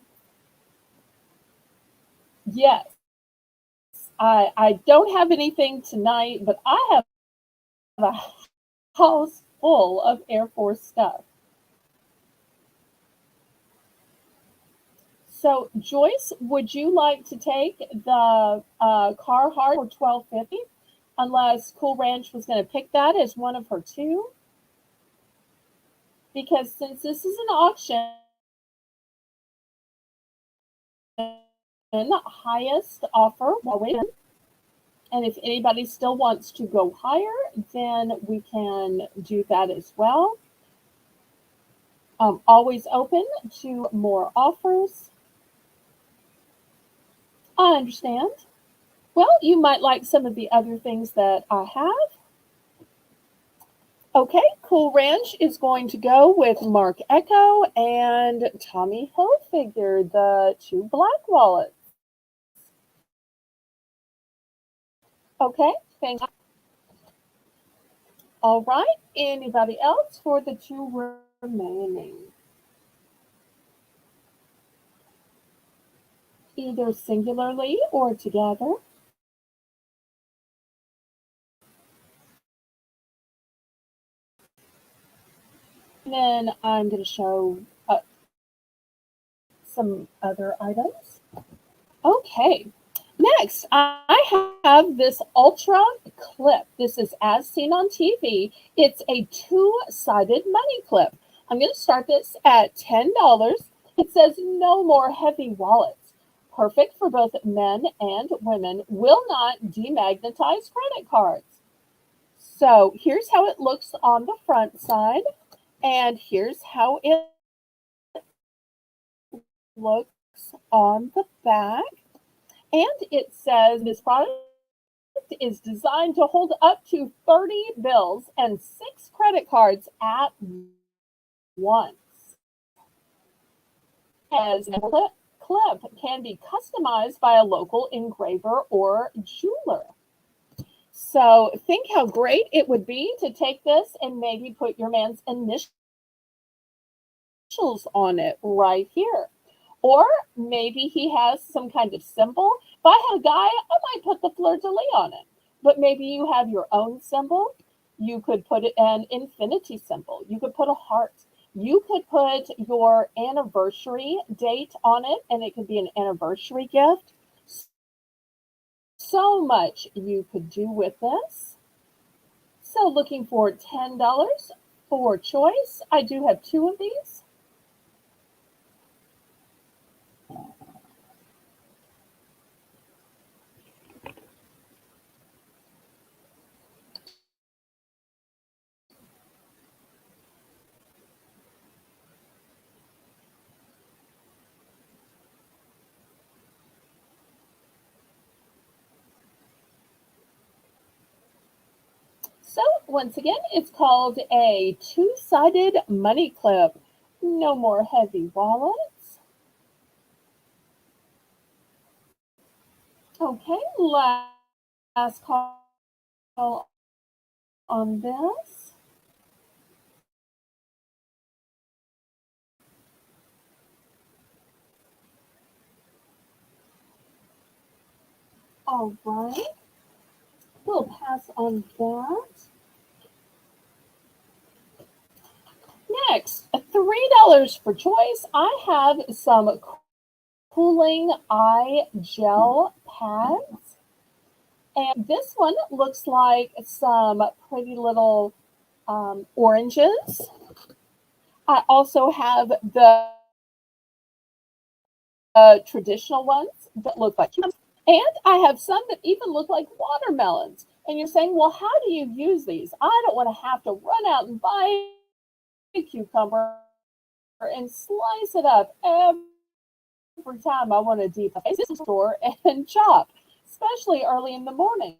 yes, I don't have anything tonight, but I have a house full of Air Force stuff. So, Joyce, would you like to take the Carhartt for 12.50? Unless Cool Ranch was going to pick that as one of her two, because since this is an auction, highest offer will win. And if anybody still wants to go higher, then we can do that as well. Always open to more offers. I understand. Well, you might like some of the other things that I have. Okay, Cool Ranch is going to go with Mark Echo and Tommy Hilfiger, the two black wallets. Okay, thank you. All right, anybody else for the two remaining? Either singularly or together. And then I'm going to show some other items. Okay, next I have this ultra clip. This is as seen on TV. It's a two-sided money clip. I'm going to start this at $10. It says no more heavy wallets. Perfect for both men and women. Will not demagnetize credit cards. So here's how it looks on the front side, and here's how it looks on the back. And it says this product is designed to hold up to 30 bills and 6 credit cards at once. As a clip can be customized by a local engraver or jeweler. So think how great it would be to take this and maybe put your man's initials on it right here. Or maybe he has some kind of symbol. If I had a guy, I might put the fleur de lis on it. But maybe you have your own symbol. You could put it an infinity symbol. You could put a heart. You could put your anniversary date on it, and it could be an anniversary gift. So much you could do with this. So looking for $10 for choice. I do have two of these. So once again, it's called a two-sided money clip. No more heavy wallets. Okay, last call on this. All right, we'll pass on that. Next, $3 for choice. I have some cooling eye gel pads. And this one looks like some pretty little oranges. I also have the traditional ones that look like cucumbers. And I have some that even look like watermelons. And you're saying, well, how do you use these? I don't want to have to run out and buy a cucumber and slice it up every every time I want to deep face the store and shop, especially early in the morning.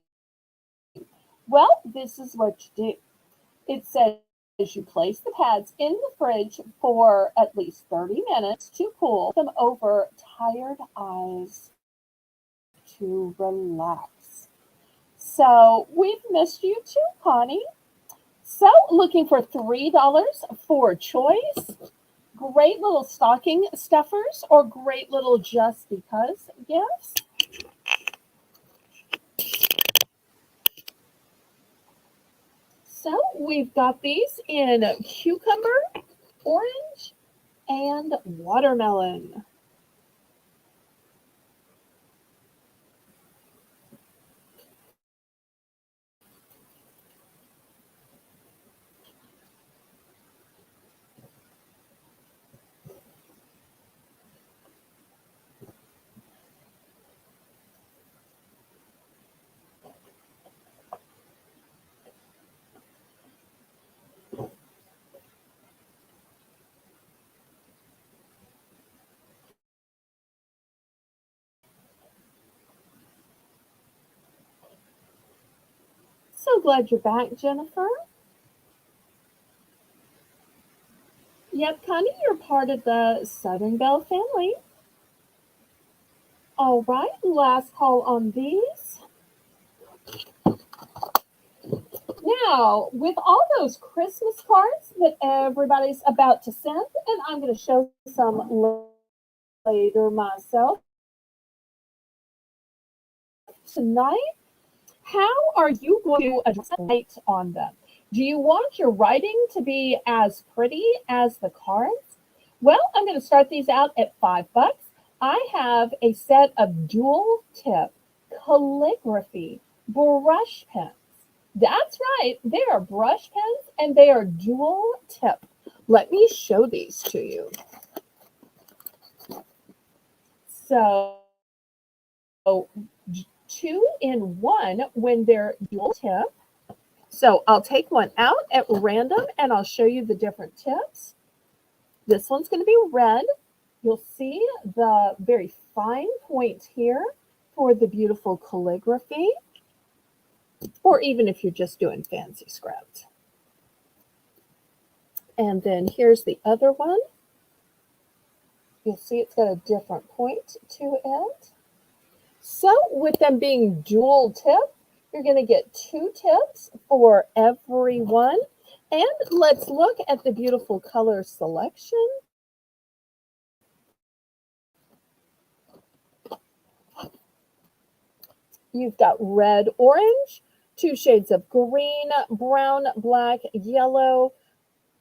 Well, this is what you do. It says you place the pads in the fridge for at least 30 minutes to cool them over tired eyes to relax. So we've missed you too, Connie. So looking for $3 for choice. Great little stocking stuffers or great little just because gifts. So we've got these in cucumber, orange, and watermelon. So glad you're back, Jennifer. Yep, Connie, you're part of the Southern Belle family. All right, last call on these. Now, with all those Christmas cards that everybody's about to send, and I'm going to show some later myself tonight, how are you going to address light on them? Do you want your writing to be as pretty as the cards? Well, I'm going to start these out at $5. I have a set of dual tip calligraphy brush pens. That's right, they are brush pens and they are dual tip. Let me show these to you. So, 2 in 1 when they're dual tip. So I'll take one out at random and I'll show you the different tips. This one's going to be red. You'll see the very fine point here for the beautiful calligraphy, or even if you're just doing fancy script. And then here's the other one. You'll see it's got a different point to it. So with them being dual tip, you're going to get 2 tips for every one. And let's look at the beautiful color selection. You've got red, orange, 2 shades of green, brown, black, yellow,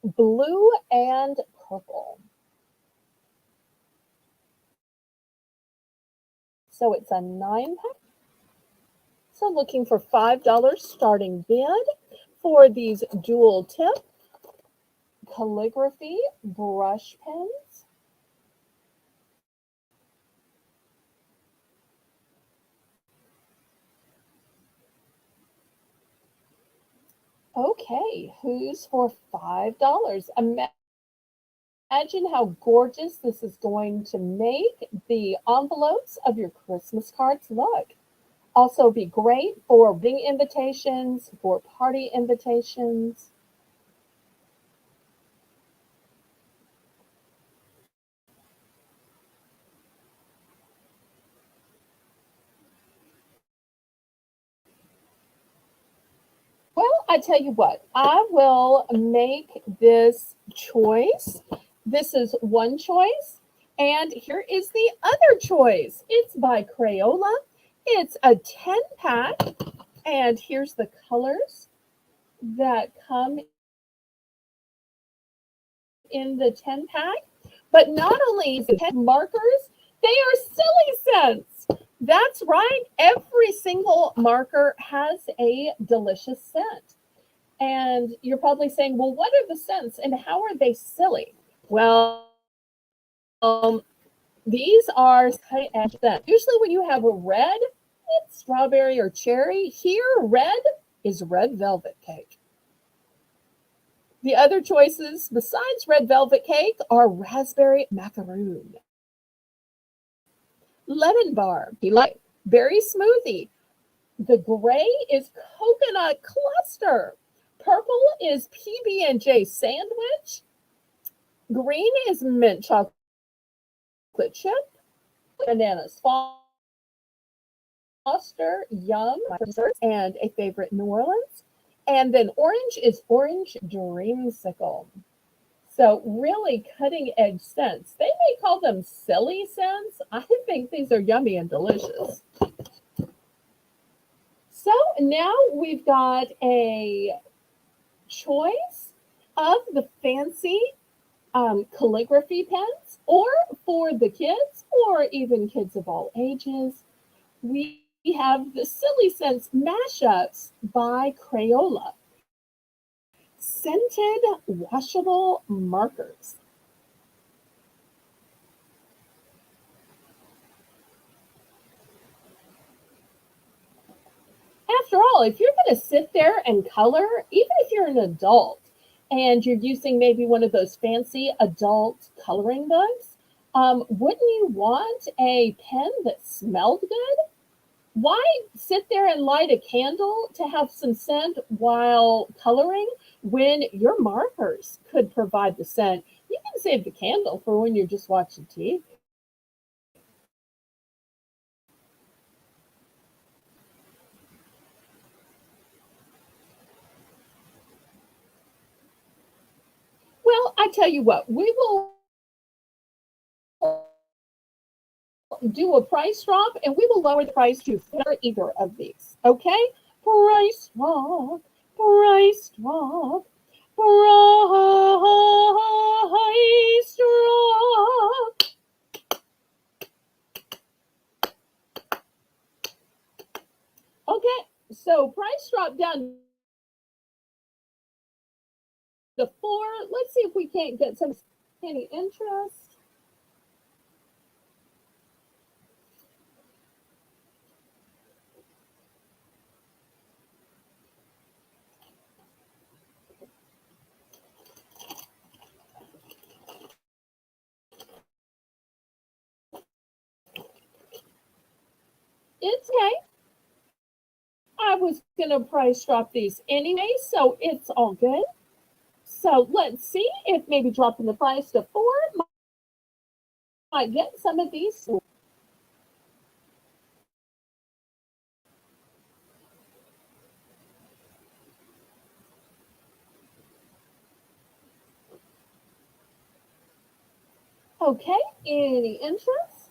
blue, and purple. So it's a 9-pack. So looking for $5 starting bid for these dual tip calligraphy brush pens. Okay, who's for $5? Imagine how gorgeous this is going to make the envelopes of your Christmas cards look. Also be great for ring invitations, for party invitations. Well, I tell you what, I will make this choice. This is one choice. And here is the other choice. It's by Crayola. It's a 10-pack. And here's the colors that come in the 10-pack. But not only is it 10 markers, they are silly scents. That's right. Every single marker has a delicious scent. And you're probably saying, well, what are the scents and how are they silly? Well, these are scents. Usually when you have a red, it's strawberry or cherry. Here, red is red velvet cake. The other choices besides red velvet cake are raspberry macaroon. lemon bar, berry smoothie. The gray is coconut cluster. Purple is PB&J sandwich. Green is mint chocolate chip. Bananas Foster, yum, for desserts, and a favorite New Orleans. And then orange is orange dreamsicle. So really cutting edge scents. They may call them silly scents. I think these are yummy and delicious. So now we've got a choice of the fancy calligraphy pens, or for the kids, or even kids of all ages. We have the Silly Scents Mashups by Crayola. Scented washable markers. After all, if you're going to sit there and color, even if you're an adult and you're using maybe one of those fancy adult coloring books, wouldn't you want a pen that smelled good? Why sit there and light a candle to have some scent while coloring when your markers could provide the scent? You can save the candle for when you're just watching TV. Well, I tell you what, we will do a price drop and we will lower the price to for either of these. Okay? Price drop, price drop, price drop. Okay, so price drop down to 4. Let's see if we can't get some any interest. It's okay. I was going to price drop these anyway, so it's all good. So let's see if maybe dropping the price to 4 might get some of these. Okay, any interest?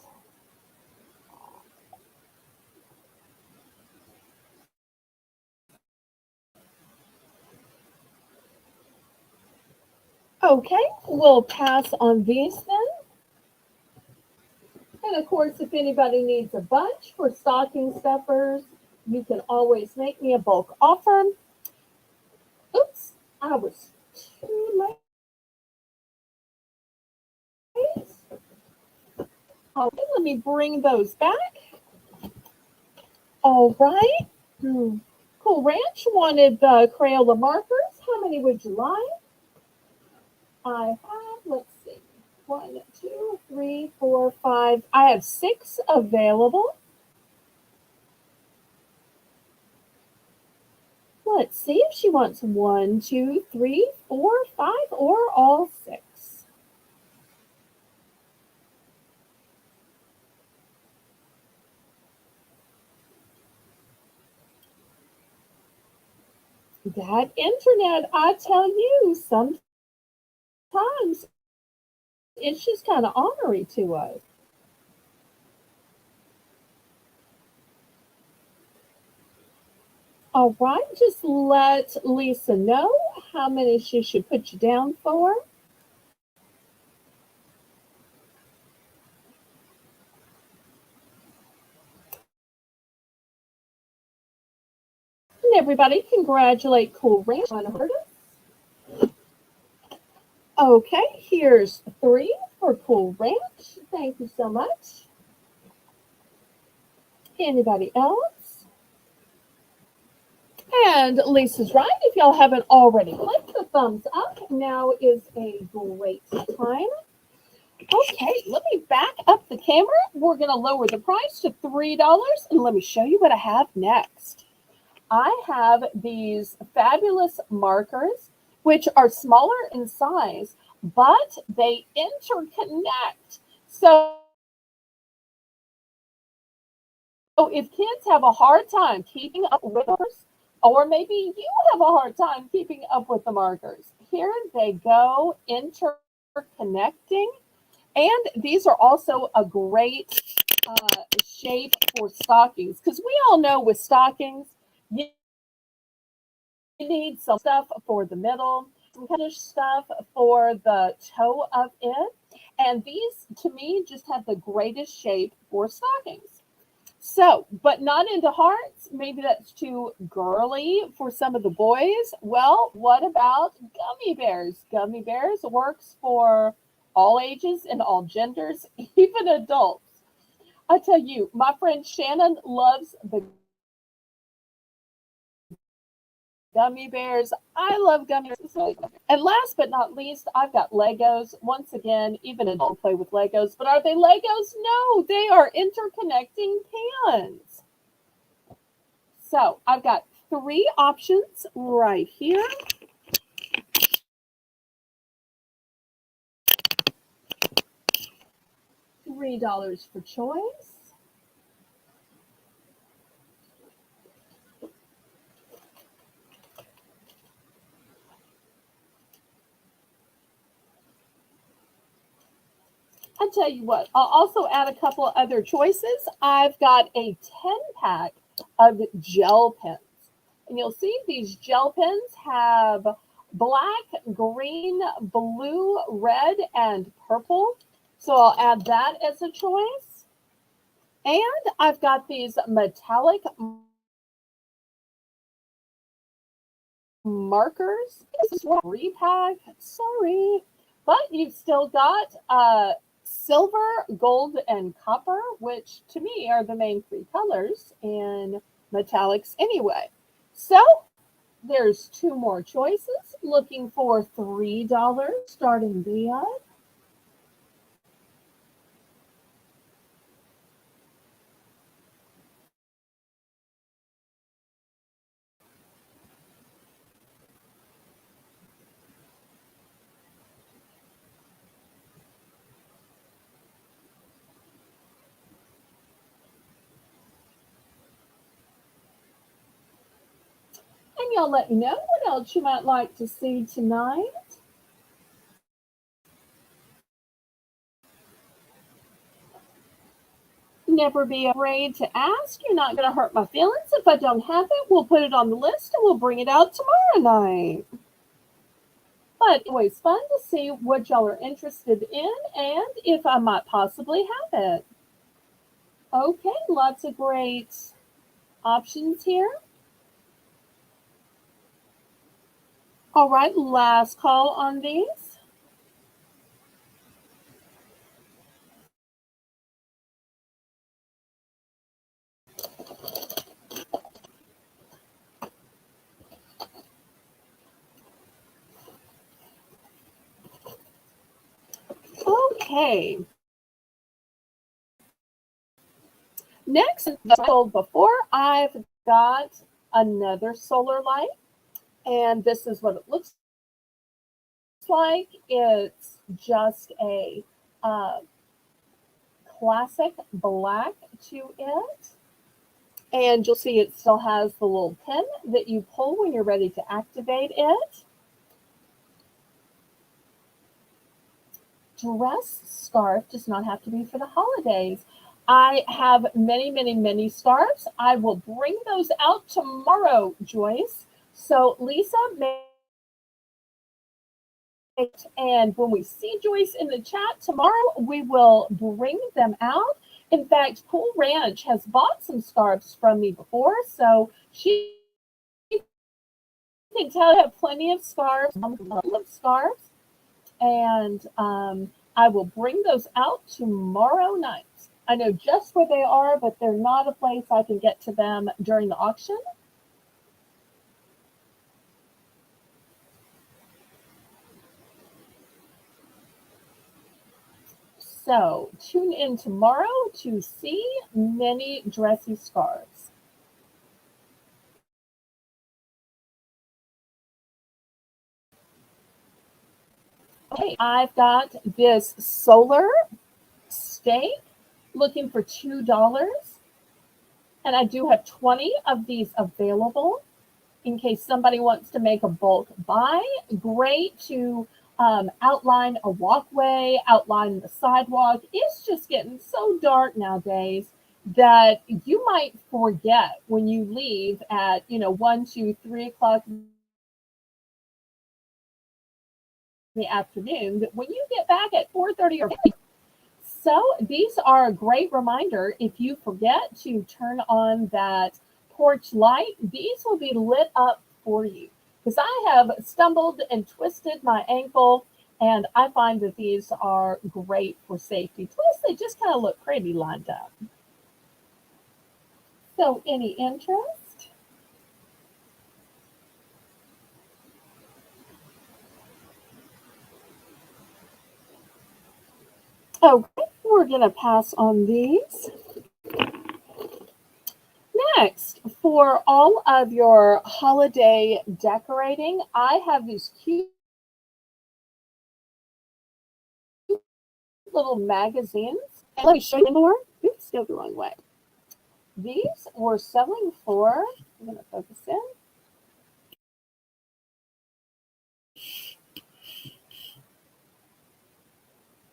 Okay, we'll pass on these then. And of course, if anybody needs a bunch for stocking stuffers, you can always make me a bulk offer. Oops, I was too late. Okay, let me bring those back. All right. Cool Ranch wanted the Crayola markers. How many would you like? I have, let's see, 1, 2, 3, 4, 5. I have 6 available. Let's see if she wants 1, 2, 3, 4, 5, or all 6. That internet, I tell you, sometimes it's just kind of ornery to us. All right, just let Lisa know how many she should put you down for. And everybody, congratulate Cool Ranch on her. Okay, here's 3 for Cool Ranch. Thank you so much. Anybody else? And Lisa's right. If y'all haven't already clicked the thumbs up, now is a great time. Okay, let me back up the camera. We're going to lower the price to $3 and let me show you what I have next. I have these fabulous markers, which are smaller in size, but they interconnect. So if kids have a hard time keeping up with markers, or maybe you have a hard time keeping up with the markers, here they go interconnecting. And these are also a great shape for stockings because we all know with stockings, you need some stuff for the middle, some kind of stuff for the toe of it. And these, to me, just have the greatest shape for stockings. So, but not into hearts. Maybe that's too girly for some of the boys. Well, what about gummy bears? Gummy bears works for all ages and all genders, even adults. I tell you, my friend Shannon loves the gummy bears. I love gummy bears. And last but not least, I've got Legos. Once again, even adults play with Legos, but are they Legos? No, they are interconnecting pans. So I've got three options right here. $3 for choice. I tell you what, I'll also add a couple of other choices. I've got a 10 pack of gel pens. And you'll see these gel pens have black, green, blue, red, and purple. So I'll add that as a choice. And I've got these metallic markers. This is one repack. Sorry. But you've still got silver, gold, and copper, which to me are the main three colors in metallics anyway. So there's two more choices. Looking for $3 starting bid. And y'all let me know what else you might like to see tonight. Never be afraid to ask. You're not going to hurt my feelings. If I don't have it, we'll put it on the list and we'll bring it out tomorrow night. But always fun to see what y'all are interested in and if I might possibly have it. Okay, lots of great options here. All right, last call on these. Okay. Next, as I told before, I've got another solar light, and this is what it looks like. It's just a uh, classic black to it. And you'll see it still has the little pin that you pull when you're ready to activate it. Dress scarf does not have to be for the holidays. I have many, many, many scarves. I will bring those out tomorrow, Joyce. So Lisa, and when we see Joyce in the chat tomorrow, we will bring them out. In fact, Cool Ranch has bought some scarves from me before, so she can tell I have plenty of scarves. I love scarves, and I will bring those out tomorrow night. I know just where they are, but they're not a place I can get to them during the auction. So tune in tomorrow to see many dressy scarves. Okay, I've got this solar steak looking for $2. And I do have 20 of these available in case somebody wants to make a bulk buy. Great to outline a walkway, outline the sidewalk. It's just getting so dark nowadays that you might forget when you leave at 1, 2, 3 o'clock in the afternoon, that when you get back at 4:30 or 5. So these are a great reminder. If you forget to turn on that porch light, these will be lit up for you. Because I have stumbled and twisted my ankle, and I find that these are great for safety. Plus, they just kind of look pretty lined up. So, any interest? Okay, we're going to pass on these. Next, for all of your holiday decorating, I have these cute little magazines. And let me show you more. Oops, go the wrong way. These were selling for, I'm going to focus in,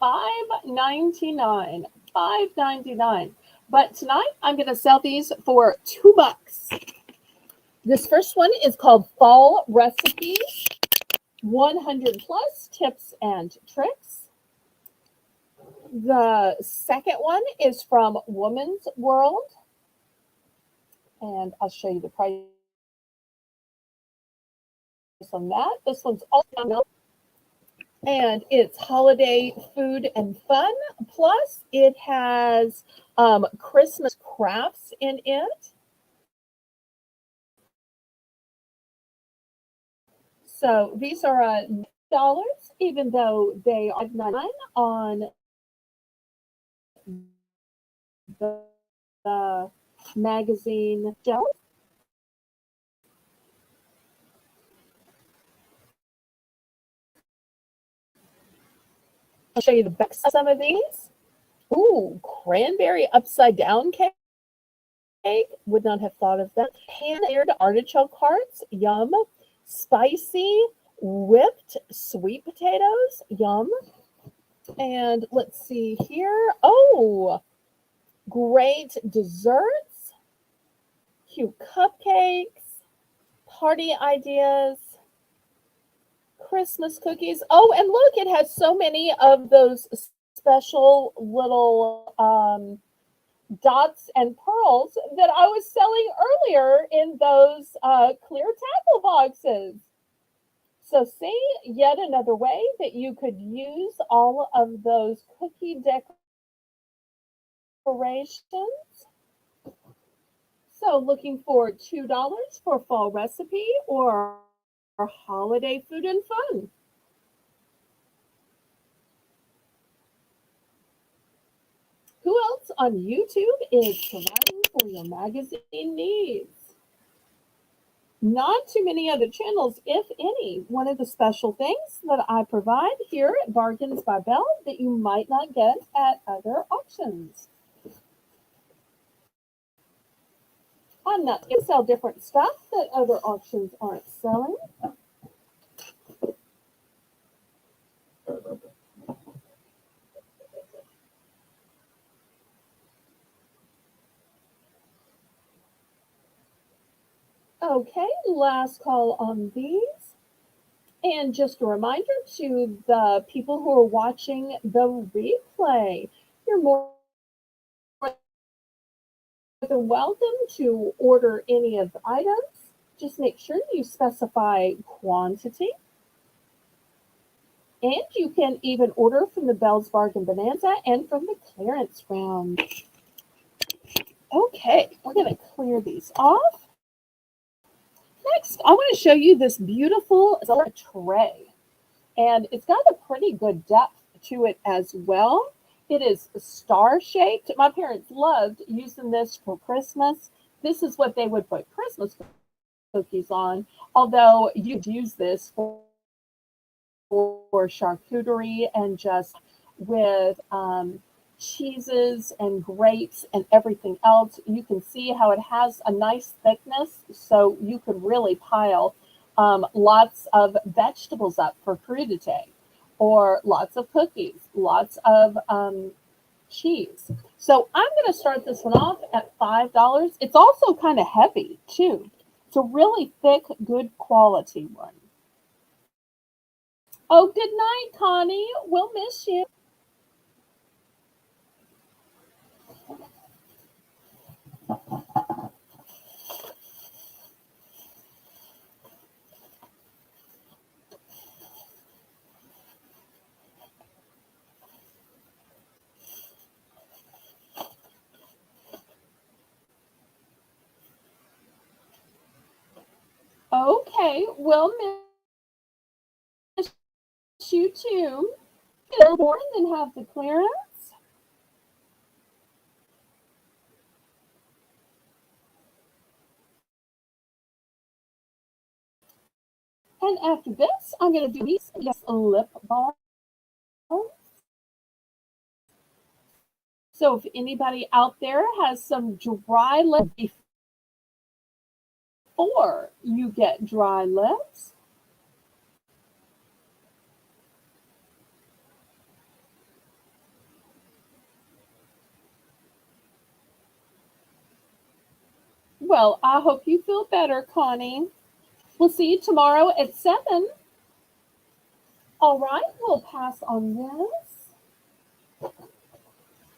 $5.99. $5.99. But tonight I'm going to sell these for $2. This first one is called Fall Recipes, 100 plus tips and tricks. The second one is from Woman's World, and I'll show you the price on that. This one's also, and it's holiday food and fun. Plus, it has Christmas crafts in it. So these are $9, even though they are 9 on the magazine shelf. I'll show you the backs of some of these. Ooh, cranberry upside down cake. Would not have thought of that. Pan-seared artichoke hearts. Yum. Spicy whipped sweet potatoes. Yum. And let's see here. Oh, great desserts. Cute cupcakes. Party ideas. Christmas cookies. Oh, and look, it has so many of those special little dots and pearls that I was selling earlier in those clear tackle boxes. So see, yet another way that you could use all of those cookie decorations. So looking for $2 for fall recipe or holiday food and fun. Who else on YouTube is providing for your magazine needs? Not too many other channels, if any. One of the special things that I provide here at Bargains by Belle that you might not get at other auctions. I'm not going to sell different stuff that other auctions aren't selling. Okay, last call on these. And just a reminder to the people who are watching the replay, you're more than welcome to order any of the items. Just make sure you specify quantity. And you can even order from the Belle's Bargain Bonanza and from the clearance round. Okay, we're going to clear these off. Next, I want to show you this beautiful tray. And it's got a pretty good depth to it as well. It is star shaped. My parents loved using this for Christmas. This is what they would put Christmas cookies on, although you could use this for charcuterie and just with cheeses and grapes and everything else. You can see how it has a nice thickness, so you could really pile lots of vegetables up for crudité, or lots of cookies, lots of cheese. So I'm going to start this one off at $5. It's also kind of heavy too. It's a really thick, good quality one. Oh, good night, Connie. We'll miss you. Okay, we'll miss you too. Get on board and have the clearance. And after this, I'm going to do these lip balms. So if anybody out there has some dry lips before you get dry lips, well, I hope you feel better, Connie. We'll see you tomorrow at 7. All right, we'll pass on this.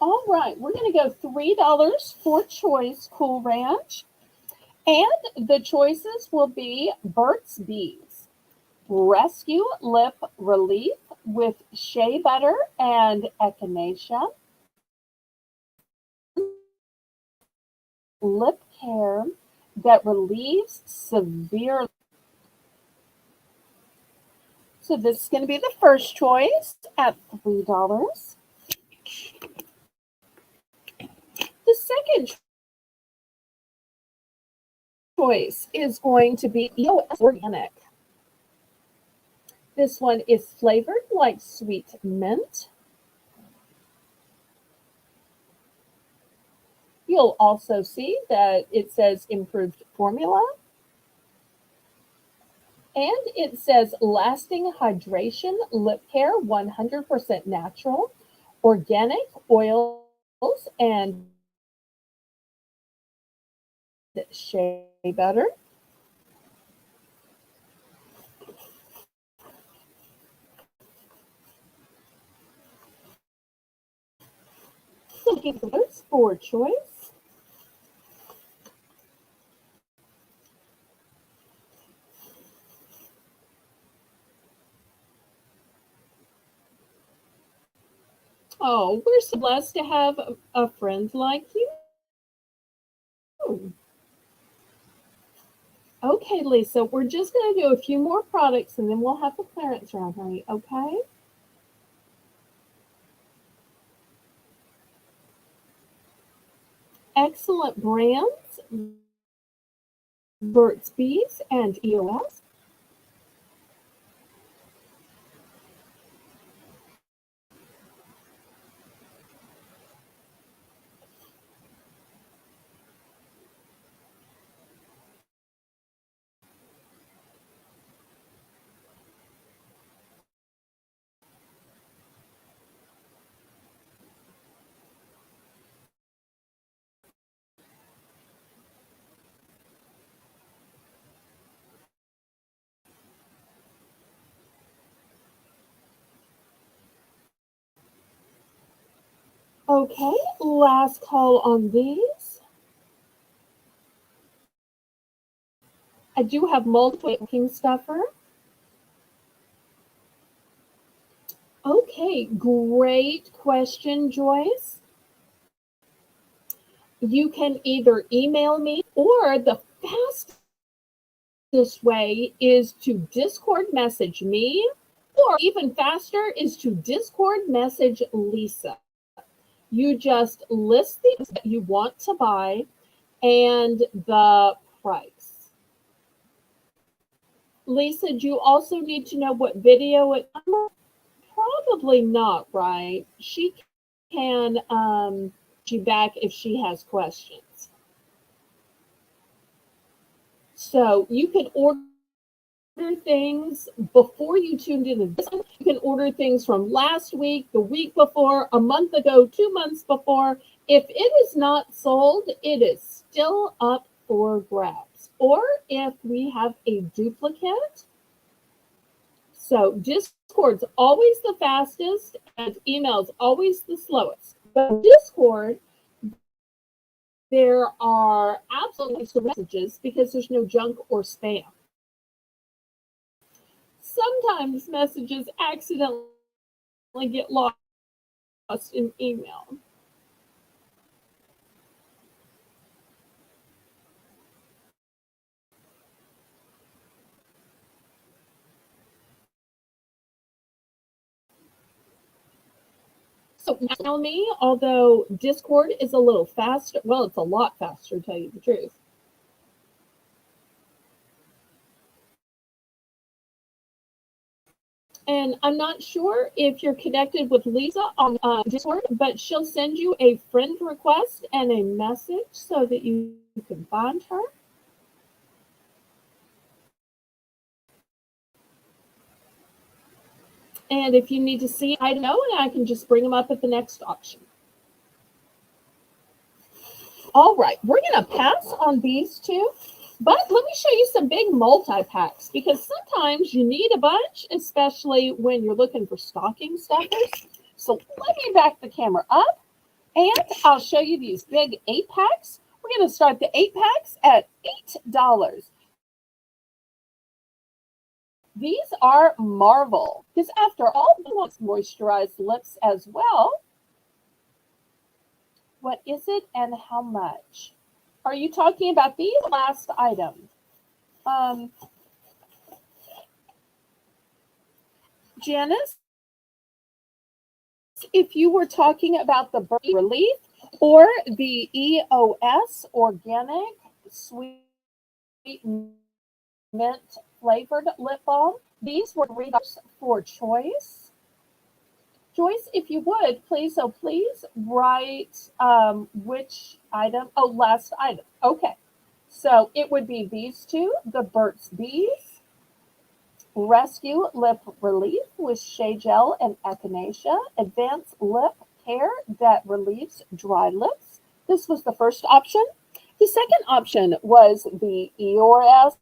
All right, we're going to go $3 for choice Cool Ranch. And the choices will be Burt's Bees, Rescue Lip Relief with shea butter and echinacea, lip care that relieves severe. So this is going to be the first choice at $3. The second choice is going to be EOS Organic. This one is flavored like sweet mint. You'll also see that it says improved formula. And it says lasting hydration lip care, 100% natural, organic oils, and shea butter. Looking for those for choice. Oh, we're so blessed to have a friend like you. Okay, Lisa, we're just going to do a few more products and then we'll have the clearance round, honey, okay? Excellent brands, Burt's Bees and EOS. Okay, last call on these. I do have multiple king stuffer. Okay, great question, Joyce. You can either email me, or the fastest way is to Discord message me, or even faster is to Discord message Lisa. You just list the items that you want to buy and the price. Lisa, do you also need to know what video it? Probably not, right? She can you back if she has questions. So you can order things before you tuned into this one. You can order things from last week, the week before, a month ago, 2 months before. If it is not sold, it is still up for grabs. Or if we have a duplicate. So Discord's always the fastest and email's always the slowest. But Discord, there are absolutely messages because there's no junk or spam. Sometimes messages accidentally get lost in email. So now me, although Discord is a little faster, well, it's a lot faster to tell you the truth. And I'm not sure if you're connected with Lisa on Discord, but she'll send you a friend request and a message so that you can find her. And if you need to see, I know, and I can just bring them up at the next auction. All right, we're going to pass on these two, but let me show you some big multi-packs because sometimes you need a bunch, especially when you're looking for stocking stuffers. So let me back the camera up and I'll show you these big 8-packs. We're going to start the 8-packs at $8. These are Marvel because after all, we want moisturized lips as well. What is it and how much? Are you talking about these last items? Janice, if you were talking about the Burn Relief or the EOS Organic Sweet Mint Flavored Lip Balm, these were $3 for choice. Joyce, if you would, please write which item. Oh, last item. Okay. So it would be these two, the Burt's Bees Rescue Lip Relief with Shea Gel and Echinacea, Advanced Lip Care that relieves dry lips. This was the first option. The second option was the EOS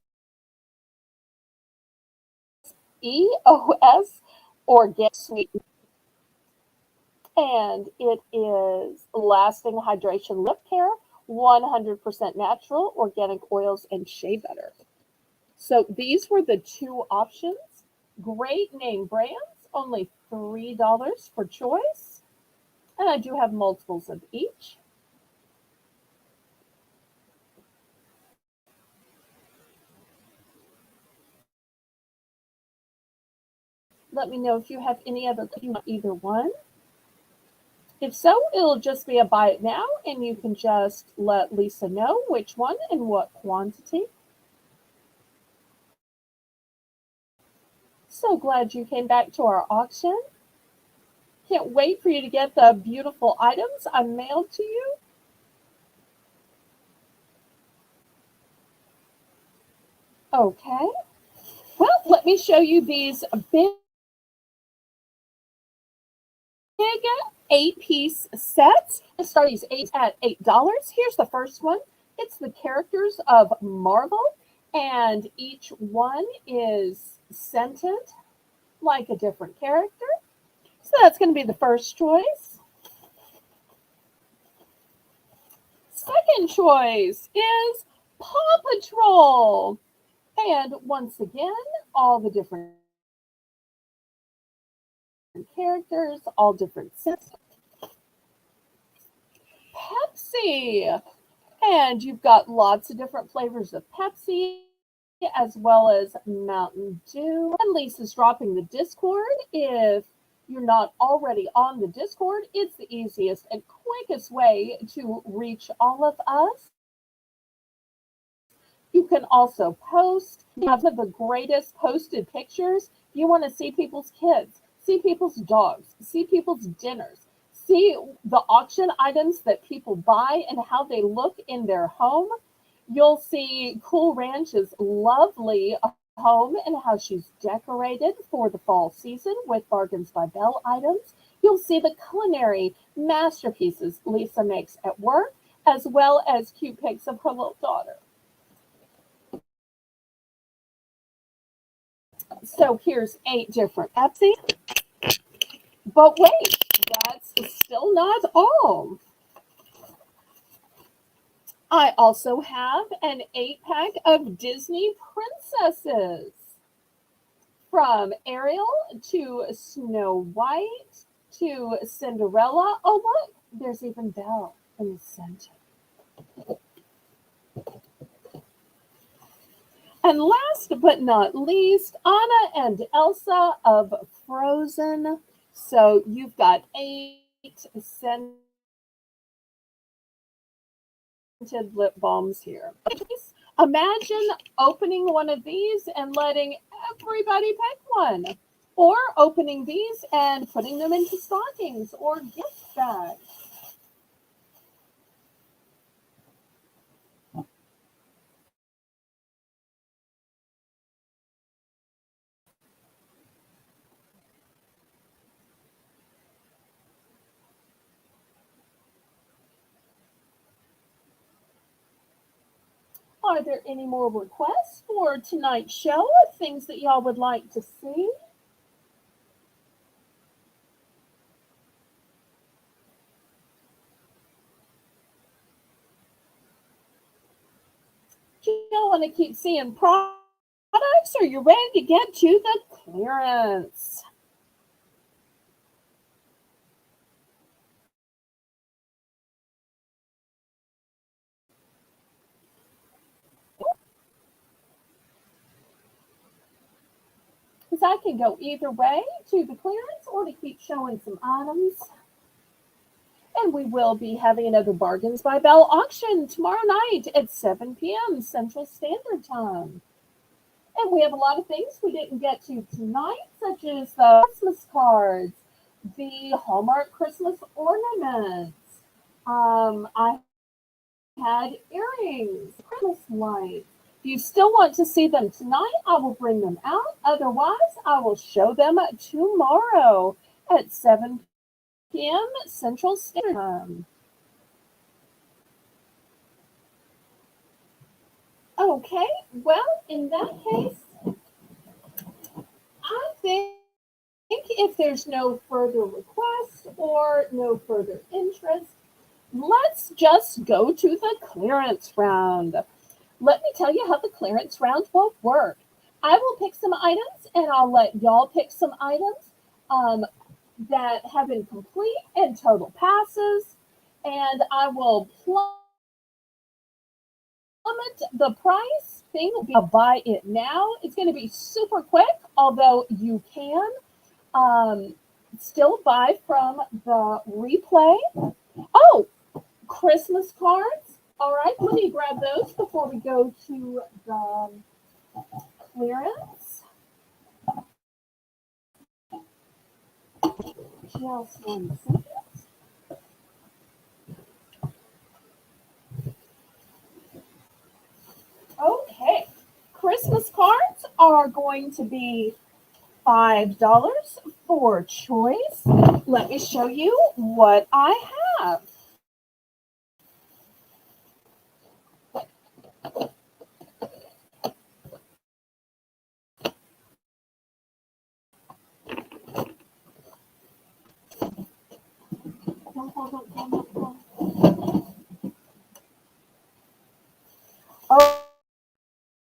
Organic Sweet, and it is lasting hydration lip care, 100% natural, organic oils, and shea butter. So these were the two options. Great name brands, only $3 for choice. And I do have multiples of each. Let me know if you have any other, you want either one. If so, it'll just be a buy it now, and you can just let Lisa know which one and what quantity. So glad you came back to our auction. Can't wait for you to get the beautiful items I mailed to you. Okay. Well, let me show you these big 8-piece sets. Let's start these 8 at $8. Here's the first one. It's the characters of Marvel, and each one is scented like a different character. So that's going to be the first choice. Second choice is Paw Patrol. And once again, all the different characters, all different scents. Pepsi. And you've got lots of different flavors of Pepsi, as well as Mountain Dew. And Lisa's dropping the Discord if you're not already on the Discord, it's the easiest and quickest way to reach all of us. You can also post. You have the greatest posted pictures. You want to see people's kids, see people's dogs, see people's dinners, see the auction items that people buy and how they look in their home. You'll see Cool Ranch's lovely home and how she's decorated for the fall season with Bargains by Belle items. You'll see the culinary masterpieces Lisa makes at work, as well as cute pics of her little daughter. So here's 8 different Etsy. But wait, that's still not all. I also have an 8-pack of Disney princesses. From Ariel to Snow White to Cinderella. Oh, look, there's even Belle in the center. And last but not least, Anna and Elsa of Frozen. So you've got 8 scented lip balms here. Imagine opening one of these and letting everybody pick one. Or opening these and putting them into stockings or gift bags. Are there any more requests for tonight's show? Things that y'all would like to see? Do y'all want to keep seeing products? Are you ready to get to the clearance? Because I can go either way, to the clearance or to keep showing some items. And we will be having another Bargains by Belle auction tomorrow night at 7 p.m. Central Standard Time. And we have a lot of things we didn't get to tonight, such as the Christmas cards, the Hallmark Christmas ornaments. I had earrings, Christmas lights. If you still want to see them tonight, I will bring them out. Otherwise, I will show them tomorrow at 7 p.m. Central Standard Time. Okay, well, in that case, I think if there's no further requests or no further interest, let's just go to the clearance round. Let me tell you how the clearance round will work. I will pick some items and I'll let y'all pick some items that have incomplete and total passes. And I will plummet the price. Thing will be a buy it now. It's going to be super quick, although you can still buy from the replay. Oh, Christmas cards. All right, let me grab those before we go to the clearance. Just 1 second. Okay, Christmas cards are going to be $5 for choice. Let me show you what I have.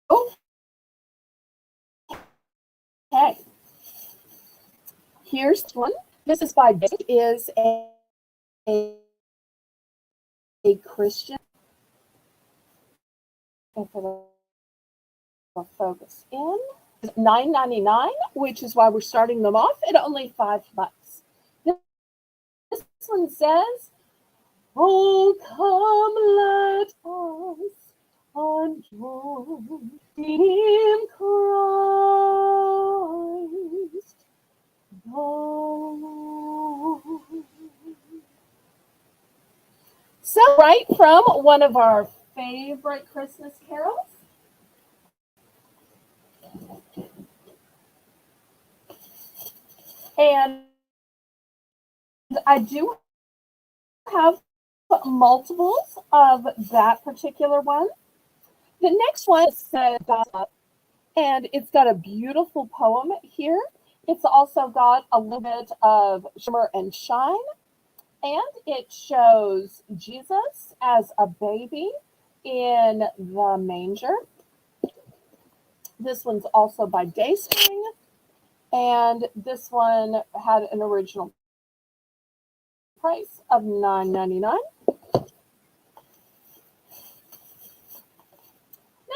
Oh, okay. Here's one. This is by is a Christian. If it'll focus in. $9.99, which is why we're starting them off at only $5. one says, oh, come, let us adore in Christ the Lord. So, right from one of our favorite Christmas carols. And I do have multiples of that particular one. The next one says, and it's got a beautiful poem here. It's also got a little bit of shimmer and shine, and it shows Jesus as a baby in the manger. This one's also by Dayspring, and this one had an original price of $9.99.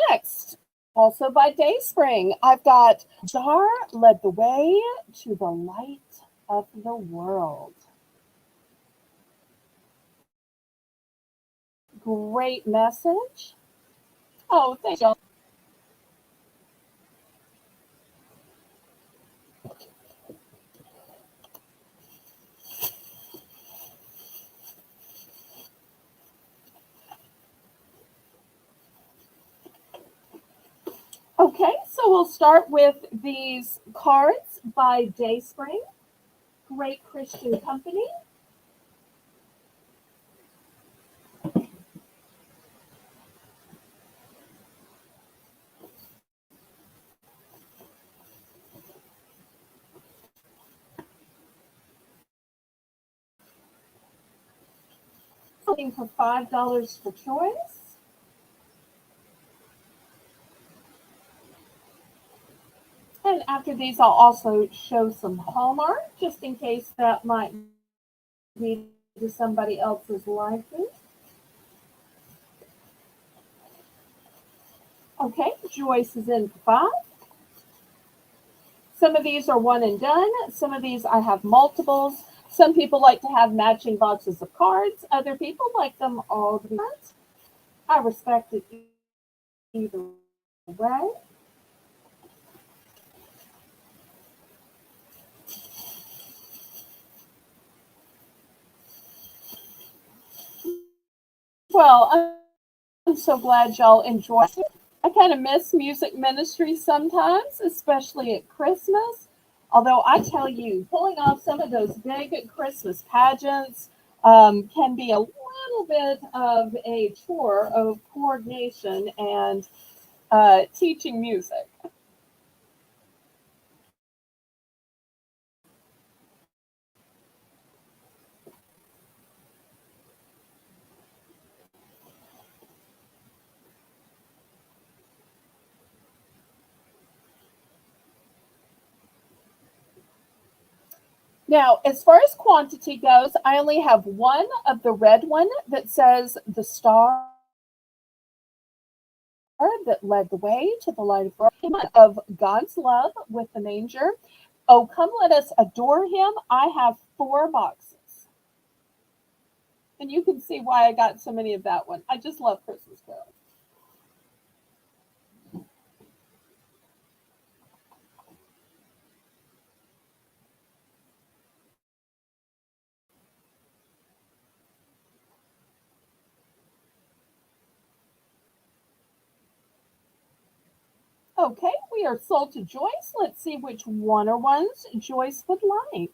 Next, also by Dayspring, I've got Star Led the Way to the Light of the World. Great message. Oh, thank you. Okay, so we'll start with these cards by Dayspring. Great Christian company. Looking for $5 for choice. And after these, I'll also show some Hallmark, just in case that might be to somebody else's liking. Okay, Joyce is in for 5. Some of these are one and done. Some of these I have multiples. Some people like to have matching boxes of cards. Other people like them all different. I respect it either way. Well, I'm so glad y'all enjoy it. I kind of miss music ministry sometimes, especially at Christmas. Although I tell you, pulling off some of those big Christmas pageants can be a little bit of a chore of coordination and teaching music. Now, as far as quantity goes, I only have one of the red one that says the star that led the way to the light of God's love with the manger. Oh, come let us adore him. I have 4 boxes. And you can see why I got so many of that one. I just love Christmas carols. Okay, we are sold to Joyce. Let's see which one or ones Joyce would like.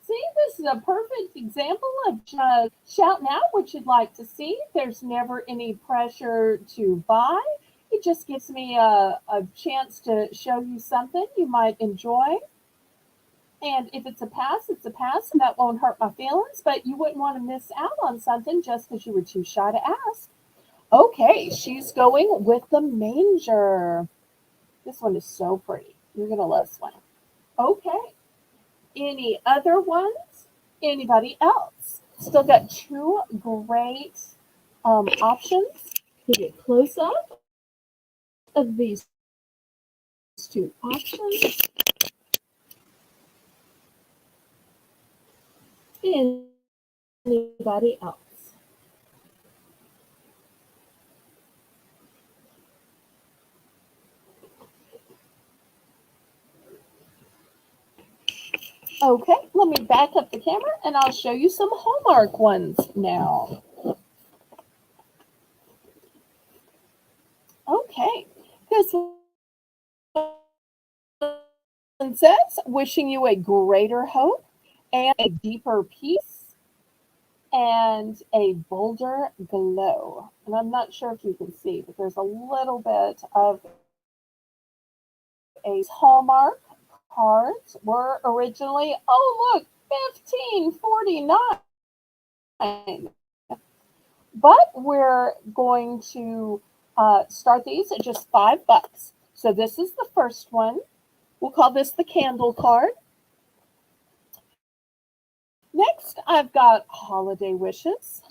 See, this is a perfect example of just shouting out what you'd like to see. There's never any pressure to buy. It just gives me a chance to show you something you might enjoy. And if it's a pass, it's a pass, and that won't hurt my feelings, but you wouldn't want to miss out on something just because you were too shy to ask. Okay, she's going with the manger. This one is so pretty. You're going to love this one. Okay. Any other ones? Anybody else? Still got 2 great options to get close up of these 2 options. Anybody else? Okay, let me back up the camera and I'll show you some Hallmark ones now. Okay, this one says, wishing you a greater hope and a deeper peace and a bolder glow. And I'm not sure if you can see, but there's a little bit of a Hallmark cards were originally, oh look, 15.49. But we're going to start these at just $5. So this is the first one. We'll call this the candle card. Next, I've got holiday wishes.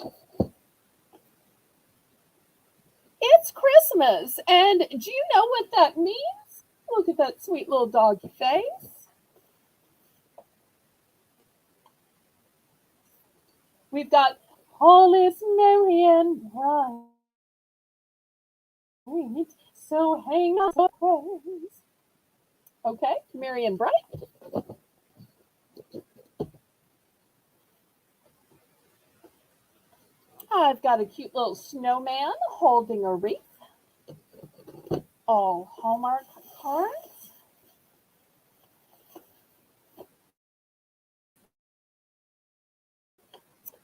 It's Christmas, and do you know what that means? Look at that sweet little doggy face. We've got all is merry and bright, so hang on to praise. Okay, merry and bright. I've got a cute little snowman holding a wreath. All Hallmark cards.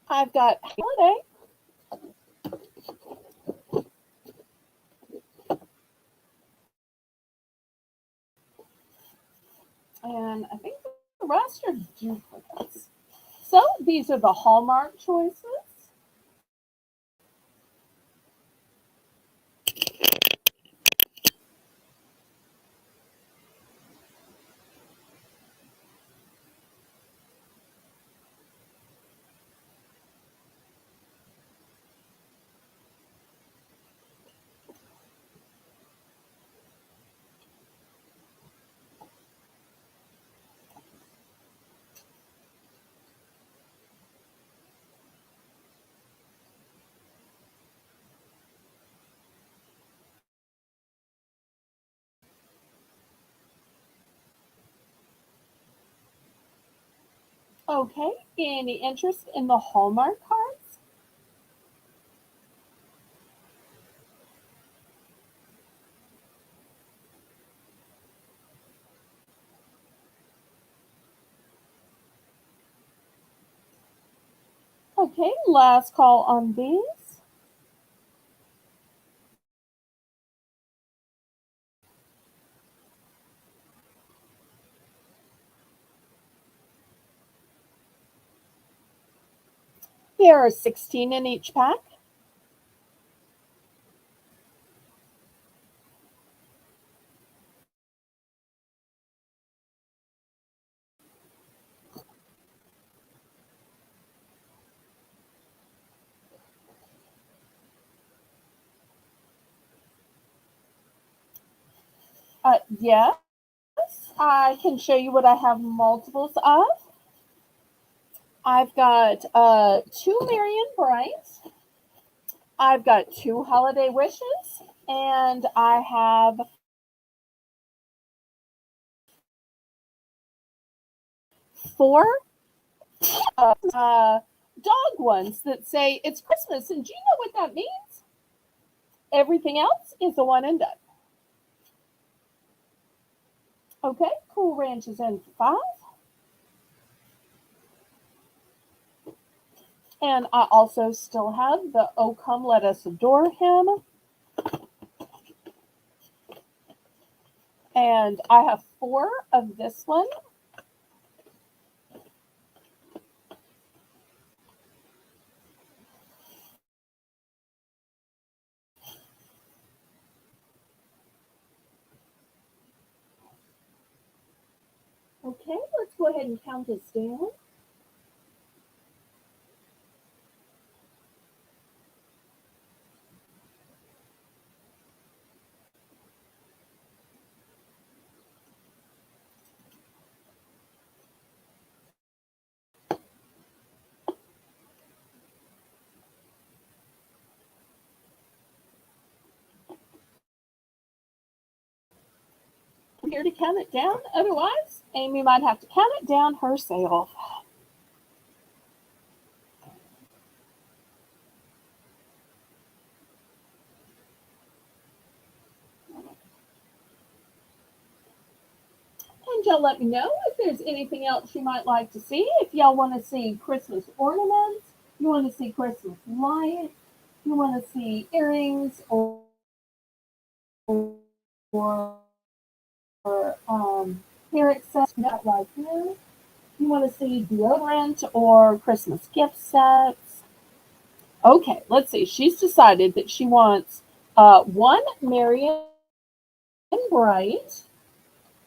I've got holiday. And I think the rest are duplicates. So these are the Hallmark choices. Okay, any interest in the Hallmark cards? Okay, last call on these. There are 16 in each pack. Yes, I can show you what I have multiples of. I've got two Marion Brights. I've got two holiday wishes, and I have four dog ones that say it's Christmas. And do you know what that means? Everything else is a one and done. Okay, Cool Ranch is in for 5. And I also still have the Oh Come Let Us Adore Him. And I have 4 of this one. Okay, let's go ahead and count this down. here to count it down. Otherwise, Amy might have to count it down herself. And y'all let me know if there's anything else you might like to see. If y'all want to see Christmas ornaments, you want to see Christmas lights, you want to see earrings or hair accessories like this. You want to see deodorant or Christmas gift sets. Okay, let's see. She's decided that she wants one Marion Bright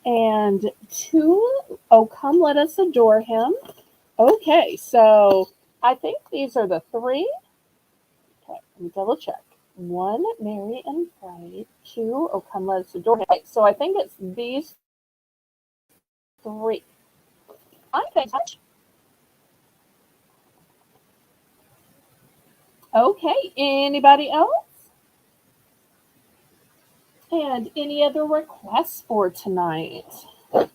and two Oh Come Let Us Adore Him. Okay, so I think these are the three. Okay, let me double check. One Merry and Bright, two Oh Come Let Us Adore Him. Okay, so I think it's these three. I think. Okay, anybody else? And any other requests for tonight? Let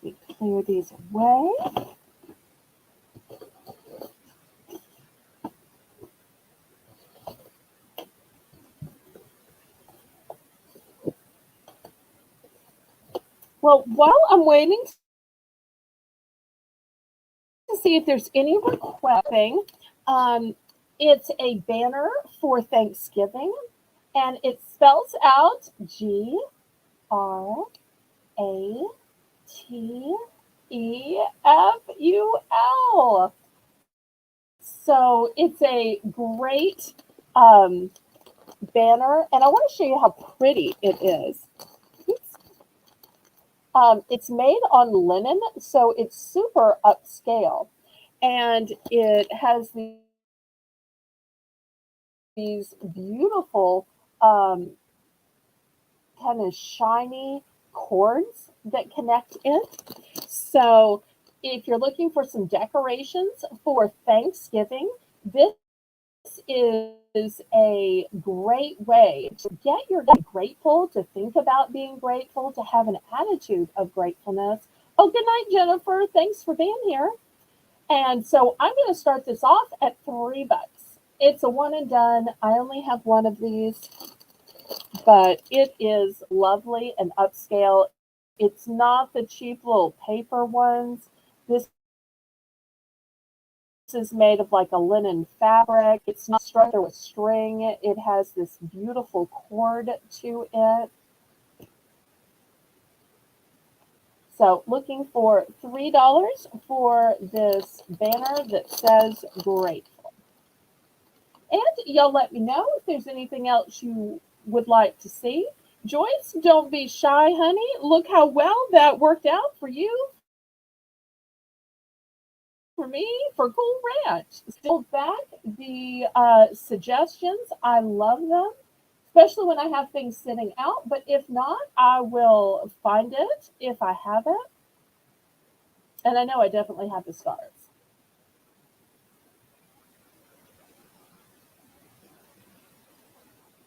me clear these away. Well, while I'm waiting to see if there's any requesting, um, it's a banner for Thanksgiving, and it spells out GRATEFUL. So it's a great banner, and I want to show you how pretty it is. It's made on linen, so it's super upscale, and it has these beautiful kind of shiny cords that connect it. So if you're looking for some decorations for Thanksgiving, this is a great way to get your grateful, to think about being grateful, to have an attitude of gratefulness. Oh, good night, Jennifer. Thanks for being here. And so I'm going to start this off at $3. It's a one and done. I only have one of these, but it is lovely and upscale. It's not the cheap little paper ones. This is made of like a linen fabric. It's not structured with string. It has this beautiful cord to it. So looking for $3 for this banner that says grateful. And y'all let me know if there's anything else you would like to see. Joyce, don't be shy, honey. Look how well that worked out for you, for me, for Cool Ranch. Still back the suggestions. I love them, especially when I have things sitting out. But if not, I will find it if I have it. And I know I definitely have the stars.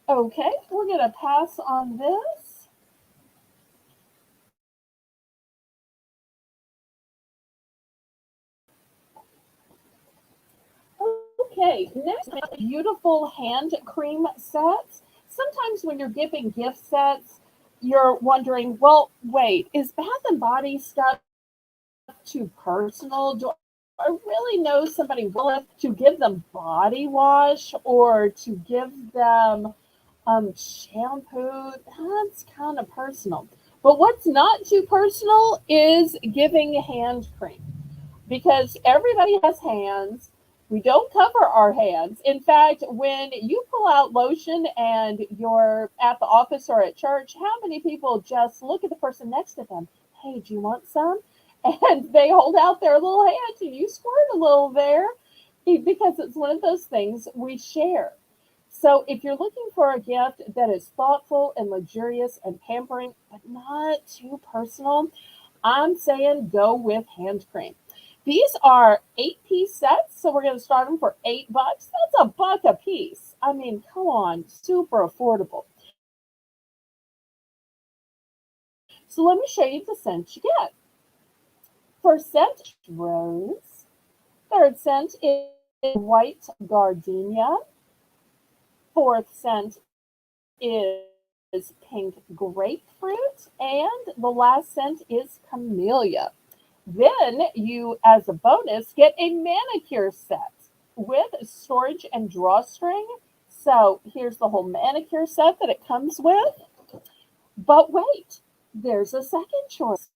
Okay, we're going to pass on this. Okay, next, beautiful hand cream sets. Sometimes when you're giving gift sets, you're wondering, well, wait, is Bath and Body stuff too personal? Do I really know somebody willing to give them body wash or to give them shampoo? That's kind of personal. But what's not too personal is giving hand cream, because everybody has hands. We don't cover our hands. In fact, when you pull out lotion and you're at the office or at church, how many people just look at the person next to them? Hey, do you want some? And they hold out their little hand and you squirt a little there, because it's one of those things we share. So if you're looking for a gift that is thoughtful and luxurious and pampering, but not too personal, I'm saying go with hand cream. These are 8-piece sets, so we're going to start them for $8. That's a buck a piece. I mean, come on, super affordable. So let me show you the scents you get. First scent, rose. Third scent is white gardenia. Fourth scent is pink grapefruit. And the last scent is camellia. Then you, as a bonus, get a manicure set with storage and drawstring. So here's the whole manicure set that it comes with. But wait, there's a second choice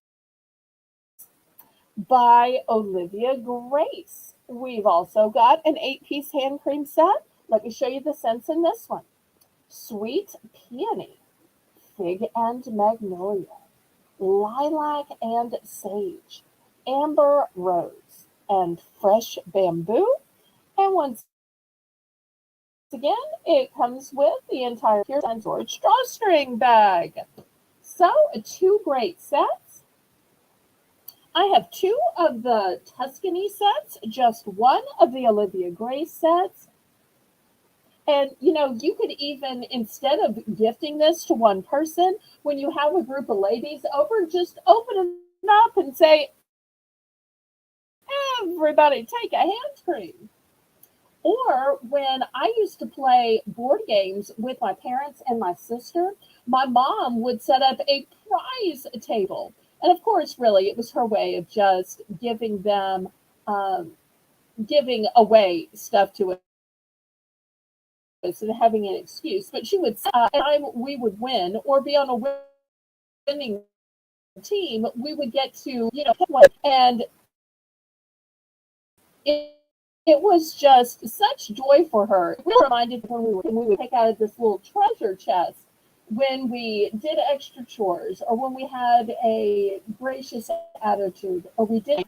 by Olivia Grace. We've also got an 8-piece hand cream set. Let me show you the scents in this one. Sweet peony, fig and magnolia, lilac and sage, amber rose, and fresh bamboo. And once again, it comes with the entire Pure and George drawstring bag. So, two great sets. I have two of the Tuscany sets, just one of the Olivia Grace sets. And you could even, instead of gifting this to one person, when you have a group of ladies over, just open it up and say, everybody take a hand cream. Or when I used to play board games with my parents and my sister, my mom would set up a prize table. And of course, really, it was her way of just giving them, giving away stuff to us and having an excuse. But she would, time we would win or be on a winning team, we would get to, and it was just such joy for her. It really reminded me when we would take out of this little treasure chest when we did extra chores or when we had a gracious attitude or we did.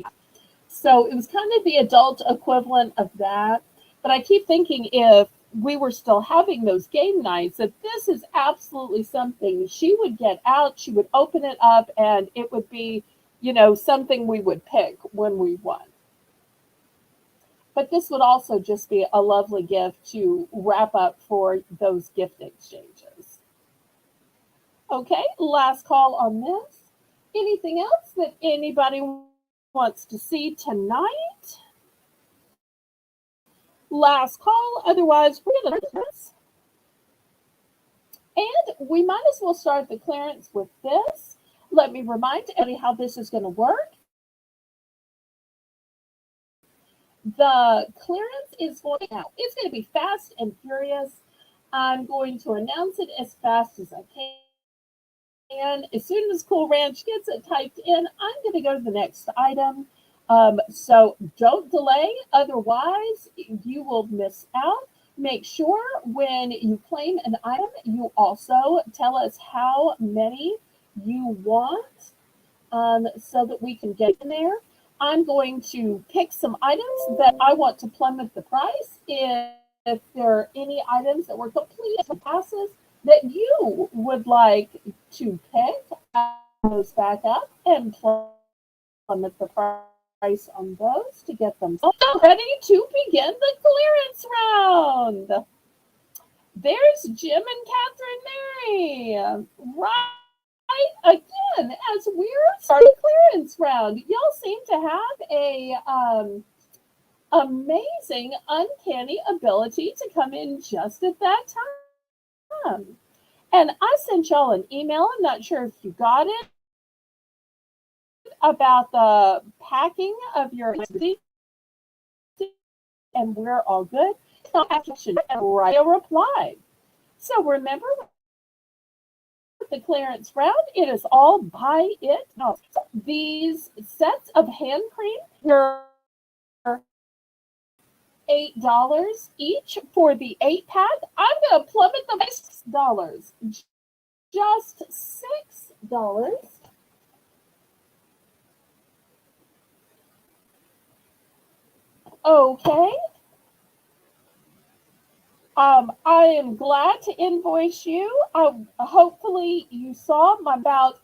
So it was kind of the adult equivalent of that. But I keep thinking if we were still having those game nights, that this is absolutely something she would get out, she would open it up, and it would be, something we would pick when we won. But this would also just be a lovely gift to wrap up for those gift exchanges. Okay, last call on this. Anything else that anybody wants to see tonight? Last call, otherwise we're going to this. And we might as well start the clearance with this. Let me remind everybody how this is going to work. The clearance is going out. It's going to be fast and furious. I'm going to announce it as fast as I can. As soon as Cool Ranch gets it typed in, I'm going to go to the next item. So don't delay. Otherwise, you will miss out. Make sure when you claim an item, you also tell us how many you want so that we can get in there. I'm going to pick some items that I want to plummet the price. If there are any items that were completely passes that you would like to pick, those back up and plummet the price on those to get them ready to begin the clearance round. There's Jim and Catherine Mary. Right again, as we're starting clearance round, y'all seem to have a amazing, uncanny ability to come in just at that time. And I sent y'all an email. I'm not sure if you got it about the packing of your and we're all good. Write a reply. So remember, the clearance round, it is all buy it. No, these sets of hand cream are $8 each for the 8-pack. I'm going to plummet them $6. Just $6. Okay. I am glad to invoice you. Hopefully you saw my about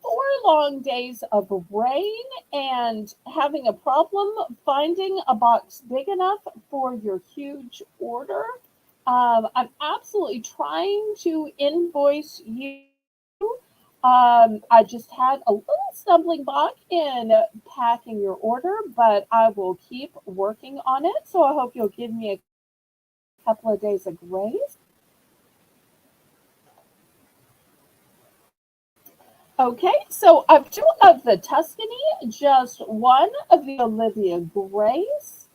4 long days of rain and having a problem finding a box big enough for your huge order. I'm absolutely trying to invoice you I just had a little stumbling block in packing your order, but I will keep working on it. So I hope you'll give me a couple of days of grace. Okay, so I've two of the Tuscany, just one of the Olivia Grace.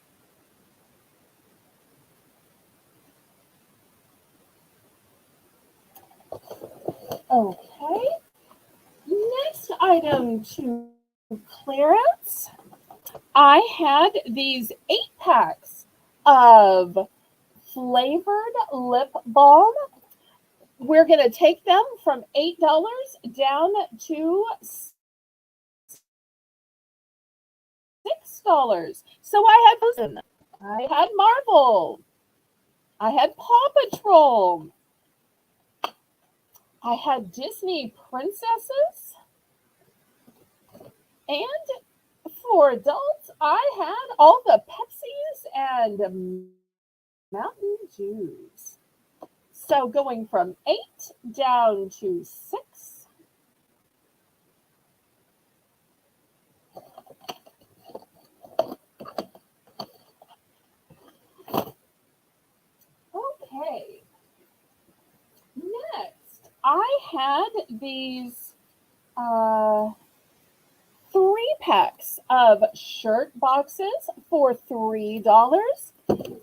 Okay, next item to clearance. I had these 8 packs of flavored lip balm. We're going to take them from $8 down to $6. So I had I had Marvel, I had Paw Patrol, I had Disney princesses, and for adults, I had all the Pepsis and Mountain Dews. So going from 8 down to 6. Okay. Next, I had these 3 packs of shirt boxes for $3.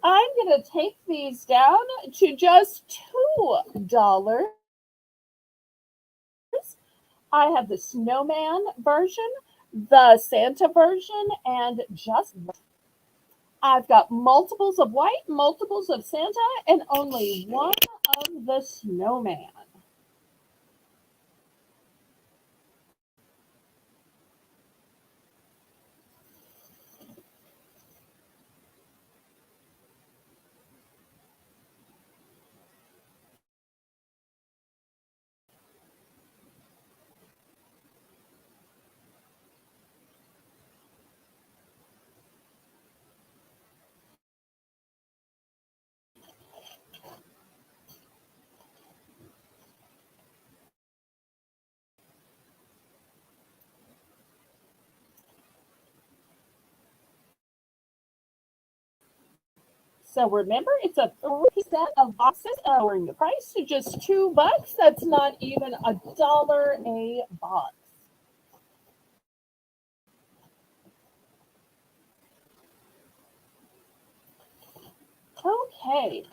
I'm going to take these down to just $2. I have the snowman version, the Santa version, and just I've got multiples of white, multiples of Santa, and only one of the snowman. So remember, it's a 3% of boxes, lowering the price to just $2. That's not even $1 a box. Okay.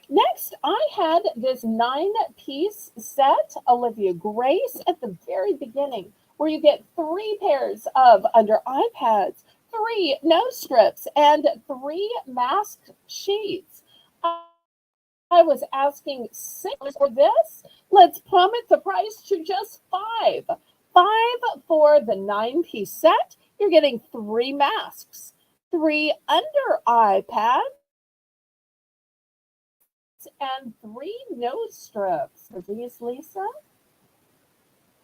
Next, I had this 9-piece set, Olivia Grace, at the very beginning, where you get 3 pairs of under eye pads, 3 nose strips, and 3 mask sheets. I was asking $6 for this. Let's plummet the price to just $5 for the 9-piece set. You're getting 3 masks, 3 under eye pads, and 3 nose strips. For these, Lisa.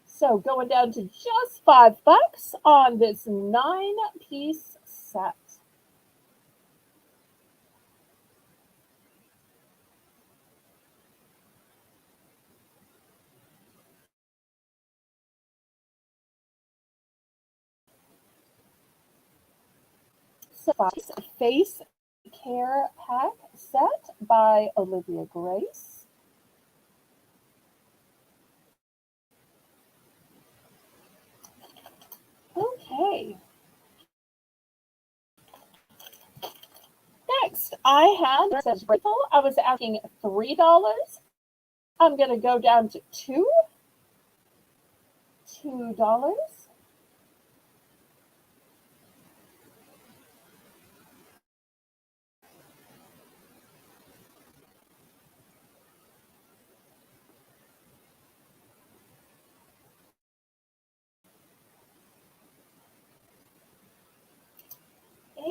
So going down to just $5 on this 9-piece set. So face care pack set by Olivia Grace. Okay. Next, I had, it says Rachel, I was asking $3. I'm going to go down to $2. And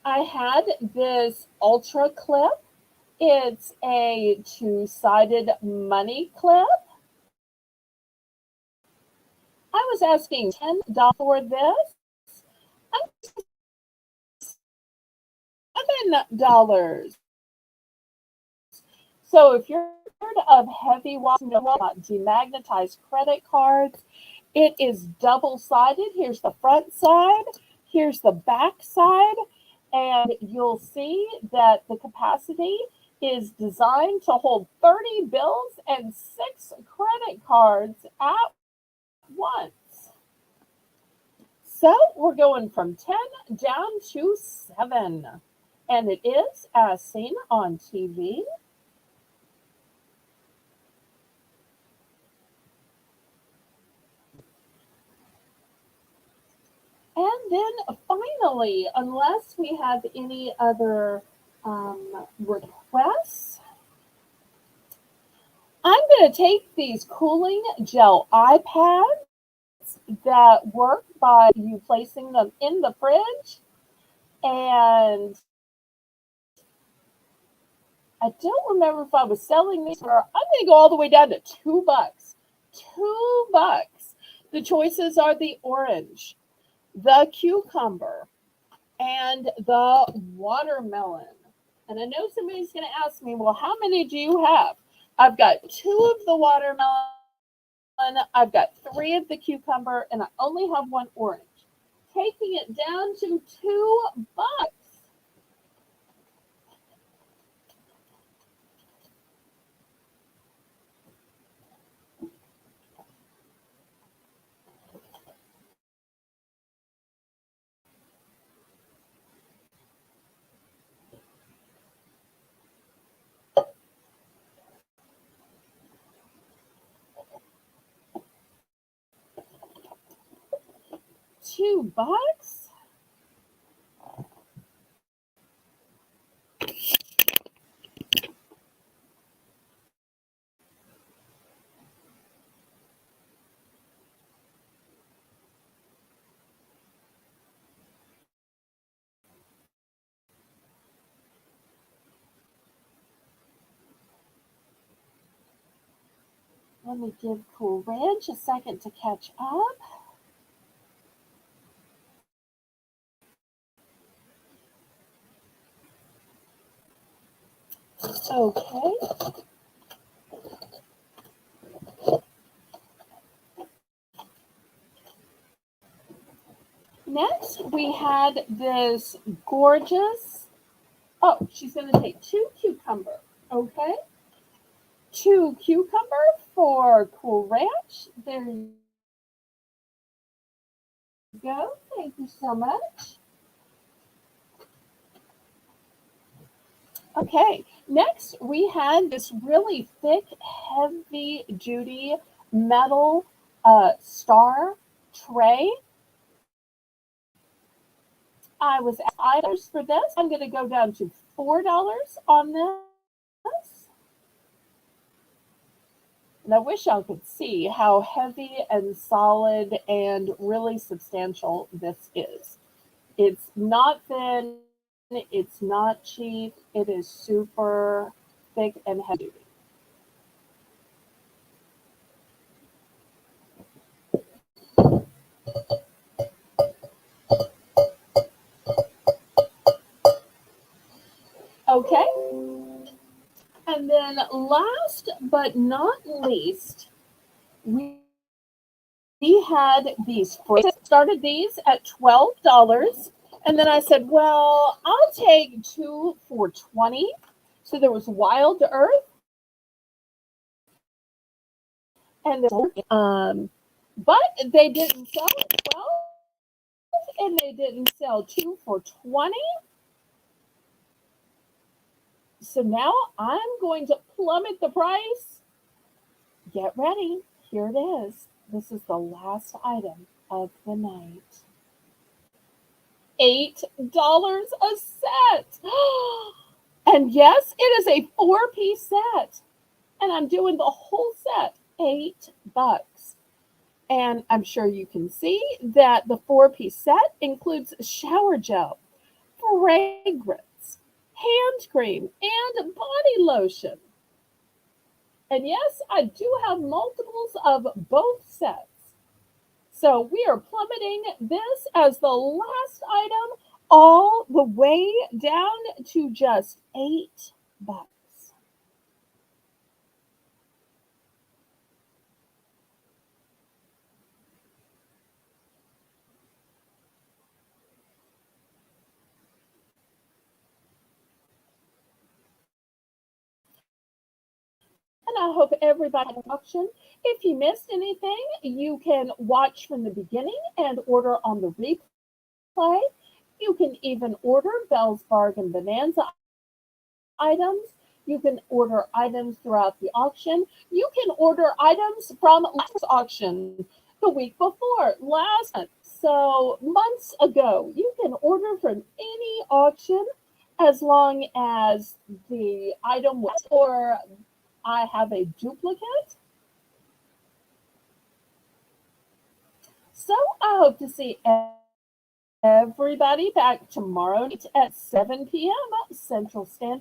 I had this ultra clip. It's a 2-sided money clip. I was asking $10 for this. I'm $7. So if you're of heavy demagnetized credit cards. It is double-sided. Here's the front side, here's the back side, and you'll see that the capacity is designed to hold 30 bills and 6 credit cards at once. So we're going from 10 down to 7. And it is as seen on TV. And then finally, unless we have any other requests, I'm going to take these cooling gel iPads that work by you placing them in the fridge. And I don't remember if I was selling these, or I'm going to go all the way down to $2. $2. The choices are the orange, the cucumber, and the watermelon. And I know somebody's going to ask me, well, how many do you have? I've got 2 of the watermelon, I've got 3 of the cucumber, and I only have 1 orange. Taking it down to $2. $2. Let me give Cool Ranch a second to catch up. Okay. Next, we had this gorgeous, oh, she's going to take 2 cucumber. Okay. 2 cucumber for Cool Ranch. There you go. Thank you so much. Okay, next we had this really thick, heavy duty metal star tray. I was asked items for this. I'm going to go down to $4 on this. And I wish y'all could see how heavy and solid and really substantial this is. It's not thin, it's not cheap, it is super thick and heavy. Okay. And then last but not least, we had these started these at $12. And then I said, well, I'll take 2 for 20. So there was Wild Earth. And but they didn't sell at 12, and they didn't sell 2 for 20. So now I'm going to plummet the price. Get ready. Here it is. This is the last item of the night. $8 a set. And yes, it is a 4-piece set. And I'm doing the whole set, $8. And I'm sure you can see that the 4-piece set includes shower gel, fragrance, hand cream, and body lotion. And yes, I do have multiples of both sets. So we are plummeting this as the last item all the way down to just $8. I hope everybody had an auction. If you missed anything, you can watch from the beginning and order on the replay. You can even order Belle's Bargain Bonanza items. You can order items throughout the auction. You can order items from last auction, the week before, last month. So months ago, you can order from any auction as long as the item was, or I have a duplicate. So I hope to see everybody back tomorrow night at 7 p.m. Central Standard